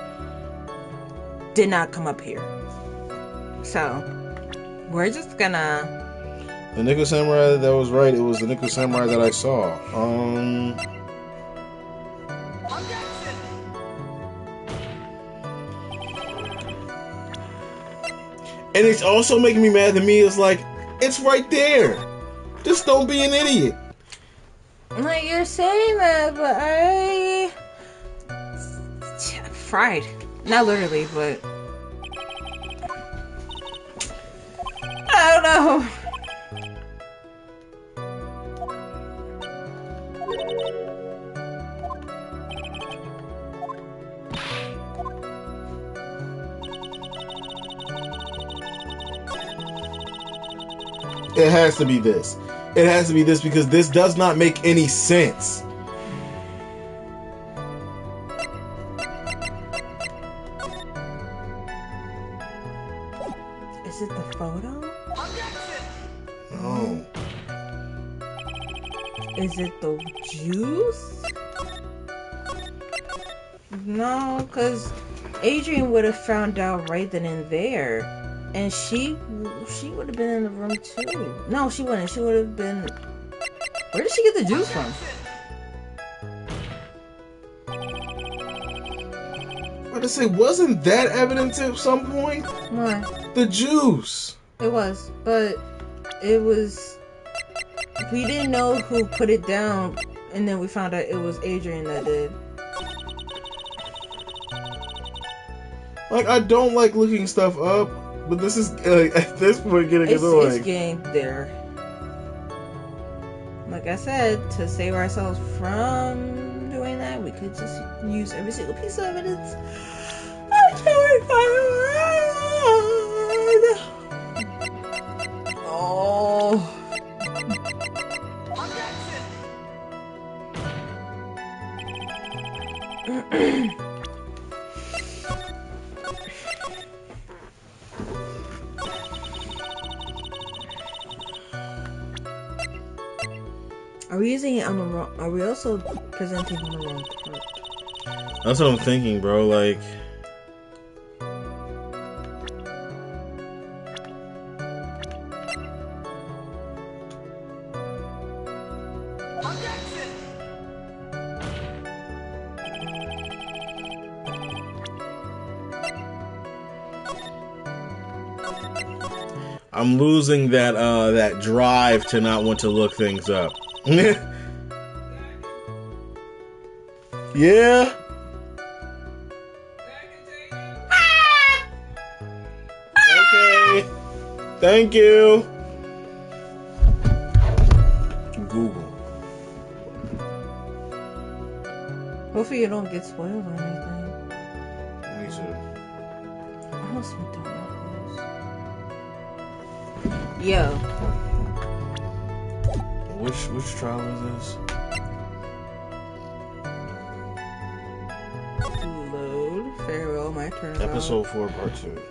Did not come up here. So we're just gonna... The Nickel Samurai, that was right. It was the Nickel Samurai that I saw. And it's also making me mad to me. It's like, it's right there. Just don't be an idiot. Like, you're saying that, but fried. Not literally, but... I don't know. It has to be this. It has to be this because this does not make any sense. Is it the photo? No. Is it the juice? No, because Adrian would have found out right then and there. And she would have been in the room too. No, she wouldn't. She would have been... Where did she get the juice from? I to say, wasn't that evidence at some point? What? The juice. It was, but it was... We didn't know who put it down, and then we found out it was Adrian that did. Like, I don't like looking stuff up, but this is, at this point, getting annoying. It's getting there. Like I said, to save ourselves from doing that, we could just use every single piece of evidence until we find it. Oh. Are we using it on the wrong? Are we also presenting on the wrong part? That's what I'm thinking, bro. Like, I'm losing that drive to not want to look things up. Yeah. Okay. Thank you. Google. Hopefully you don't get spoiled or anything. Me too. I want some McDonald's. Yo. Which trial is this? Load. Farewell, my turn. Episode 4, part 2.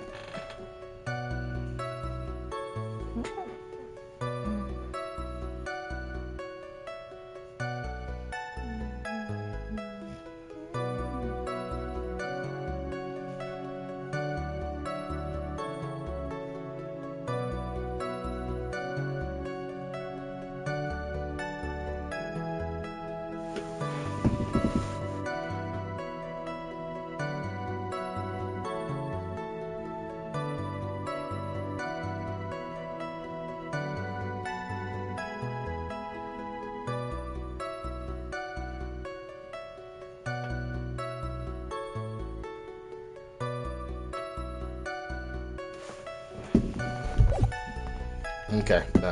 Okay, no.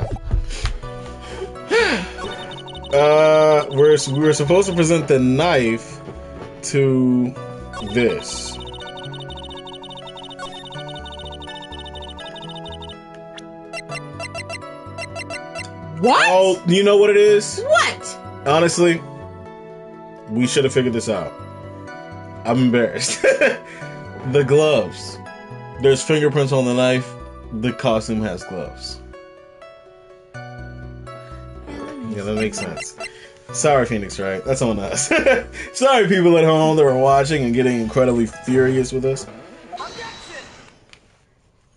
We were supposed to present the knife to this. What? Oh, you know what it is? What? Honestly, we should have figured this out. I'm embarrassed. The gloves. There's fingerprints on the knife. The costume has gloves. Yeah, that makes sense. Sorry, Phoenix, right? That's on us. Sorry, people at home that were watching and getting incredibly furious with us.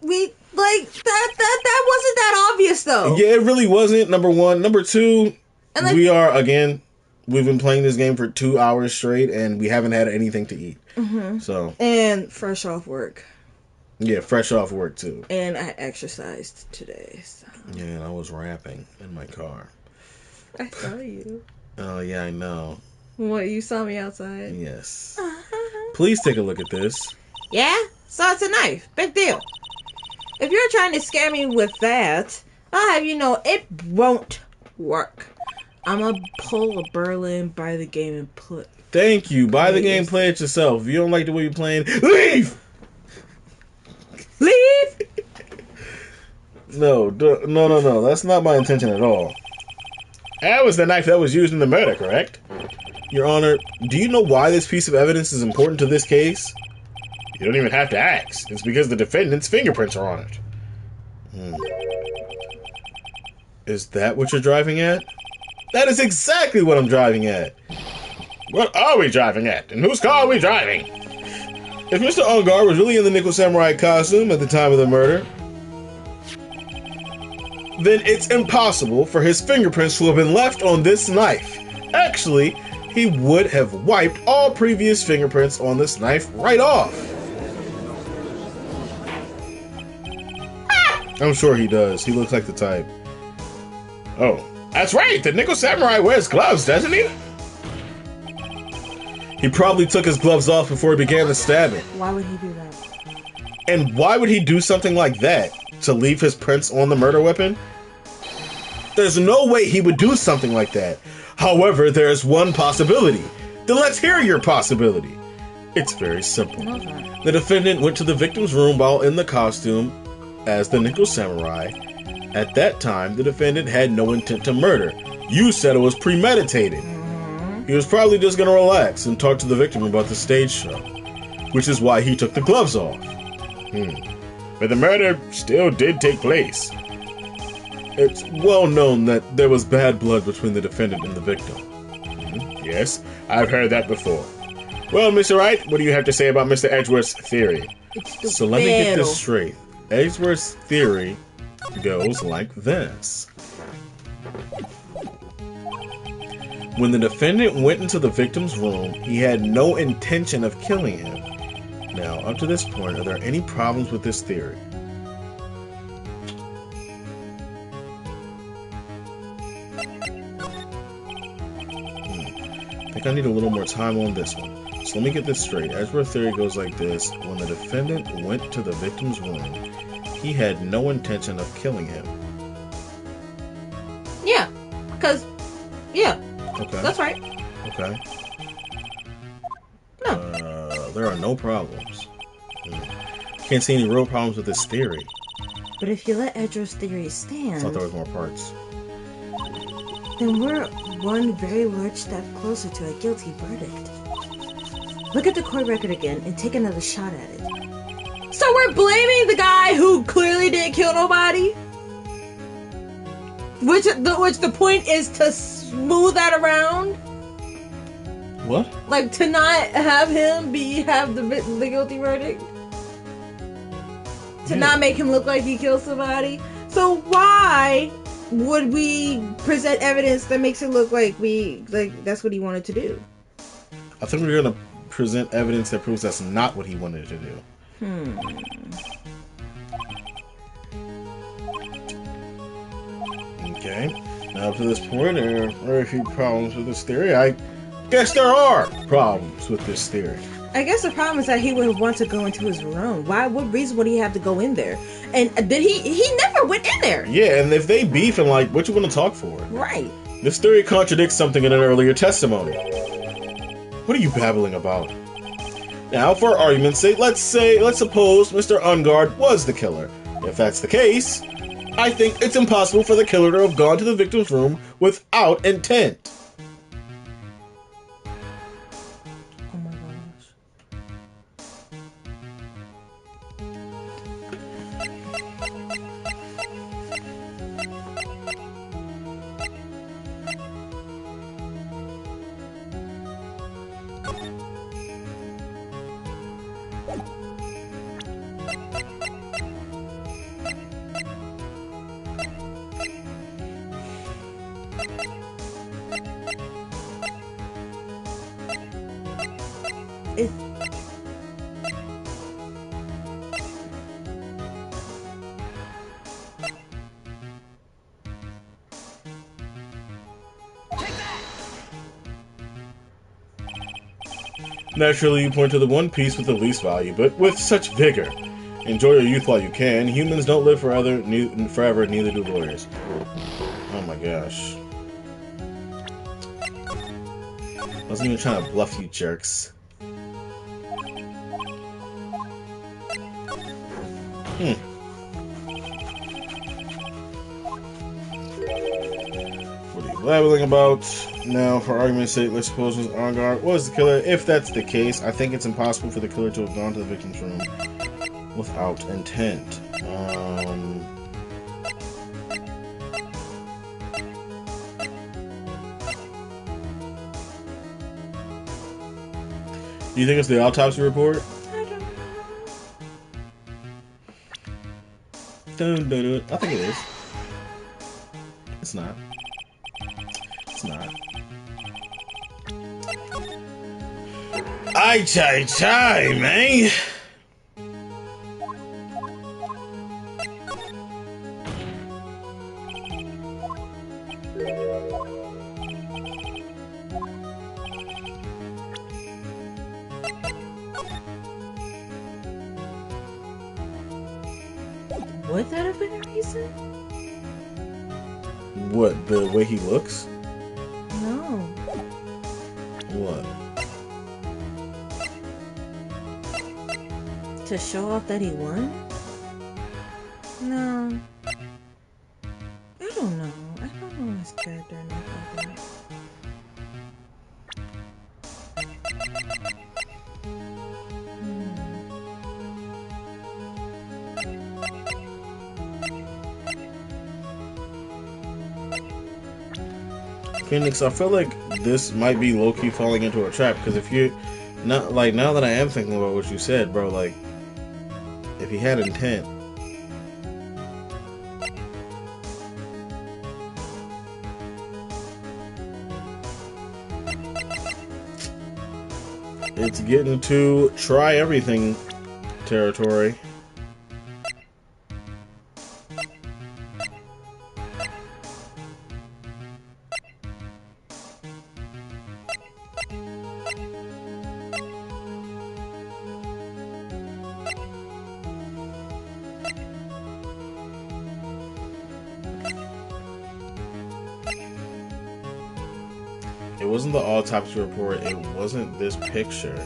We like that wasn't that obvious though. Yeah, it really wasn't. Number one. Number two, And like, we've been playing this game for 2 hours straight and we haven't had anything to eat. mm-hmm. So, and fresh off work. yeah, fresh off work too. And I exercised today. So. Yeah, and I was rapping in my car. I saw you. Oh, yeah, I know. What, you saw me outside? Yes. Please take a look at this. Yeah? So it's a knife. Big deal. If you're trying to scare me with that, I'll have you know it won't work. I'm gonna pull a Berlin, buy the game, and put... Thank you. Buy the game, play it yourself. If you don't like the way you're playing, leave! Leave! No. That's not my intention at all. That was the knife that was used in the murder, correct? Your Honor, do you know why this piece of evidence is important to this case? You don't even have to ask. It's because the defendant's fingerprints are on it. Is that what you're driving at? That is exactly what I'm driving at. What are we driving at? And whose car are we driving? If Mr. Ungar was really in the Nickel Samurai costume at the time of the murder, then it's impossible for his fingerprints to have been left on this knife. Actually, he would have wiped all previous fingerprints on this knife right off. I'm sure he does. He looks like the type. Oh, that's right. The Nickel Samurai wears gloves, doesn't he? He probably took his gloves off before he began the stabbing. Why would he do that? And why would he do something like that? To leave his prints on the murder weapon? There's no way he would do something like that. However, there is one possibility. Then let's hear your possibility. It's very simple. The defendant went to the victim's room while in the costume as the Nickel Samurai. At that time, the defendant had no intent to murder. You said it was premeditated. He was probably just going to relax and talk to the victim about the stage show, which is why he took the gloves off. But the murder still did take place. It's well known that there was bad blood between the defendant and the victim. Yes, I've heard that before. Well, Mr. Wright, what do you have to say about Mr. Edgeworth's theory? So let me get this straight. Edgeworth's theory goes like this. When the defendant went into the victim's room, he had no intention of killing him. Now, up to this point, are there any problems with this theory? I think I need a little more time on this one. So let me get this straight. Edgeworth's theory goes like this. When the defendant went to the victim's room, he had no intention of killing him. Yeah, because, yeah, Okay. that's right. Okay. No. There are no problems. Can't see any real problems with this theory. But if you let Edgeworth's theory I stand, thought there was more parts. then we're one very large step closer to a guilty verdict. Look at the court record again and take another shot at it. So we're blaming the guy who clearly didn't kill nobody? Which the point is to smooth that around? What? Like, to not have him have the guilty verdict? To not make him look like he killed somebody? So why would we present evidence that makes it look like that's what he wanted to do? I think we're gonna present evidence that proves that's not what he wanted to do. Okay. Now up to this point, there are very few problems with this theory. I guess there are problems with this theory. I guess the problem is that he would want to go into his room. What reason would he have to go in there? And did he never went in there. Yeah, and if they beef and like, what you want to talk for? Right. This theory contradicts something in an earlier testimony. What are you babbling about? Now, for argument's sake, let's suppose Mr. Ungard was the killer. If that's the case, I think it's impossible for the killer to have gone to the victim's room without intent. Oh my gosh. It, Naturally, you point to the one piece with the least value, but with such vigor. Enjoy your youth while you can. Humans don't live forever, neither do lawyers. Oh my gosh. I wasn't even trying to bluff you jerks. What are you babbling about? Now, for argument's sake, let's suppose Mr. Angard was the killer. If that's the case, I think it's impossible for the killer to have gone to the victim's room without intent. You think it's the autopsy report? I don't know. Dun, dun, dun. I think it is. It's not. It's not. Ay, chai, chai, man. Would that have been a reason? What, the way he looks? No. What? To show off that he won? No. I don't know. I don't know his character enough like that. Phoenix, I feel like this might be low-key falling into a trap, because if you not like, now that I am thinking about what you said, bro, like, if he had intent, it's getting to try everything territory. It wasn't the autopsy report, it wasn't this picture.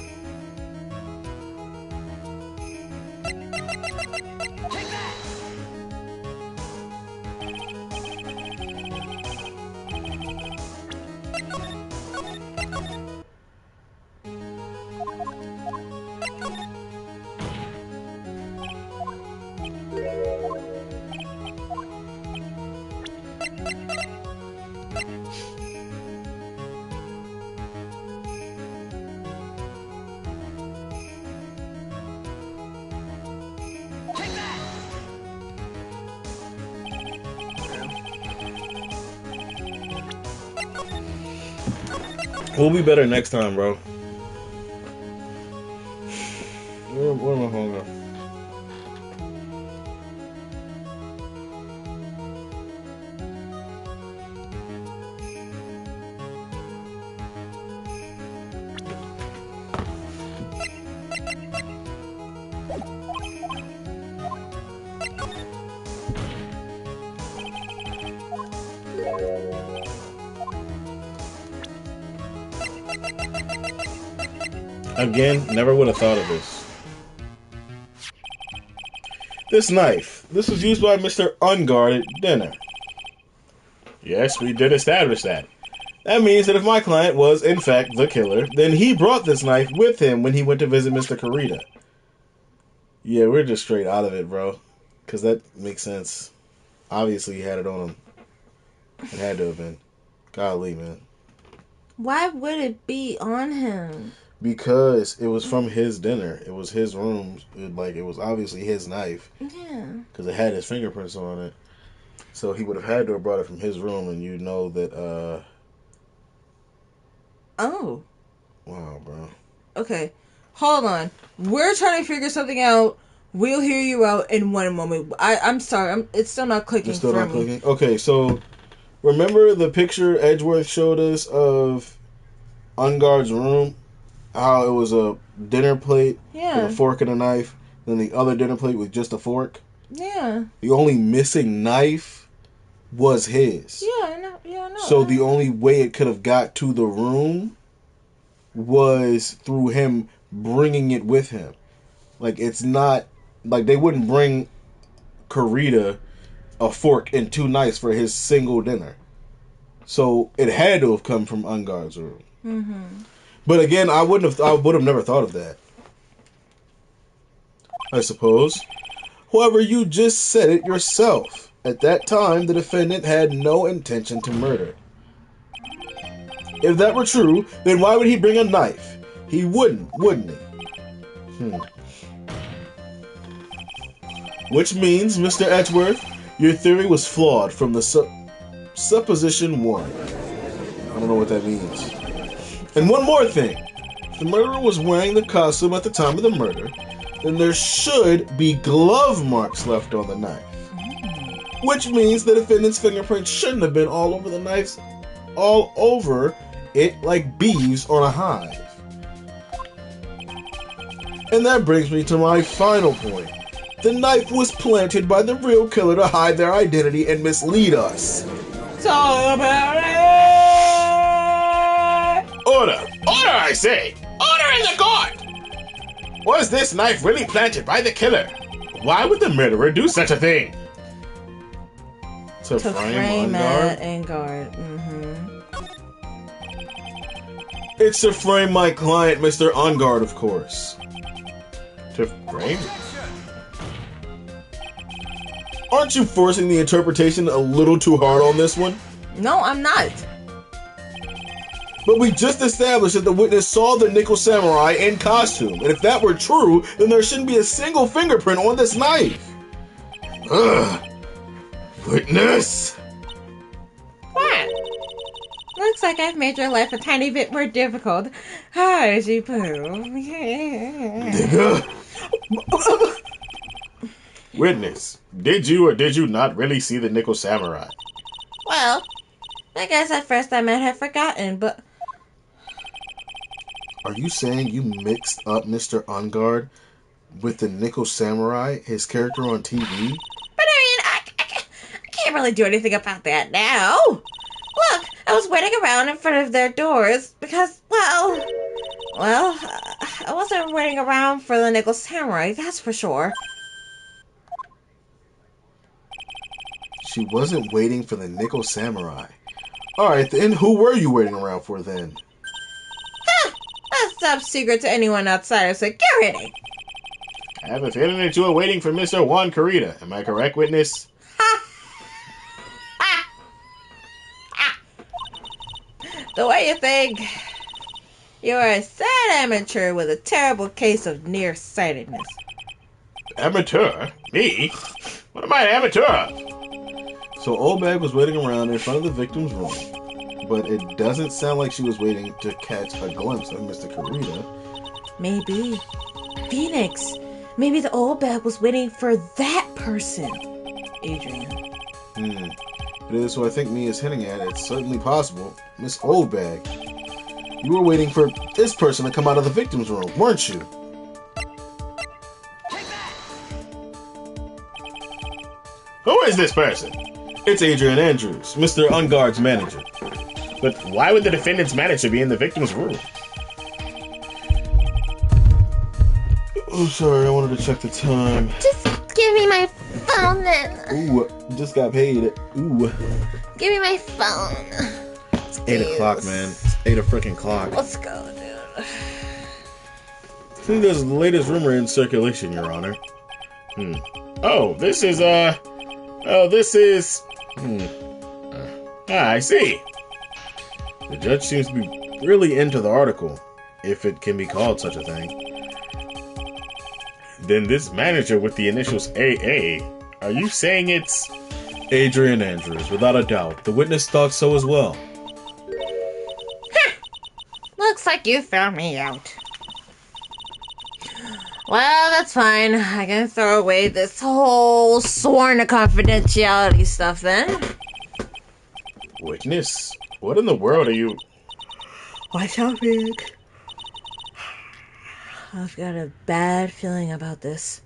We'll be better next time, bro. Where am I phone go? Again, never would have thought of this. This knife. This was used by Mr. Unguarded Dinner. Yes, we did establish that. That means that if my client was, in fact, the killer, then he brought this knife with him when he went to visit Mr. Kurita. Yeah, we're just straight out of it, bro. Because that makes sense. Obviously, he had it on him. It had to have been. Golly, man. Why would it be on him? Because it was from his dinner. It was his room. It was obviously his knife. Yeah. Because it had his fingerprints on it. So he would have had to have brought it from his room, and you know that, Oh. Wow, bro. Okay. Hold on. We're trying to figure something out. We'll hear you out in one moment. I'm sorry. It's still not clicking It's still for not me. clicking? Okay, so remember the picture Edgeworth showed us of Unguard's room? How it was a dinner plate Yeah. with a fork and a knife, then the other dinner plate with just a fork? Yeah. The only missing knife was his. Yeah, I know. Yeah, I know. So the only way it could have got to the room was through him bringing it with him. Like, it's not... Like, they wouldn't bring Kurita a fork and two knives for his single dinner. So it had to have come from Unguard's room. Mm-hmm. But again, I would have never thought of that, I suppose. However, you just said it yourself. At that time, the defendant had no intention to murder. If that were true, then why would he bring a knife? He wouldn't he? Which means, Mr. Edgeworth, your theory was flawed from the supposition 1. I don't know what that means. And one more thing. If the murderer was wearing the costume at the time of the murder, then there should be glove marks left on the knife. Which means the defendant's fingerprints shouldn't have been all over the knives, all over it like bees on a hive. And that brings me to my final point. The knife was planted by the real killer to hide their identity and mislead us. Talk about it! Order! Order, I say! Order in the court! Was this knife really planted by the killer? Why would the murderer do such a thing? To frame Angard. It's to frame my client, Mr. Ungard, of course. To frame? Aren't you forcing the interpretation a little too hard on this one? No, I'm not. But we just established that the witness saw the Nickel Samurai in costume, and if that were true, then there shouldn't be a single fingerprint on this knife. Ugh. Witness? What? Looks like I've made your life a tiny bit more difficult. Hi, Poo. Nigga. Witness, did you or did you not really see the Nickel Samurai? Well, I guess at first I might have forgotten, but... Are you saying you mixed up Mr. Ungard with the Nickel Samurai, his character on TV? But I mean, I can't really do anything about that now. Look, I was waiting around in front of their doors because, well, I wasn't waiting around for the Nickel Samurai, that's for sure. She wasn't waiting for the Nickel Samurai. Alright, then who were you waiting around for then? That's top secret to anyone outside of security. I have a feeling that you were waiting for Mr. Juan Carita. Am I correct, witness? The way you think. You're a sad amateur with a terrible case of nearsightedness. Amateur? Me? What am I, an amateur? So Old Bag was waiting around in front of the victim's room, but it doesn't sound like she was waiting to catch a glimpse of Mr. Carita. Maybe. Phoenix. Maybe the Old Bag was waiting for that person. Adrian. It is who I think Mia's hinting at. It's certainly possible. Miss Old Bag. You were waiting for this person to come out of the victim's room, weren't you? Who is this person? It's Adrian Andrews, Mr. Ungard's manager. But why would the defendant's manager be in the victim's room? Oh, sorry, I wanted to check the time. Just give me my phone then. Ooh, just got paid. Ooh. Give me my phone. It's 8 o'clock, man. It's 8 o'clock. Let's go, dude. I think there's the latest rumor in circulation, Your Honor. Oh, this is, I see. The judge seems to be really into the article, if it can be called such a thing. Then this manager with the initials AA, are you saying it's... Adrian Andrews, without a doubt. The witness thought so as well. Looks like you found me out. Well, that's fine. I can throw away this whole sworn to confidentiality stuff then. Witness? What in the world are you... Watch out, Rick. I've got a bad feeling about this.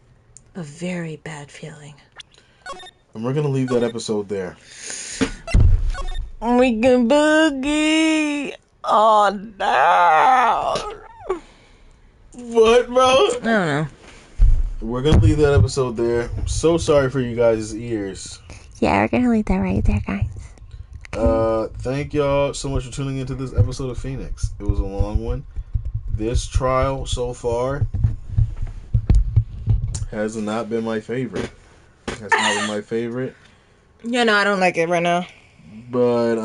A very bad feeling. And we're gonna leave that episode there. We can boogie on down. What, bro? I don't know. We're gonna leave that episode there. I'm so sorry for you guys' ears. Yeah, we're gonna leave that right there, guys. Thank y'all so much for tuning into this episode of Phoenix. It was a long one. This trial so far has not been my favorite. Yeah, no, I don't like it right now. But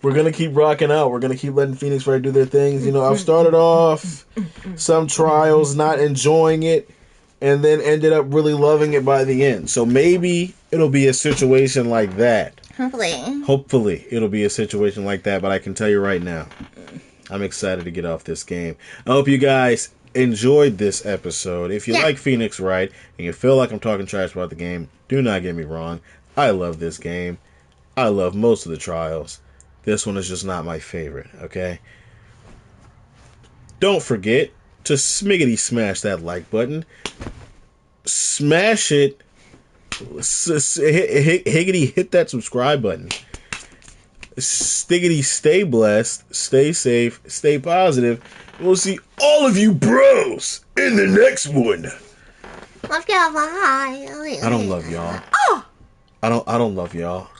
we're gonna keep rocking out. We're gonna keep letting Phoenix Wright do their things. You know, I've started off some trials not enjoying it, and then ended up really loving it by the end. So maybe it'll be a situation like that. Hopefully it'll be a situation like that. But I can tell you right now, I'm excited to get off this game. I hope you guys enjoyed this episode. If you like Phoenix Wright and you feel like I'm talking trash about the game, do not get me wrong. I love this game. I love most of the trials. This one is just not my favorite, okay? Don't forget to smiggity smash that like button. Smash it. Higgity hit that subscribe button. Stiggity stay blessed, stay safe, stay positive. We'll see all of you bros in the next one. Love y'all. Bye. I don't love y'all. I don't love y'all.